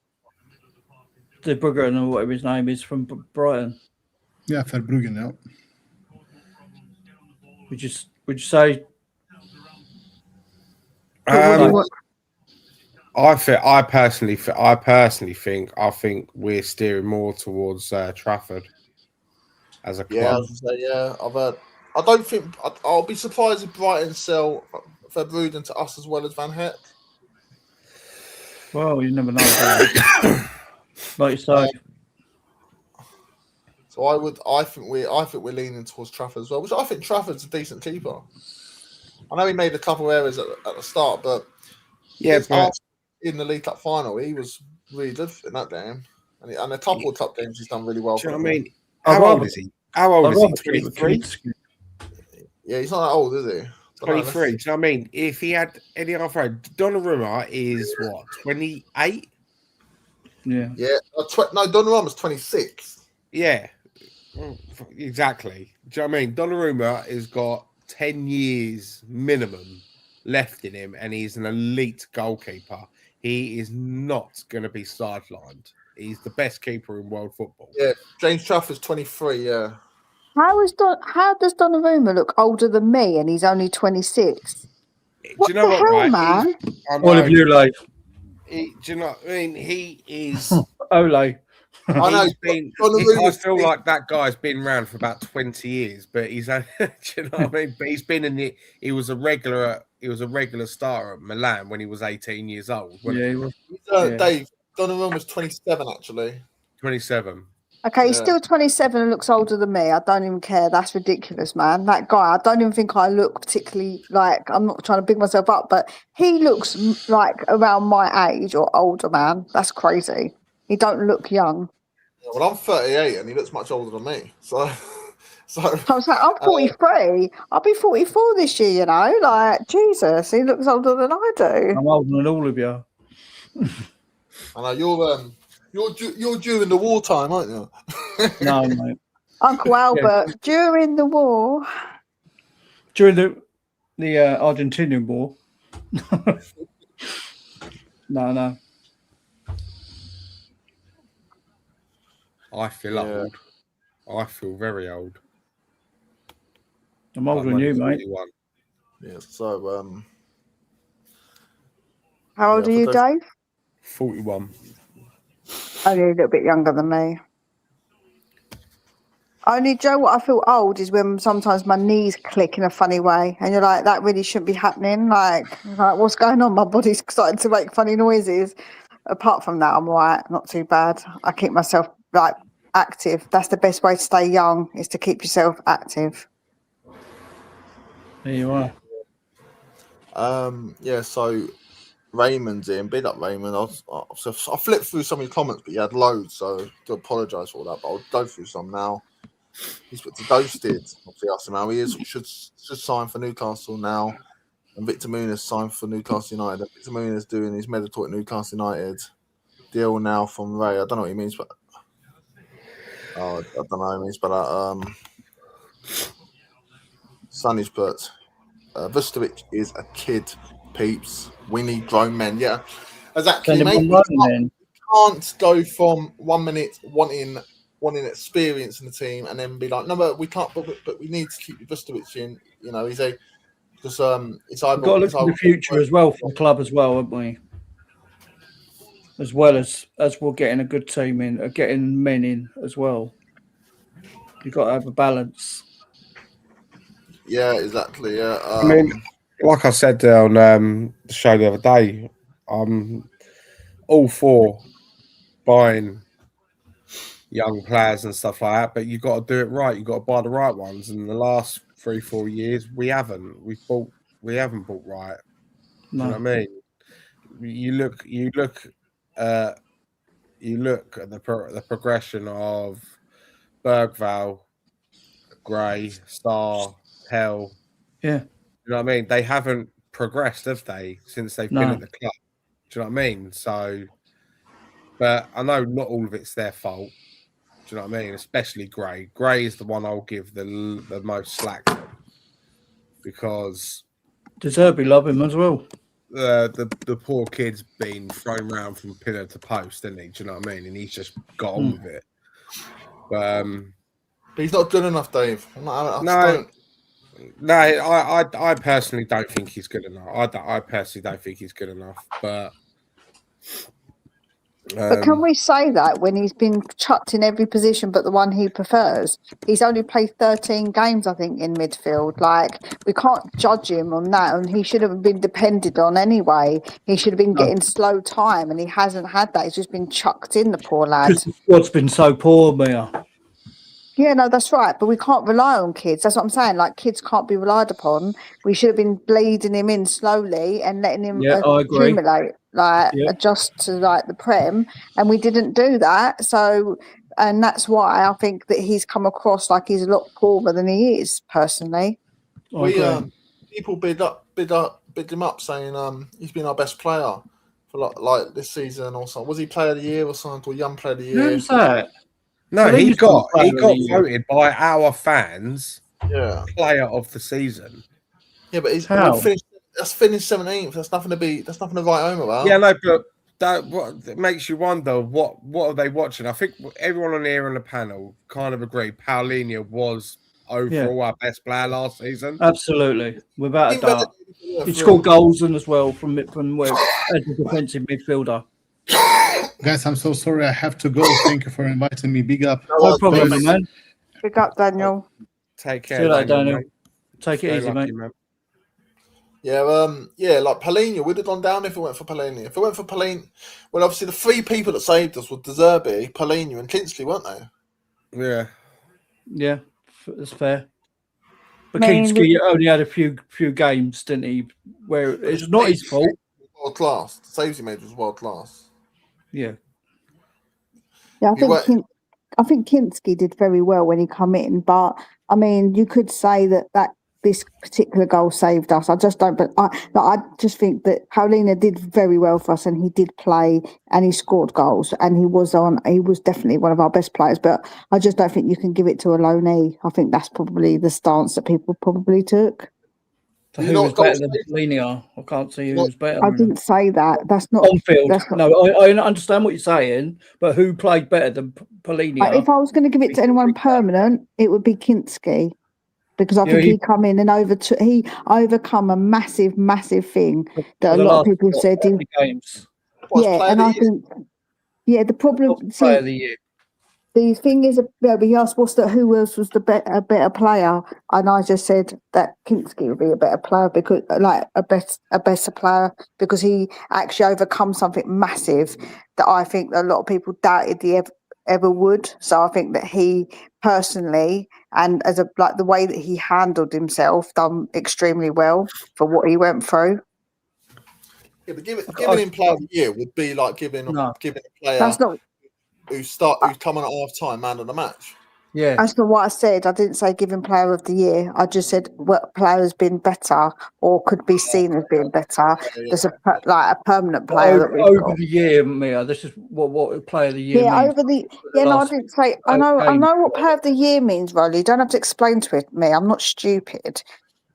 or whatever his name is from Brighton. Yeah, Verbruggen, yeah. Would you say? I personally think we're steering more towards Trafford as a club. I've heard. I don't think I'll be surprised if Brighton sell Verbruggen to us as well as Van Heck. Well, you never know. Like you say. So I think we're leaning towards Trafford as well, which I think Trafford's a decent keeper. I know he made a couple of errors at the start, but in the League Cup final, he was really good in that game, and a couple of cup games he's done really well. Do you know what I mean? How old is he? 23? Yeah, he's not that old, is he? 23. Do you know what I mean? If he had any other, Donnarumma is what, 28? Yeah. Donnarumma's 26. Yeah, exactly. Do you know what I mean? Donnarumma has got 10 years minimum left in him, and he's an elite goalkeeper. He is not going to be sidelined. He's the best keeper in world football. Yeah, James Trafford's 23. Yeah. How does Donnarumma look older than me, and he's only 26? Do you know what, hell, right? man? All of you, like. Do you know what I mean? He is. Ole. I feel like that guy's been around for about 20 years, but he's. Do you know what I mean? But he's been in the. He was a regular starter at Milan when he was 18 years old. Yeah, he was. Dave, Donnarumma was 27 actually. 27. Okay, he's still 27 and looks older than me. I don't even care. That's ridiculous, man. That guy, I don't even think I look particularly like, I'm not trying to big myself up, but he looks like around my age or older, man. That's crazy. He don't look young. Yeah, well, I'm 38 and he looks much older than me. So I was like, I'm 43. I'll be 44 this year, you know? Like, Jesus, he looks older than I do. I'm older than all of you. I know you're during the wartime, aren't you? No, mate. Uncle Albert, during the war. During the Argentinian war. No. I feel old. I feel very old. I'm older than you, mate. 41. Yeah. So How old are you, Dave? 41. Only a little bit younger than me. Only, Joe, what I feel old is when sometimes my knees click in a funny way, and you're like, that really shouldn't be happening. Like what's going on? My body's starting to make funny noises. Apart from that, I'm all right, not too bad. I keep myself like active. That's the best way to stay young, is to keep yourself active. There you are. yeah. So Raymond's in. Big up, Raymond. I flipped through some of your comments, but you had loads, so I do apologise for that. But I'll go through some now. He's put to ghosted. Obviously, asked him how he is. Should sign for Newcastle now. And Victor Muniz signed for Newcastle United. Victor Muniz doing his medical at Newcastle United. Deal now from Ray. I don't know what he means, but I don't know what he means, but Sonny's put Vustovic is a kid, peeps. We need grown men. Yeah, exactly, mate. We can't go from 1 minute wanting experience in the team and then be like, no, but we can't. But we need to keep Vustovic in. You know, he's a because it's either we've got to look for the future as well for the club as well, haven't we? As well as we're getting a good team in, getting men in as well. You've got to have a balance. Yeah, exactly. Yeah. I mean, like I said on the show the other day, I'm all for buying young players and stuff like that, but you've got to do it right. You've got to buy the right ones. And the last 3-4 years, we haven't. We haven't bought right. No. Do you know what I mean? You look at the progression of Bergvall, Gray, Starr, Hell. Yeah. You know what I mean? They haven't progressed, have they, since they've been at the club? Do you know what I mean? So, but I know not all of it's their fault. Do you know what I mean? Especially Gray. Gray is the one I'll give the most slack to, because De Zerbi love him as well. The poor kid's been thrown around from pillar to post, isn't he? Do you know what I mean? And he's just got on with it. But he's not good enough, Dave. I personally don't think he's good enough. I personally don't think he's good enough. But can we say that when he's been chucked in every position but the one he prefers? He's only played 13 games, I think, in midfield. Like, we can't judge him on that, and he should have been depended on anyway. He should have been getting slow time, and he hasn't had that. He's just been chucked in, the poor lad. Because the squad's been so poor, Mia. Yeah, no, that's right. But we can't rely on kids. That's what I'm saying. Like, kids can't be relied upon. We should have been bleeding him in slowly and letting him accumulate, adjust to like the Prem. And we didn't do that. So, and that's why I think that he's come across like he's a lot poorer than he is, personally. People bid him up saying he's been our best player for like this season or something. Was he player of the year or something, or young player of the year? Who's that? No, he got voted by our fans. Yeah, player of the season. Yeah, but he's finished 17th. That's nothing to write home about. Yeah, no, but that makes you wonder what are they watching? I think everyone on here on the panel kind of agreed. Paulinho was overall our best player last season. Absolutely, without a doubt. He scored goals as well from where as a defensive midfielder. Guys, I'm so sorry. I have to go. Thank you for inviting me. Big up. No problem, man. Big up, Daniel. Take care. See you later, Daniel. Take it easy, mate. Yeah, like Paulinho would have gone down if it went for Paulinho. If it went for Paulinho, well, obviously the three people that saved us were De Zerbi, Paulinho, and Kingsley, weren't they? Yeah, that's fair. But Kingsley only had a few games, didn't he? Where it's not his fault. World class. The saves he made was world class. Yeah. Yeah, I think Kinski did very well when he come in, but I mean, you could say that this particular goal saved us. I just don't, but I just think that Paulinho did very well for us, and he did play and he scored goals, and he was definitely one of our best players. But I just don't think you can give it to a loanee. I think that's probably the stance that people probably took. So who was better than Polinia? I can't see who was better. I didn't say that. That's not on field. That's not, No, I understand what you're saying, but who played better than Polinia? if I was going to give it to anyone permanent, it would be Kinski, because I think he come in and he overcome a massive thing that a lot of people said. Games. And I think the problem. Player of the year. The thing is, he asked who else was a better player, and I just said that Kinski would be a better player, because a better player, because he actually overcome something massive that I think a lot of people doubted he ever would. So I think that he personally, and as the way that he handled himself, done extremely well for what he went through. Yeah, but giving him player of the year would be like giving a player. That's not. Who's coming at half time, man of the match. Yeah, that's not what I said. I didn't say giving player of the year. I just said what player has been better or could be seen as being better. There's a permanent player over the year, Mia. This is what player of the year means. Over the no, I didn't say. I know what player of the year means, Rolly. You don't have to explain to me. I'm not stupid.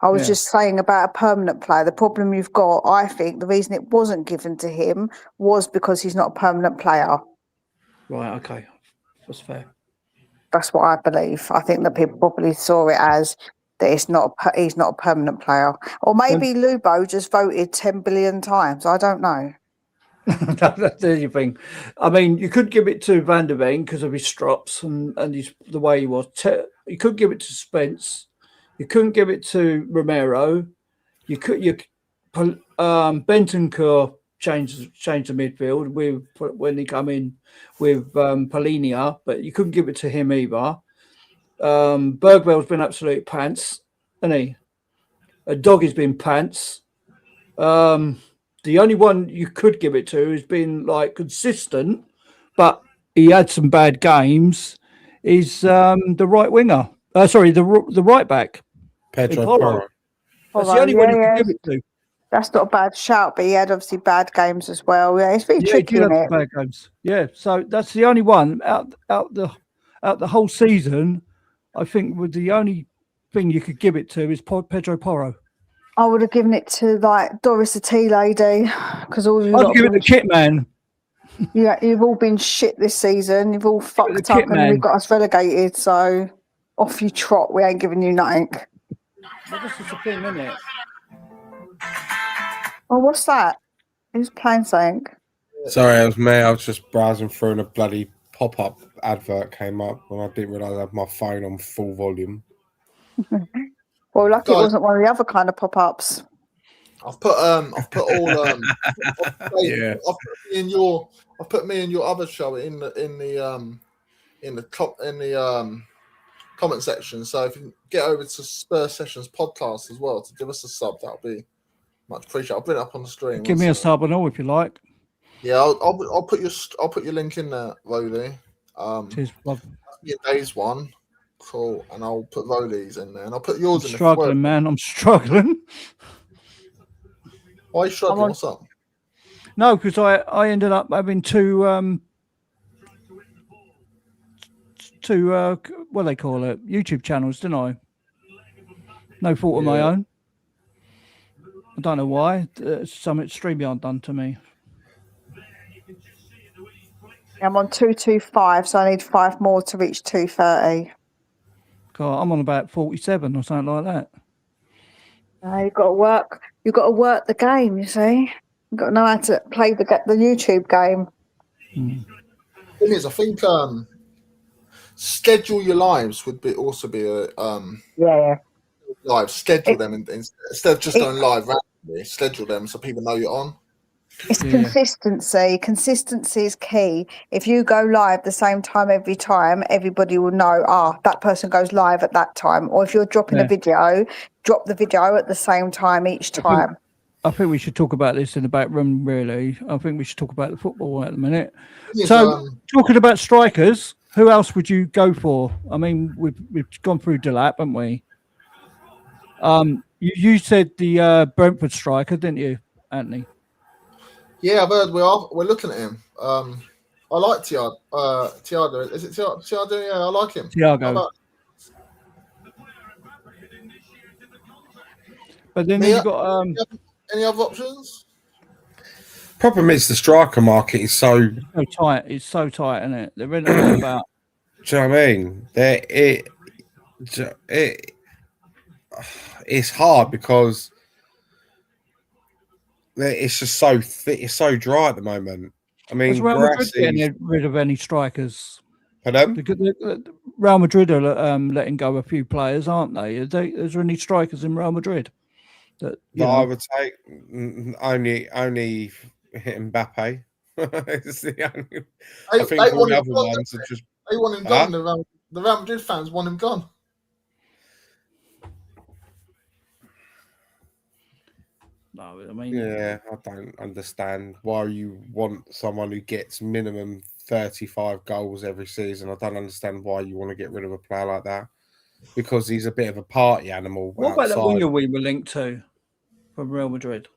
I was just saying about a permanent player. The problem you've got, I think, the reason it wasn't given to him was because he's not a permanent player. Right, okay. That's fair. That's what I believe. I think that people probably saw it as that he's not a permanent player. Or maybe Lubo just voted 10 billion times. I don't know. That's the only thing. I mean, you could give it to Van der Ven because of his strops and the way he was. You could give it to Spence. You couldn't give it to Romero. Bentancur changed the midfield when he come in with Polinia, but you couldn't give it to him either. Bergwell's been absolute pants, hasn't he? A dog has been pants. The only one you could give it to has been like consistent, but he had some bad games. Is the right winger? The right back. Pedro Porro. That's the only one you can give it to. That's not a bad shout, but he had obviously bad games as well. Yeah, it's very tricky, isn't it? Bad games. Yeah, so that's the only one out the whole season. I think with the only thing you could give it to is Pedro Porro. I would have given it to Doris the tea lady, because all I'd give it to Kit Man. Yeah, you've all been shit this season. You've all fucked up, and we've got us relegated. So off you trot. We ain't giving you nothing. Well, this is the thing, isn't it? Oh, what's that? Who's playing something? Sorry, it was me. I was just browsing through and a bloody pop-up advert came up, and I didn't realise I had my phone on full volume. Well, lucky it wasn't one of the other kind of pop-ups. I've put me and your other show in the comment section. So if you can get over to Spurs Sessions podcast as well to give us a sub, that'll be much appreciated. I'll bring it up on the screen. Give me a sub and all if you like. Yeah, I'll put your link in there, Rowley. Cheers, love. Your day's one. Cool, and I'll put Rowley's in there, and I'll put yours in there. Struggling, man. I'm struggling. Why are you struggling? What's up? No, because I ended up having two what do they call it, YouTube channels, didn't I? No fault of my own. I don't know why. Something StreamYard done to me. I'm on 225, so I need 5 more to reach 230. God, I'm on about 47 or something like that. You've got to work. You've got to work the game. You see, you've got to know how to play the YouTube game. Thing is, I think schedule your lives would also be a live. Schedule them instead of just going live randomly. Schedule them so people know you're on. It's consistency. Consistency is key. If you go live the same time every time, everybody will know, that person goes live at that time. Or if you're dropping a video, drop the video at the same time each time. I think we should talk about this in the back room, really. I think we should talk about the football at the minute. So, talking about strikers, who else would you go for? I mean, we've gone through Delap, haven't we? You said the Brentford striker, didn't you, Anthony? Yeah, I've heard we're looking at him. I like Thiago. Is it Thiago? Yeah, I like him. Thiago. But then Mia, you've got any other options? Problem is the striker market is so tight. It's so tight, isn't it? There isn't a lot about. Do you know what I mean? It's hard because it's just so thick, it's so dry at the moment. I Is mean, Real Madrid Grassi's, getting rid of any strikers? pardon? Real Madrid are letting go a few players, aren't they? Is there any strikers in Real Madrid that I would say only Mbappe. It's the only, I think They all want the him other gone. ones are just. They want him gone. The Real Madrid fans want him gone. No, I mean, Yeah, I don't understand why you want someone who gets minimum 35 goals every season. I don't understand why you want to get rid of a player like that because he's a bit of a party animal. what about that outside. winger we were linked to from Real Madrid?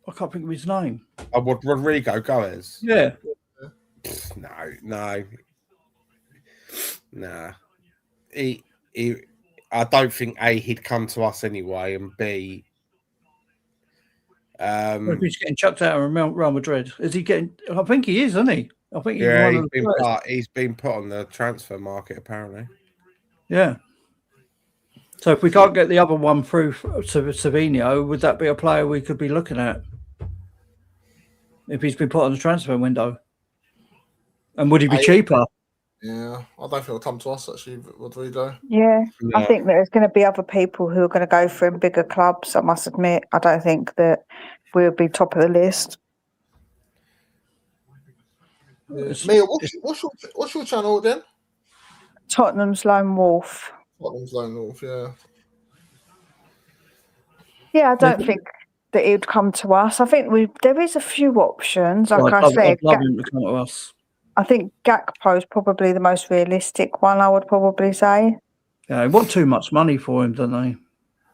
I can't think of his name. Oh, what, Rodrigo Goes? Yeah. No. He I don't think A, he'd come to us anyway, and B, What if he's getting chucked out of Real Madrid? Is he getting? I think he is, isn't he? I think he's been put on the transfer market apparently. Yeah. So if we can't get the other one through to Savinho, would that be a player we could be looking at? If he's been put on the transfer window, and would he be cheaper? Yeah, I don't think it'll come to us actually, Rodrigo. Yeah, I think there's going to be other people who are going to go for bigger clubs. I must admit, I don't think that we'll be top of the list. Yeah. Mia, what's your channel again? Tottenham's Lone Wolf. Tottenham's Lone Wolf, yeah. Yeah, I don't think that it would come to us. I think there is a few options. Like I said, I'd love him to come to us. I think Gakpo is probably the most realistic one, I would probably say. Yeah, they want too much money for him, don't they?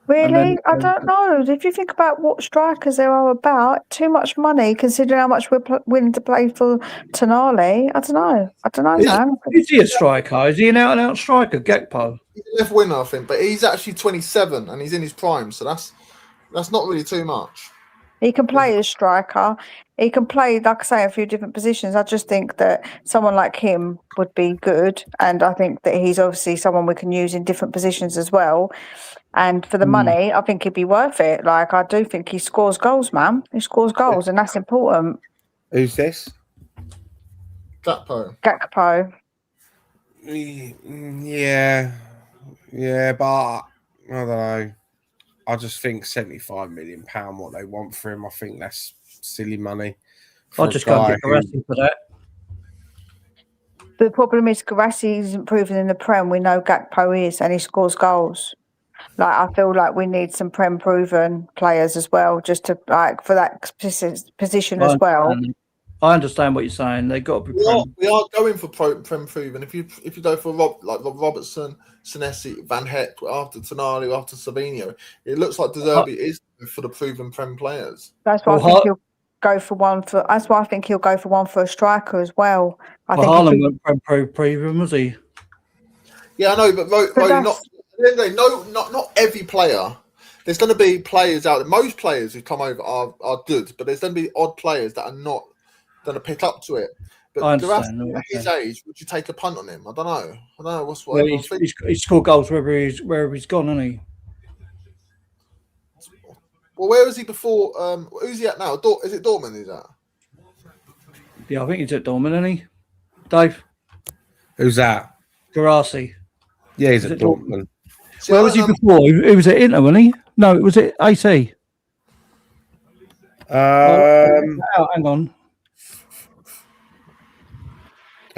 Really? I don't know. If you think about what strikers there are about, too much money, considering how much we're willing to play for Tonali. I don't know, man. Is he a striker? Is he an out-and-out striker, Gakpo? He's a left winger, I think, but he's actually 27 and he's in his prime, so that's not really too much. He can play as striker. He can play, like I say, a few different positions. I just think that someone like him would be good. And I think that he's obviously someone we can use in different positions as well. And for the money, I think he'd be worth it. Like, I do think he scores goals, man. He scores goals, and that's important. Who's this? Gakpo. Yeah, but I don't know. I just think £75 million what they want for him. I think that's silly money. I'll just go and get Garassi for that. The problem is Garassi isn't proven in the Prem. We know Gakpo is, and he scores goals. Like, I feel like we need some Prem proven players as well, just to for that position as well. I understand what you're saying. They got to be. We are going for Prem proven. If you go for Robertson, Senesi, Van Heck after Tonali, after Savinho, it looks like De Zerbi is for the proven Prem players. That's why I think he'll go for one for. That's why I think he'll go for one for a striker as well. I think Haaland went Prem proven, was he? Yeah, I know, but not every player. There's going to be players out there. Most players who come over are good, but there's going to be odd players that are not going to pick up to it. But I understand. at his age, would you take a punt on him? I don't know. What's what well, he's scored goals wherever he's gone, hasn't he? Well, where was he before? Who's he at now? Is it Dortmund he's at? Yeah, I think he's at Dortmund, isn't he? Dave? Who's that? Garassi. Yeah, he's at Dortmund. Where was he before? He was at Inter, wasn't he? No, it was at AC. Hang on.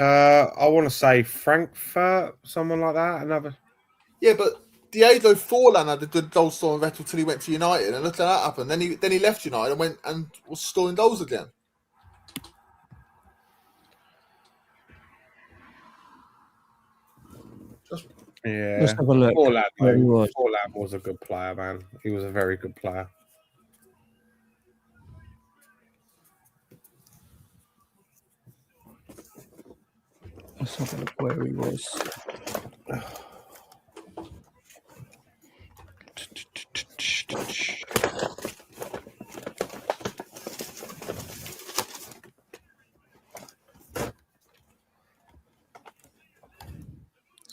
I want to say Frankfurt, someone like that. Another. Yeah, but Diego Forlan had a good goal scoring record till he went to United, and look at that happen. Then he left United and went and was scoring goals again. Yeah, let's have a look. Forlan was a good player, man. He was a very good player. Let's have a look where he was.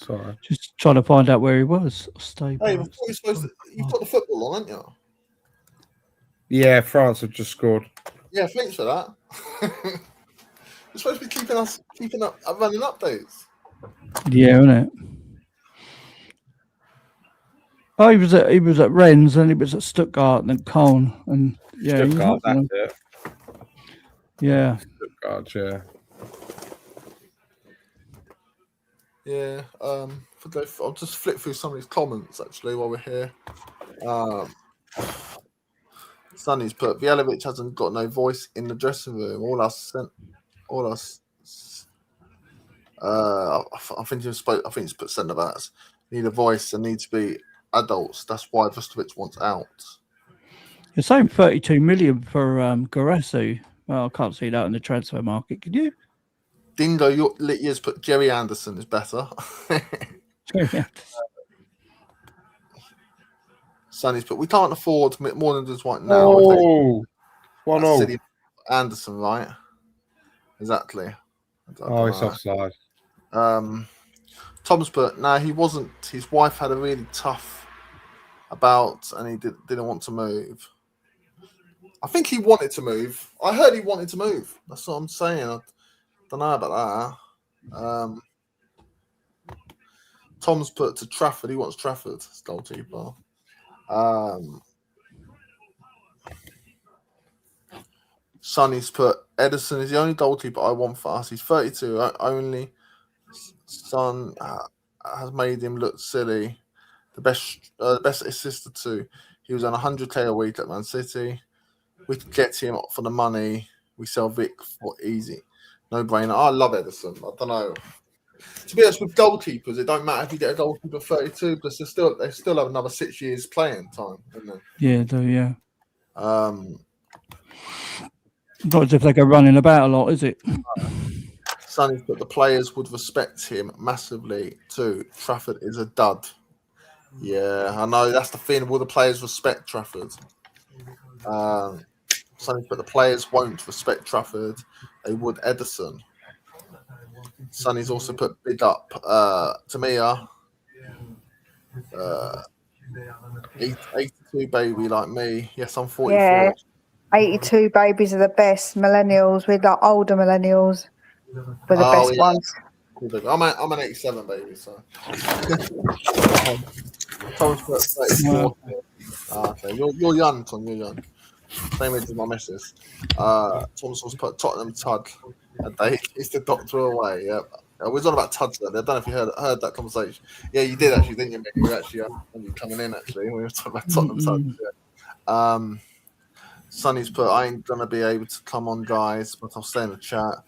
Sorry. Just trying to find out where he was. Stay Hey, back. before you've got the football on, haven't you? Yeah, France have just scored. Yeah, thanks for that. You're supposed to be keeping up running updates. Yeah, isn't it? Oh, he was at Rennes, and he was at Stuttgart and then Cologne, and yeah, he was Stuttgart, not that's gonna- it. yeah. Stuttgart, yeah. Yeah. I'll just flip through some of these comments actually while we're here. Sonny's put Bielovic hasn't got no voice in the dressing room. I think he's put centre backs need a voice and need to be adults. That's why Vustovic wants out. You're saying 32 million for Guerreiro. Well, I can't see that in the transfer market. Can you? Dingo, your years put Jerry Anderson is better. Sonny's put we can't afford more than just right now. Oh, 1-0. City Anderson, right? Exactly. Oh, it's offside. Tom's put no, he wasn't. His wife had a really tough about, and he didn't want to move. I think he wanted to move. I heard he wanted to move. That's what I'm saying. I don't know about that. Tom's put to Trafford. He wants Trafford as goalkeeper. Sonny's put Edison is the only goalkeeper I want for us. He's 32. Only Son has made him look silly. The best assistant too. He was on 100k a week at Man City. We could get him for the money. We sell Vic for easy. No brainer. I love Edison. I don't know. To be honest, with goalkeepers, it don't matter if you get a goalkeeper 32 because they still have another 6 years playing time, don't they? Yeah, do yeah. Not as if they go running about a lot, is it? Sonny's put the players would respect him massively too. Trafford is a dud. Yeah, I know that's the thing. Will the players respect Trafford? Sonny's put the players won't respect Trafford. They would Edison. Sonny's also put big up Tamia. 82 baby like me. Yes, I'm 44. Yeah, 82 babies are the best. Millennials, with like older millennials, were the best ones. Cool, I'm an 87 baby, so. Tom's put 34. Okay, you're young, Tom. You're young. Same age as my missus. Tom's also put Tottenham Tud. And they is the doctor away. Yeah. We was on about Tuds there. I don't know if you heard that conversation. Yeah, you did actually, didn't you, Mick? You actually when you coming in actually. We were talking about Tottenham Tuds. Yeah. Sonny's put I ain't gonna be able to come on, guys, but I'll stay in the chat.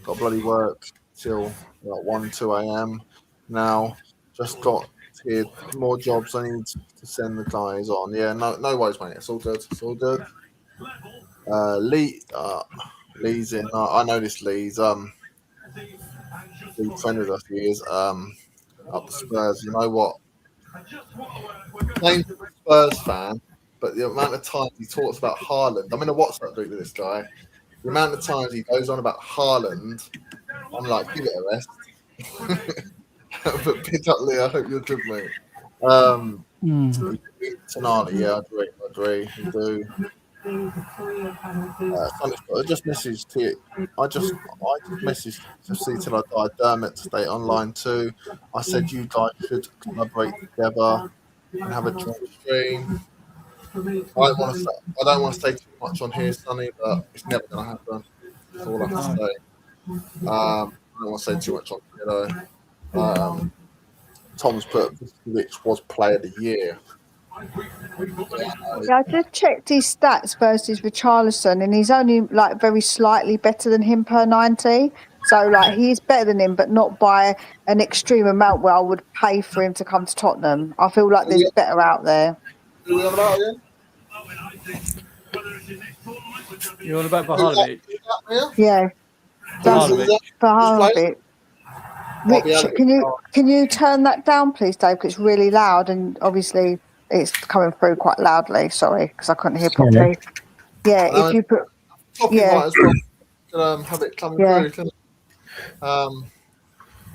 Got bloody work till about 1-2 a.m. now. Just got here more jobs I need to send the guys on. Yeah, no worries, mate. It's all good. It's all good. Lee's in. I know this Lee's been friend with us for years. Up the Spurs. You know what? Name's a Spurs fan, but the amount of times he talks about Haaland, I'm in a WhatsApp group with this guy. The amount of times he goes on about Haaland, I'm like, give it a rest. But pick up, Lee. I hope you're good, mate. Tonali, yeah, I agree. You do. I just messaged to I just messaged to see till I die. Dermot to stay online too. I said you guys should collaborate together and have a joint stream. I don't want to say too much on here, Sonny, but it's never going to happen. That's all I have to say. I don't want to say too much on here though. Tom's put which was player of the year. Yeah, I just checked his stats versus Richarlison, and he's only like very slightly better than him per 90. So like he's better than him, but not by an extreme amount where I would pay for him to come to Tottenham. I feel like there's better out there. Who are we on about again? You're on about Bahalovic? Yeah. Bahalovic. Rich, can you turn that down, please, Dave? Because it's really loud, and obviously it's coming through quite loudly. Sorry, because I couldn't hear properly. Yeah, if you put, yeah, as well. Have it coming through.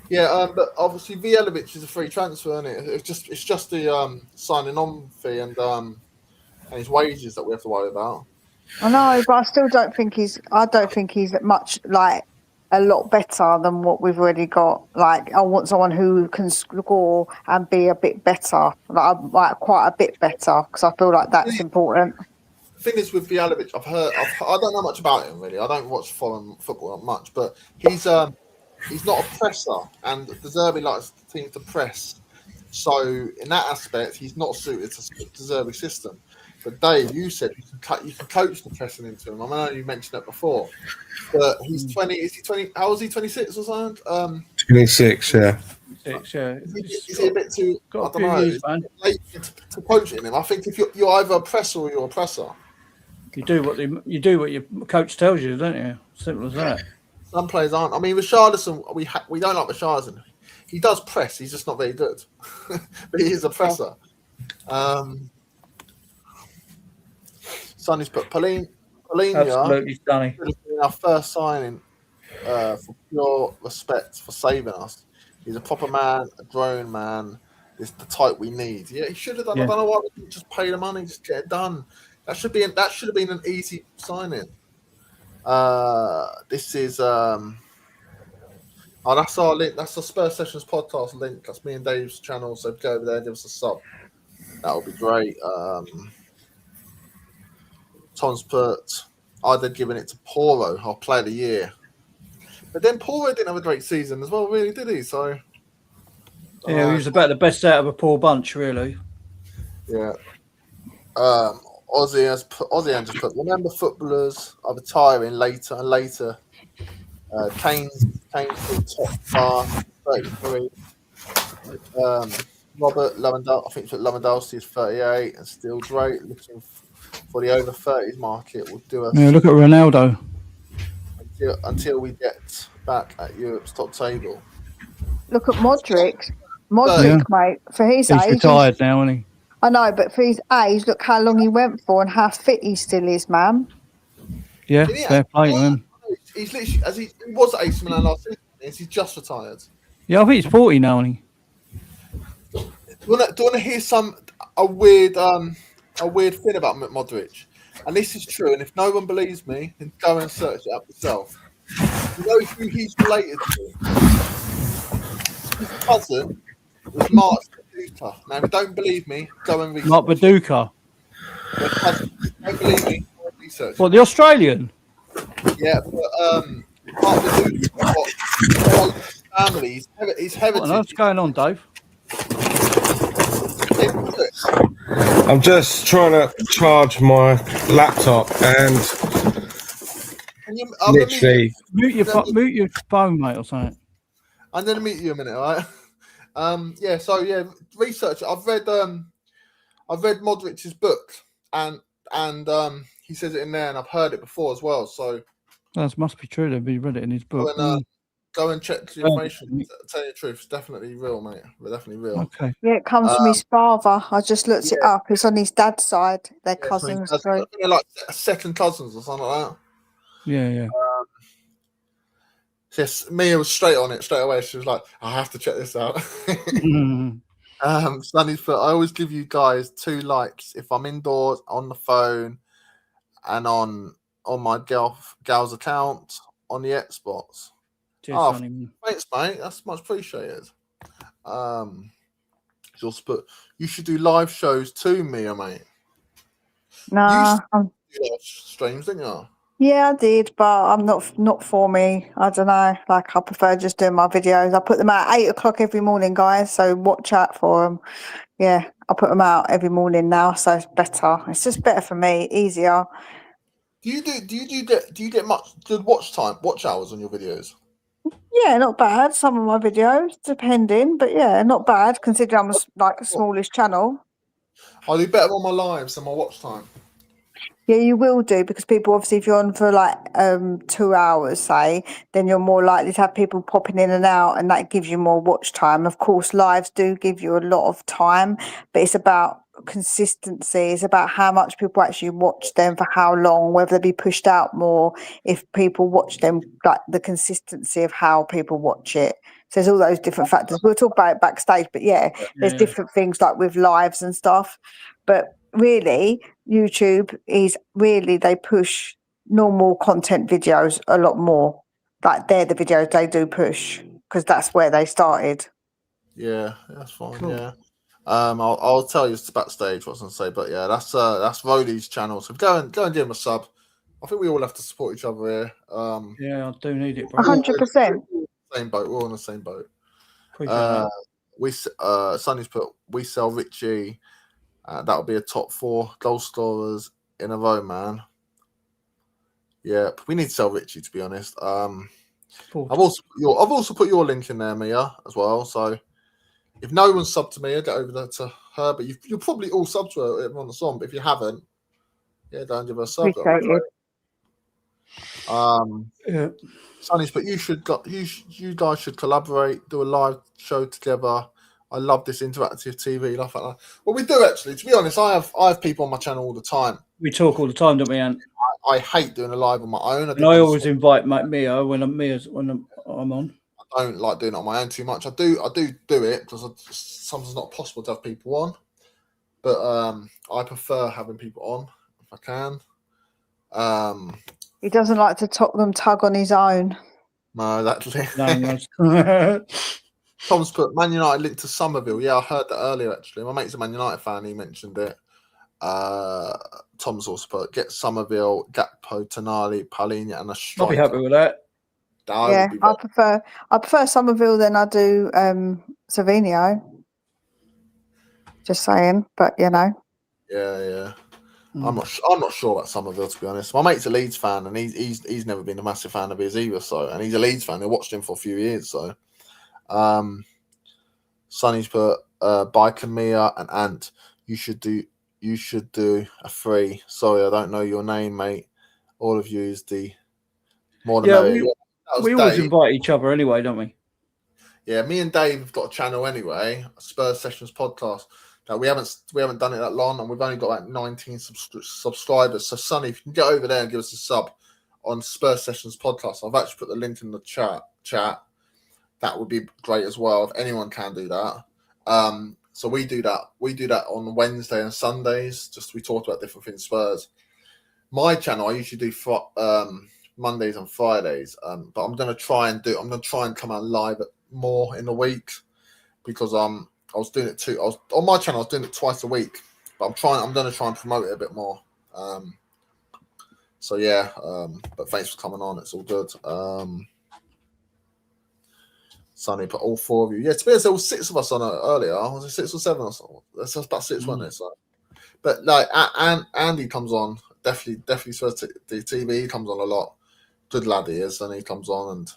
Yeah, but obviously Vjelic is a free transfer, isn't it? It's just the signing on fee and his wages that we have to worry about. I know, but I still don't think he's. I don't think he's much like a lot better than what we've already got. Like, I want someone who can score and be a bit better, like quite a bit better, because I feel like that's important. The thing is with Vjelic, I don't know much about him really. I don't watch foreign football much, but he's not a presser, and De Zerbi likes the team to press. So in that aspect, he's not suited to De Zerbi's system. But Dave, you said you can coach the pressing into him. I know you mentioned that before, but he's 20. Is he 20? How old is he? 26 or something? 26, yeah. Is he a bit too? I Got a don't few know. years, man. Late to coaching him. I think if you're either a presser or you're a presser. You do what your coach tells you, don't you? Simple as that. Some players aren't. I mean, Richarlison, we don't like Richarlison. He does press. He's just not very good, but he is a presser. Sonny's put Polina. Absolutely stunning. Our first signing for pure respect for saving us. He's a proper man, a grown man. It's the type we need. Yeah, he should have done. Yeah. I don't know why we didn't just pay the money, just get it done. That should have been an easy signing. This is that's our link. That's the Spurs Sessions podcast link. That's me and Dave's channel. So go over there, give us a sub. That would be great. Tom's put, I'd have given it to Poro, our player of the year. But then Poro didn't have a great season as well, really, did he? So Yeah, he was about the best out of a poor bunch, really. yeah. Ozzy has just put, remember footballers are retiring later and later. Kane's top class, 33. Robert Lewandowski, I think Lewandowski is 38 and still great. Looking for the over 30s market will do us. Yeah, look at Ronaldo. Until we get back at Europe's top table. Look at Modric. Yeah. Mate, for his He's age, retired now, isn't he? I know, but for his age, look how long he went for and how fit he still is, man. Yeah, fair play to him. He's literally, he was at AC Milan last season. He's just retired. Yeah, I think he's 40 now, isn't he? Do you want to hear a weird thing about Modric? And this is true. And if no one believes me, then go and search it up yourself. You know who he's related to? His cousin was Mark Baduka. Now, if you don't believe me, go and research. Mark Baduka. Their cousin. Don't believe me, go and research. What, the Australian? Yeah, but Mark Baduka's family, his heritage. What's going on, Dave? I'm just trying to charge my laptop and literally Mute your phone, mate, or something. I'm going to meet you a minute, all right? Research. I've read Modric's book, and he says it in there, and I've heard it before as well. So That must be true. They've read it in his book. go and check the information. Tell you the truth, it's definitely real, mate. We're definitely real. Okay. Yeah, it comes from his father. I just looked it up. It's on his dad's side. Their cousins. They're like second cousins or something like that. Yeah. Yes, Mia was straight on it straight away. She was like, I have to check this out. Sunny's put, I always give you guys 2 likes if I'm indoors, on the phone, and on my gal's account on the Xbox. Cheers, thanks, mate. That's much appreciated. Just put, you should do live shows too, Mia, mate. Nah, you do live streams, didn't you? yeah, I did, but I'm not for me. I don't know. Like, I prefer just doing my videos. I put them out at 8 o'clock every morning, guys. So watch out for them. Yeah, I put them out every morning now, so it's better. It's just better for me, easier. Do you get much good watch hours on your videos? Yeah, not bad. Some of my videos, depending, but yeah, not bad considering I'm like the smallest channel. I do better on my lives than my watch time. Yeah, you will do, because people, obviously, if you're on for like 2 hours, say, then you're more likely to have people popping in and out, and that gives you more watch time. Of course, lives do give you a lot of time, but it's about consistency. It's about how much people actually watch them, for how long, whether they be pushed out more, if people watch them, like the consistency of how people watch it. So there's all those different factors. We'll talk about it backstage, but there's different things like with lives and stuff. But really, YouTube is really, they push normal content videos a lot more. Like they're the videos they do push because that's where they started. Yeah, that's fine. Cool. Yeah. I'll tell you it's backstage what I was gonna say, but yeah, that's Rowley's channel. So go and give him a sub. I think we all have to support each other here. Yeah, I do need it, bro. 100%. Same boat. We're all on the same boat. Appreciate that. Sonny's put we sell Richie. That'll be a top 4 goal scorers in a row, man. Yeah, we need to sell Richie, to be honest. I've also put your link in there, Mia, as well. So if no one's subbed to Mia, get over there to her. But you're probably all subbed to her on the song. But if you haven't, go and give her a sub. Appreciate it. Sonny's, but you guys should collaborate, do a live show together. I love this interactive TV, stuff like that. Well, we do actually. To be honest, I have people on my channel all the time. We talk all the time, don't we, Ant? I hate doing a live on my own. I always invite Mia when I'm on. I don't like doing it on my own too much. I do it because sometimes it's not possible to have people on. But I prefer having people on if I can. He doesn't like to tug on his own. No, that's No. Tom's put Man United linked to Somerville. Yeah, I heard that earlier actually. My mate's a Man United fan. He mentioned it. Tom's also put get Somerville, Gakpo, Tonali, Paulinho, and a striker. I'll be happy with that. I prefer Somerville than I do Savinio. Just saying, but you know. Yeah. I'm not sure about Somerville, to be honest. My mate's a Leeds fan, and he's never been a massive fan of his either. So, and he's a Leeds fan. I watched him for a few years. So, Sonny's put by Camilla and Ant. You should do a free. Sorry, I don't know your name, mate. All of you is the more than we always invite each other anyway, don't we? Yeah, me and Dave have got a channel anyway, a Spurs Sessions podcast. Now we haven't done it that long, and we've only got like 19 subscribers. So Sonny, if you can get over there and give us a sub on Spurs Sessions podcast, I've actually put the link in the chat. That would be great as well if anyone can do that. So we do that. We do that on Wednesday and Sundays. Just we talk about different things Spurs. My channel I usually do Mondays and Fridays, but I'm gonna try and come out live more in the week because I was doing it on my channel. I was doing it twice a week, but I'm gonna try and promote it a bit more. So yeah, but thanks for coming on. It's all good. Sonny put all 4 of you. Yeah, to be honest, there was 6 of us on it earlier. Was it 6 or 7 or something? That's about 6, wasn't it? So, but like, Andy comes on. Definitely Spurs TV. He comes on a lot. Good lad he is, and he comes on, and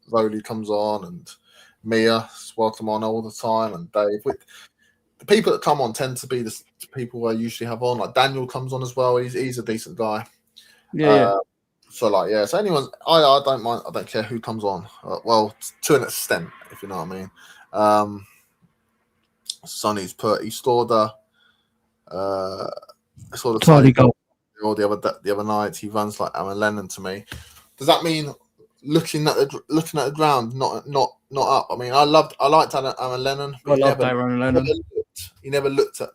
Rowley comes on, and Mia's welcome on all the time, and Dave. The people that come on tend to be the people I usually have on. Like Daniel comes on as well. He's a decent guy. Yeah. So anyone, I don't mind. I don't care who comes on. Well, to an extent, if you know what I mean. Sonny's put. He scored a Tiny goal. The other night. He runs like Aaron Lennon to me. Does that mean looking at the ground, not up? I mean, I liked Aaron Lennon. I loved Aaron Lennon. He never looked at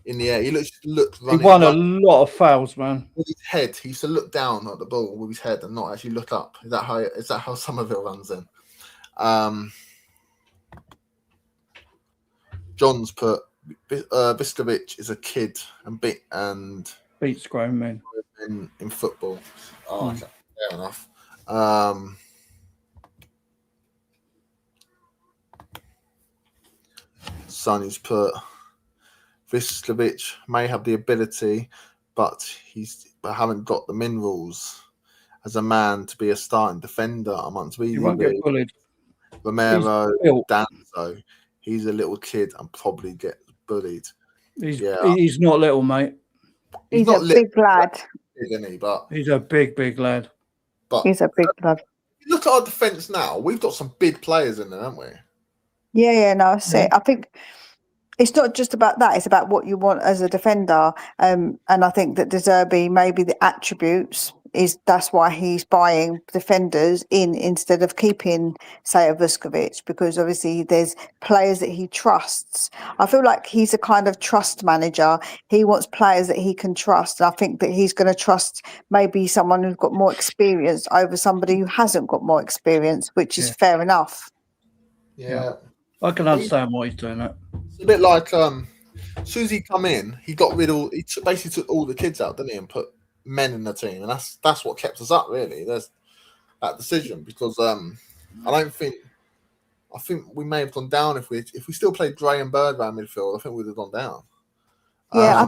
in the air. He looked running. He won a lot of fouls, man. With his head, he used to look down at the ball with his head and not actually look up. Is that how Somerville runs in? John's put Viskovic is a kid and beats grown men in football. Okay, fair enough. Sonny's put Viskovic may have the ability, but haven't got the minerals as a man to be a starting defender amongst he won't get bullied. Romero, Danzo. He's a little kid and probably gets bullied. He's not little, mate. He's a big lad. Isn't he? But he's a big lad. But he's a big lad. Look at our defence now. We've got some big players in there, haven't we? Yeah, no, I see. I think it's not just about that. It's about what you want as a defender. And I think that De Zerbi, maybe the attributes that's why he's buying defenders in instead of keeping, say, a Vuskovic, because obviously there's players that he trusts. I feel like he's a kind of trust manager. He wants players that he can trust. And I think that he's going to trust maybe someone who's got more experience over somebody who hasn't got more experience, which is fair enough. Yeah. I can understand why he's doing that. It's a bit like as soon as he come in, he got rid of. He basically took all the kids out, didn't he, and put men in the team, and that's what kept us up. Really, there's that decision because I think we may have gone down if we still played Gray and Bird around midfield. I think we'd have gone down. Yeah,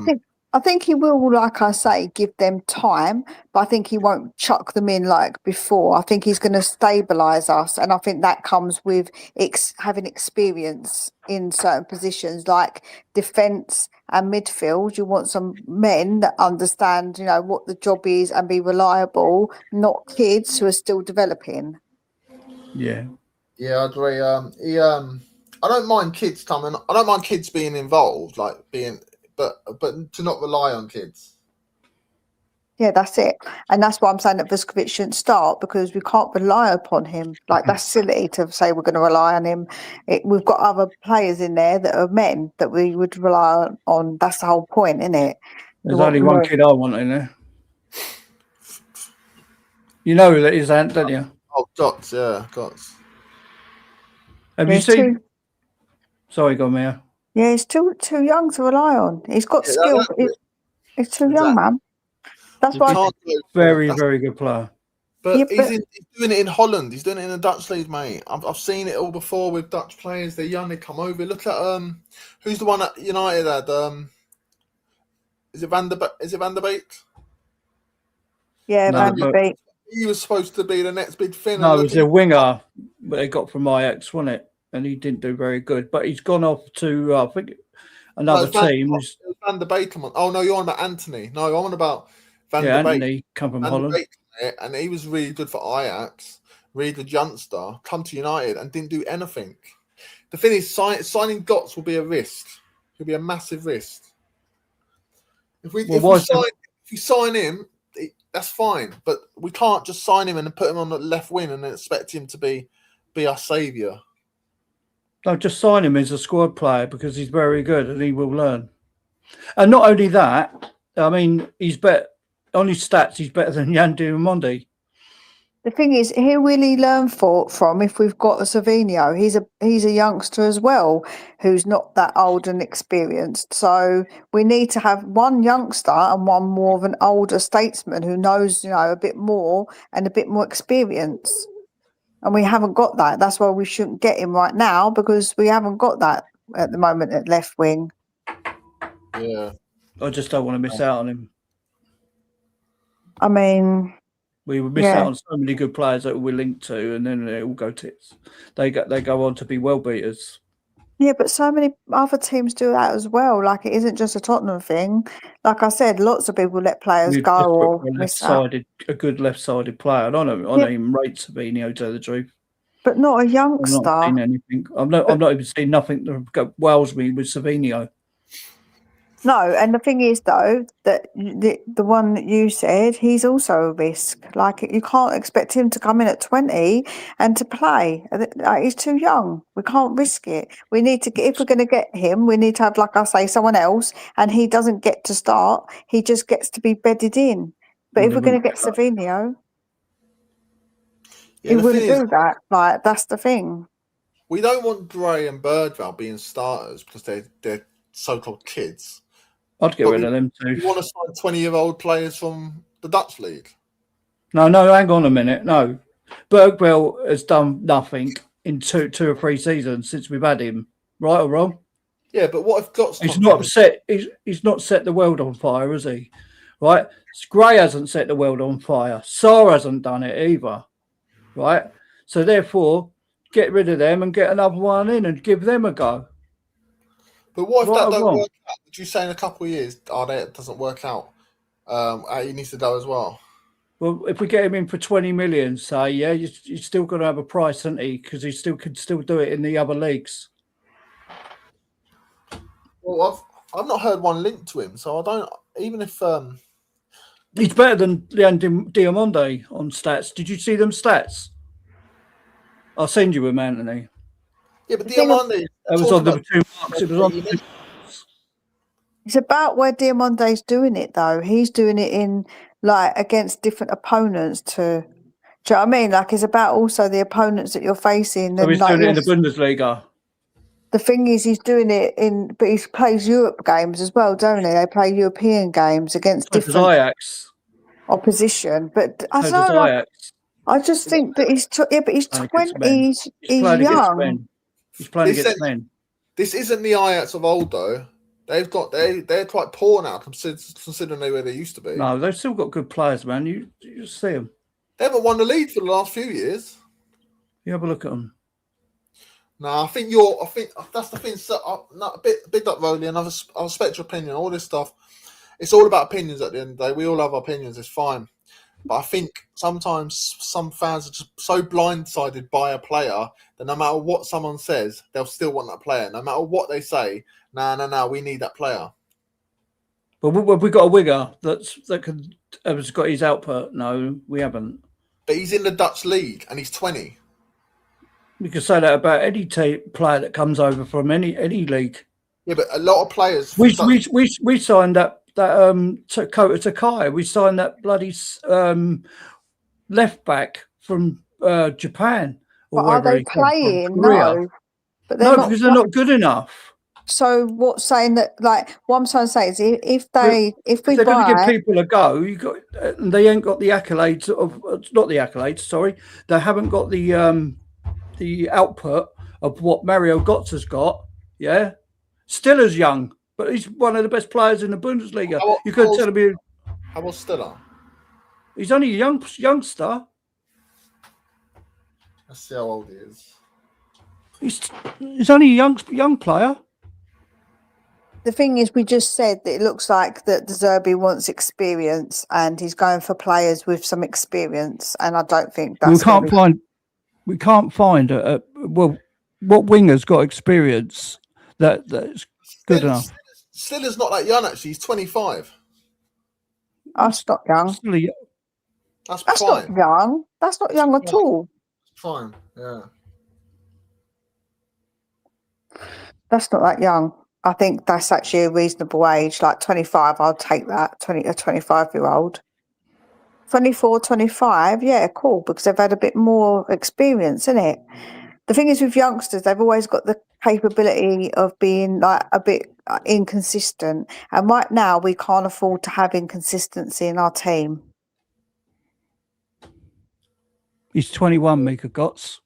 I think he will, like I say, give them time, but I think he won't chuck them in like before. I think he's going to stabilise us, and I think that comes with having experience in certain positions like defence and midfield. You want some men that understand, what the job is and be reliable, not kids who are still developing. Yeah. Yeah, I agree. I don't mind kids coming. I don't mind kids being involved, but to not rely on kids. Yeah, that's it. And that's why I'm saying that Vuskovic shouldn't start, because we can't rely upon him. Like, that's silly to say we're going to rely on him. We've got other players in there that are men that we would rely on. That's the whole point, isn't it? There's only one kid I want in there. You know who that is, Ant, don't you? Oh, Dots, yeah, Dots. Have you seen? Sorry, go on, Mia. Yeah, he's too young to rely on. He's got skill. He's too young, man. That's why. Very good player. But he's doing it in Holland. He's doing it in the Dutch league, mate. I've seen it all before with Dutch players. They're young. They come over. Look at who's the one at United had? Is it Van der Beek? Yeah, Van der Beek. He was supposed to be the next big thing. No, it was a winger, but they got from Ajax, wasn't it? And he didn't do very good. But he's gone off to I think another team. Van der Beek. Oh no, you're on about Anthony. No, I'm on about Van der Beek. Anthony come from Holland. And he was really good for Ajax, really good youngster, come to United and didn't do anything. The thing is, signing Götze will be a risk. It'll be a massive risk. If we sign him, that's fine. But we can't just sign him and put him on the left wing and then expect him to be our saviour. No, just sign him as a squad player because he's very good and he will learn. And not only that, I mean, he's better. On his stats, he's better than Jan Diamondi. The thing is, who will he learn from if we've got a Savinho? He's a youngster as well, who's not that old and experienced. So we need to have one youngster and one more of an older statesman who knows, a bit more and a bit more experience. And we haven't got that. That's why we shouldn't get him right now, because we haven't got that at the moment at left wing. Yeah. I just don't want to miss out on him. I mean, we would miss out on so many good players that we're linked to, and then they all go tits. They go on to be well beaters. Yeah, but so many other teams do that as well. Like, it isn't just a Tottenham thing. Like I said, lots of people let players go or miss out. A good left-sided player. I don't even rate Savinho, to tell the truth. But not a youngster. I've not seen anything. I'm not even seen nothing that wows me with Savinho. No, and the thing is, though, that the one that you said, he's also a risk. Like, you can't expect him to come in at 20 and to play. He's too young. We can't risk it. We need to if we're going to get him, we need to have, like I say, someone else, and he doesn't get to start. He just gets to be bedded in. But if we're going to get Savinho, he wouldn't do that. Like, that's the thing. We don't want Gray and Birdval being starters because they're so-called kids. I'd get rid of them too. You want to sign 20-year-old players from the Dutch league? No, hang on a minute. No. Bergwell has done nothing in two or three seasons since we've had him. Right or wrong? Yeah, but what if Götze... He's not set the world on fire, has he? Right? Gray hasn't set the world on fire. Sarr hasn't done it either. Right? So therefore, get rid of them and get another one in and give them a go. But what if that don't work out? Would you say in a couple of years, it doesn't work out? He needs to go as well. Well, if we get him in for 20 million, say, you're still going to have a price, isn't he? Because he can still do it in the other leagues. Well, I've not heard one linked to him, so I don't. Even if He's better than Leon Diamonde on stats. Did you see them stats? I'll send you him, Anthony. yeah, but Diamande. It was on the 2 marks. It was on. It's about where Diamonde's doing it, though. He's doing it in like against different opponents. Do you know what I mean? Like it's about also the opponents that you're facing. So And he's like, doing it in the Bundesliga. the thing is, he's doing it but he plays Europe games as well, don't he? They play European games against So does different Ajax. opposition. But I So don't does know. Like, Ajax. I just think that he's but he's Playing against men. 20. He's playing against young. men. He's playing against men. This isn't the Ajax of old, though. They're quite poor now, considering where they used to be. No, they've still got good players, man. You just see them. They haven't won the league for the last few years. You have a look at them. No, I think that's the thing. So, not a big up, Rolly, and I respect your opinion. All this stuff, it's all about opinions. At the end of the day, we all have opinions. It's fine, but I think sometimes some fans are just so blindsided by a player that no matter what someone says, they'll still want that player. No matter what they say, no, we need that player. But we got a winger that has got his output. No, we haven't. But he's in the Dutch league and he's 20. You can say that about any player that comes over from any league. Yeah, but a lot of players. We signed that Kota Takai. We signed that bloody left back from Japan. Or But are they playing? No. But they're not, because they're not good enough. So what's saying that? Like what I'm trying to say is, if they're going to give people a go, they ain't got the accolades of not the accolades. Sorry, they haven't got the output of what Mario Götze's got. Yeah, still as young, but he's one of the best players in the Bundesliga. You could tell me. How old Stiller? He's only a youngster. Let's see how old he is. He's only a young player. The thing is, we just said that it looks like that De Zerbi wants experience, and he's going for players with some experience. And I don't think that's. We can't find what winger's got experience that's good enough. Stiller's not that young, actually. He's 25. That's not young. That's not young. That's not young at all. Fine, yeah. That's not that young. I think that's actually a reasonable age. Like 25, I'll take that. A 25-year-old. 24, 25, yeah, cool, because they've had a bit more experience, isn't it? The thing is with youngsters, they've always got the capability of being like a bit inconsistent. And right now, we can't afford to have inconsistency in our team. He's 21, Mika Götze.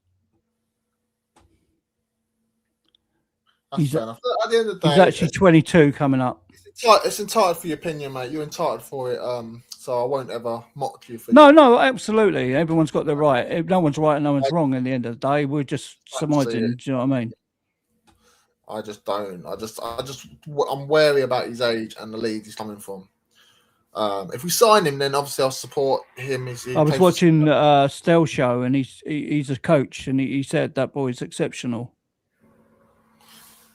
That's fair enough. At the end of the day, he's actually 22 coming up. It's entitled for your opinion, mate. You're entitled for it. So I won't ever mock you for No, absolutely. Everyone's got their right. No one's right and no one's wrong. At the end of the day, we're just surmising. Do you know what I mean? I just don't. I'm wary about his age and the league he's coming from. If we sign him, then obviously I'll support him. I was watching Stell show, and he's a coach, and he said that boy's exceptional.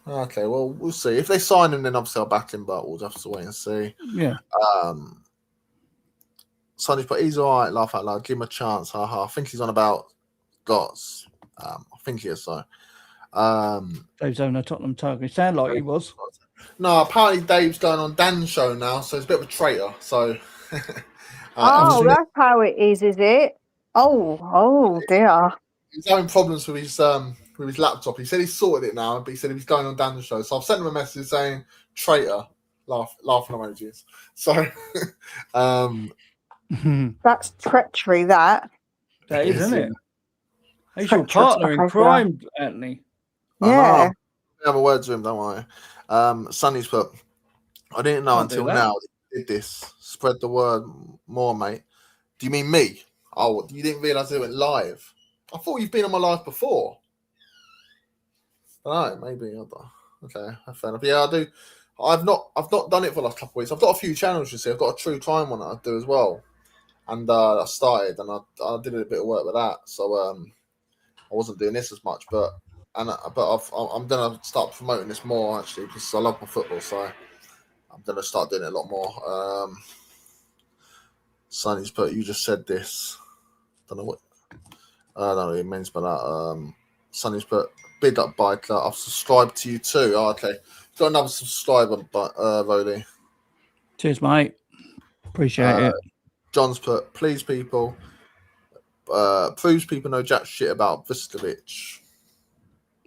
Okay, well, we'll see. If they sign him, then obviously I'll back him, but we'll have to wait and see. Yeah. Sonny's, but he's all right, laugh out loud. Give him a chance. I think he's on about Götze. I think he is, so. Dave's owner Tottenham target. Sound like he was. No, apparently Dave's going on Dan's show now, so he's a bit of a traitor. So. That's how it is it? Oh dear. He's having problems with his laptop. He said he's sorted it now, but he said he's going on Dan's show. So I've sent him a message saying traitor, laughing emojis. So, that's treachery. That is, isn't it? He's your partner in crime, Anthony. Yeah. Have a word to him, don't worry. Sonny's put, I didn't know until now they did this. Spread the word more, mate. Do you mean me? Oh, you didn't realise they went live? I thought you've been on my live before. I don't know, maybe. Okay, fair enough. Yeah, I do. I've not done it for the last couple of weeks. I've got a few channels, you see. I've got a true crime one that I do as well. And I started, and I did a bit of work with that. So I wasn't doing this as much, but I'm gonna start promoting this more actually because I love my football, so I'm gonna start doing it a lot more. Sonny's put, you just said this. Don't know what. I don't know what it means by that. Sonny's put, big up biker. I've subscribed to you too. Oh, okay. Got another subscriber, but Rody. Cheers, mate. Appreciate it. John's put, please people, proves people know jack shit about Vuskovic.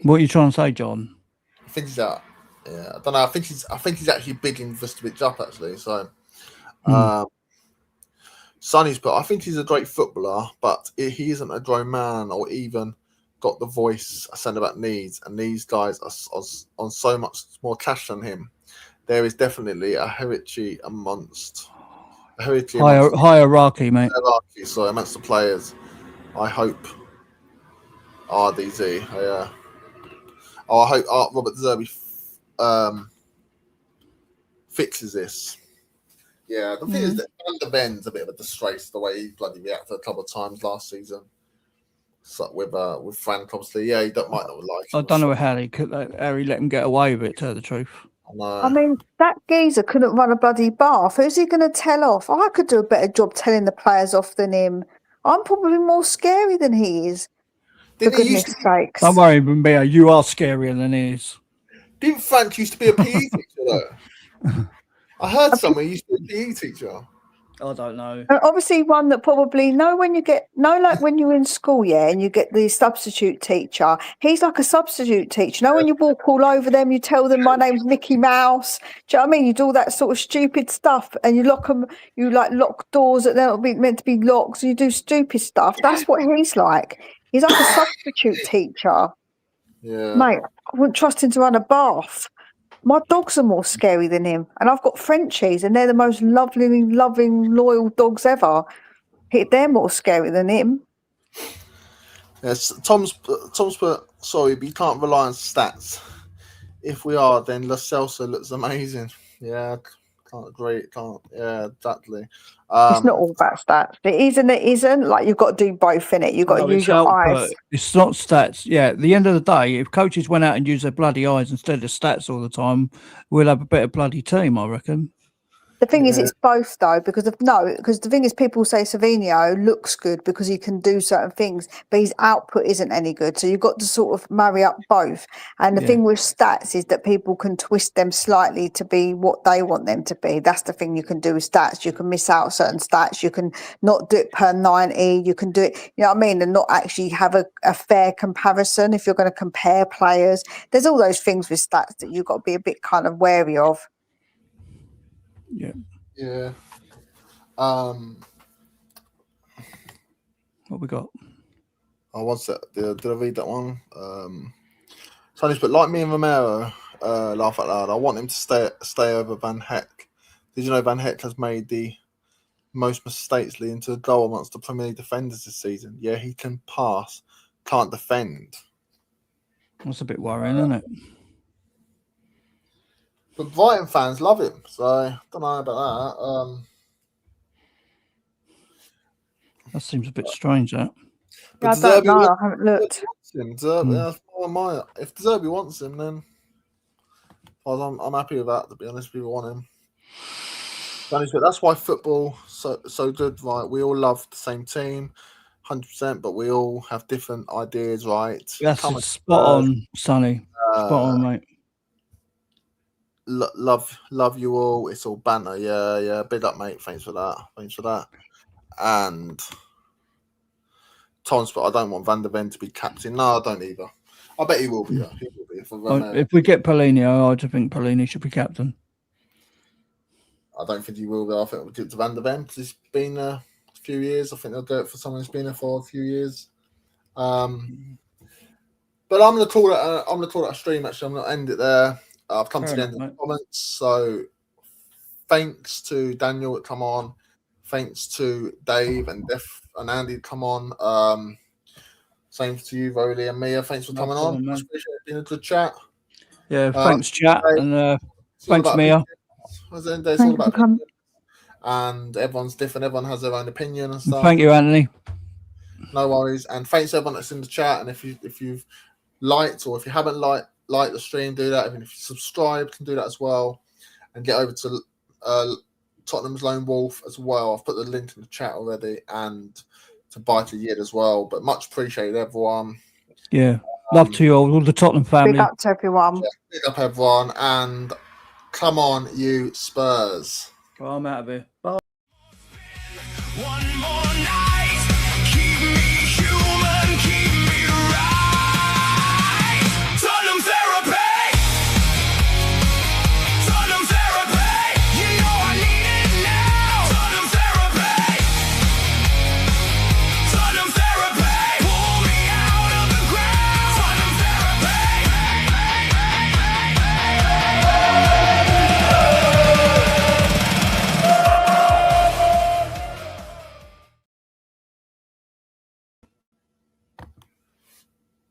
What are you trying to say, John? I think he's out. Yeah, I don't know. I think he's actually bigging Vuskovic up actually. So, Sonny's put, I think he's a great footballer, but he isn't a grown man or even got the voice a centre back needs, and these guys are on so much more cash than him. There is definitely a hierarchy amongst hierarchy, mate. Hierarchy, so amongst the players. I hope RDZ. I hope Robert Zerbi fixes this. Yeah, the thing is that Van der Ven's a bit of a disgrace the way he bloody reacted a couple of times last season. So with Frank, obviously, yeah, he might not like him. I don't know how he let him get away with it, to tell the truth. I mean, that geezer couldn't run a bloody bath. Who's he going to tell off? I could do a better job telling the players off than him. I'm probably more scary than he is. For goodness sakes. Don't worry, Mia, you are scarier than he is. Didn't Frank used to be a PE teacher, though? I heard somewhere he used to be a PE teacher. I don't know. And obviously, one that probably like when you're in school, yeah, and you get the substitute teacher. He's like a substitute teacher. When you walk all over them, you tell them my name's Mickey Mouse. Do you know what I mean? You do all that sort of stupid stuff, and you lock them. You like lock doors that they're not meant to be locked. So you do stupid stuff. That's what he's like. He's like a substitute teacher. Yeah, mate. I wouldn't trust him to run a bath. My dogs are more scary than him, and I've got Frenchies, and they're the most loving, loyal dogs ever. They're more scary than him. Yes, Tom's put, sorry, but you can't rely on stats. If we are, then Lo Celso looks amazing. Yeah, can't agree. Yeah, exactly. It's not all about stats. It is and it isn't. Like, you've got to do both in it. You've got to use your eyes. It's not stats. Yeah, at the end of the day, if coaches went out and used their bloody eyes instead of stats all the time, we'll have a better bloody team, I reckon. The thing is, it's both though, because the thing is, people say Savinho looks good because he can do certain things, but his output isn't any good. So you've got to sort of marry up both. And the thing with stats is that people can twist them slightly to be what they want them to be. That's the thing you can do with stats. You can miss out certain stats. You can not do it per 90. You can do it, you know what I mean, and not actually have a fair comparison if you're going to compare players. There's all those things with stats that you've got to be a bit kind of wary of. Yeah. What we got? Oh, what's that? Did I read that one? Sonny's but like me and Romero, laugh out loud. I want him to stay over Van Heck. Did you know Van Heck has made the most mistakes leading to a goal amongst the Premier League defenders this season? Yeah, he can pass, can't defend. That's a bit worrying, isn't it? But Brighton fans love him, so I don't know about that. That seems a bit strange, that. I don't know. I haven't looked. If Zerbi wants him, then I'm happy with that. To be honest, people want him. But that's why football so good, right? We all love the same team, 100%, but we all have different ideas, right? That's spot on, Sonny. Spot on, mate. Love you all. It's all banter. Yeah. Big up, mate. Thanks for that. And Tom's, but I don't want Van der Ven to be captain. No, I don't either. I bet he will be. He will be. If we get Paulinho, I just think Paulinho should be captain. I don't think he will be. I think we'll give it to Van der Ven because he's been there a few years. I think they'll do it for someone who's been there for a few years. But I'm going to call it a stream. Actually, I'm going to end it there. I've come to the end of the comments. So thanks to Daniel that come on. Thanks to Dave and Def and Andy that come on. Same to you, Rowley and Mia. Thanks for coming on. I appreciate it being a good chat. Yeah, thanks, chat. And thanks, Mia. It's all about opinion. And everyone's different. Everyone has their own opinion and stuff. Thank you, Anthony. No worries. And thanks everyone that's in the chat. And if you've liked, or if you haven't liked the stream, do that. Even if you subscribe, can do that as well. And get over to Tottenham's Lone Wolf as well. I've put the link in the chat already, and to buy to Yid as well. But much appreciated, everyone. Yeah, love to you all the Tottenham family. Big up to everyone. Yeah, big up, everyone, and come on, you Spurs. Well, I'm out of here. Bye.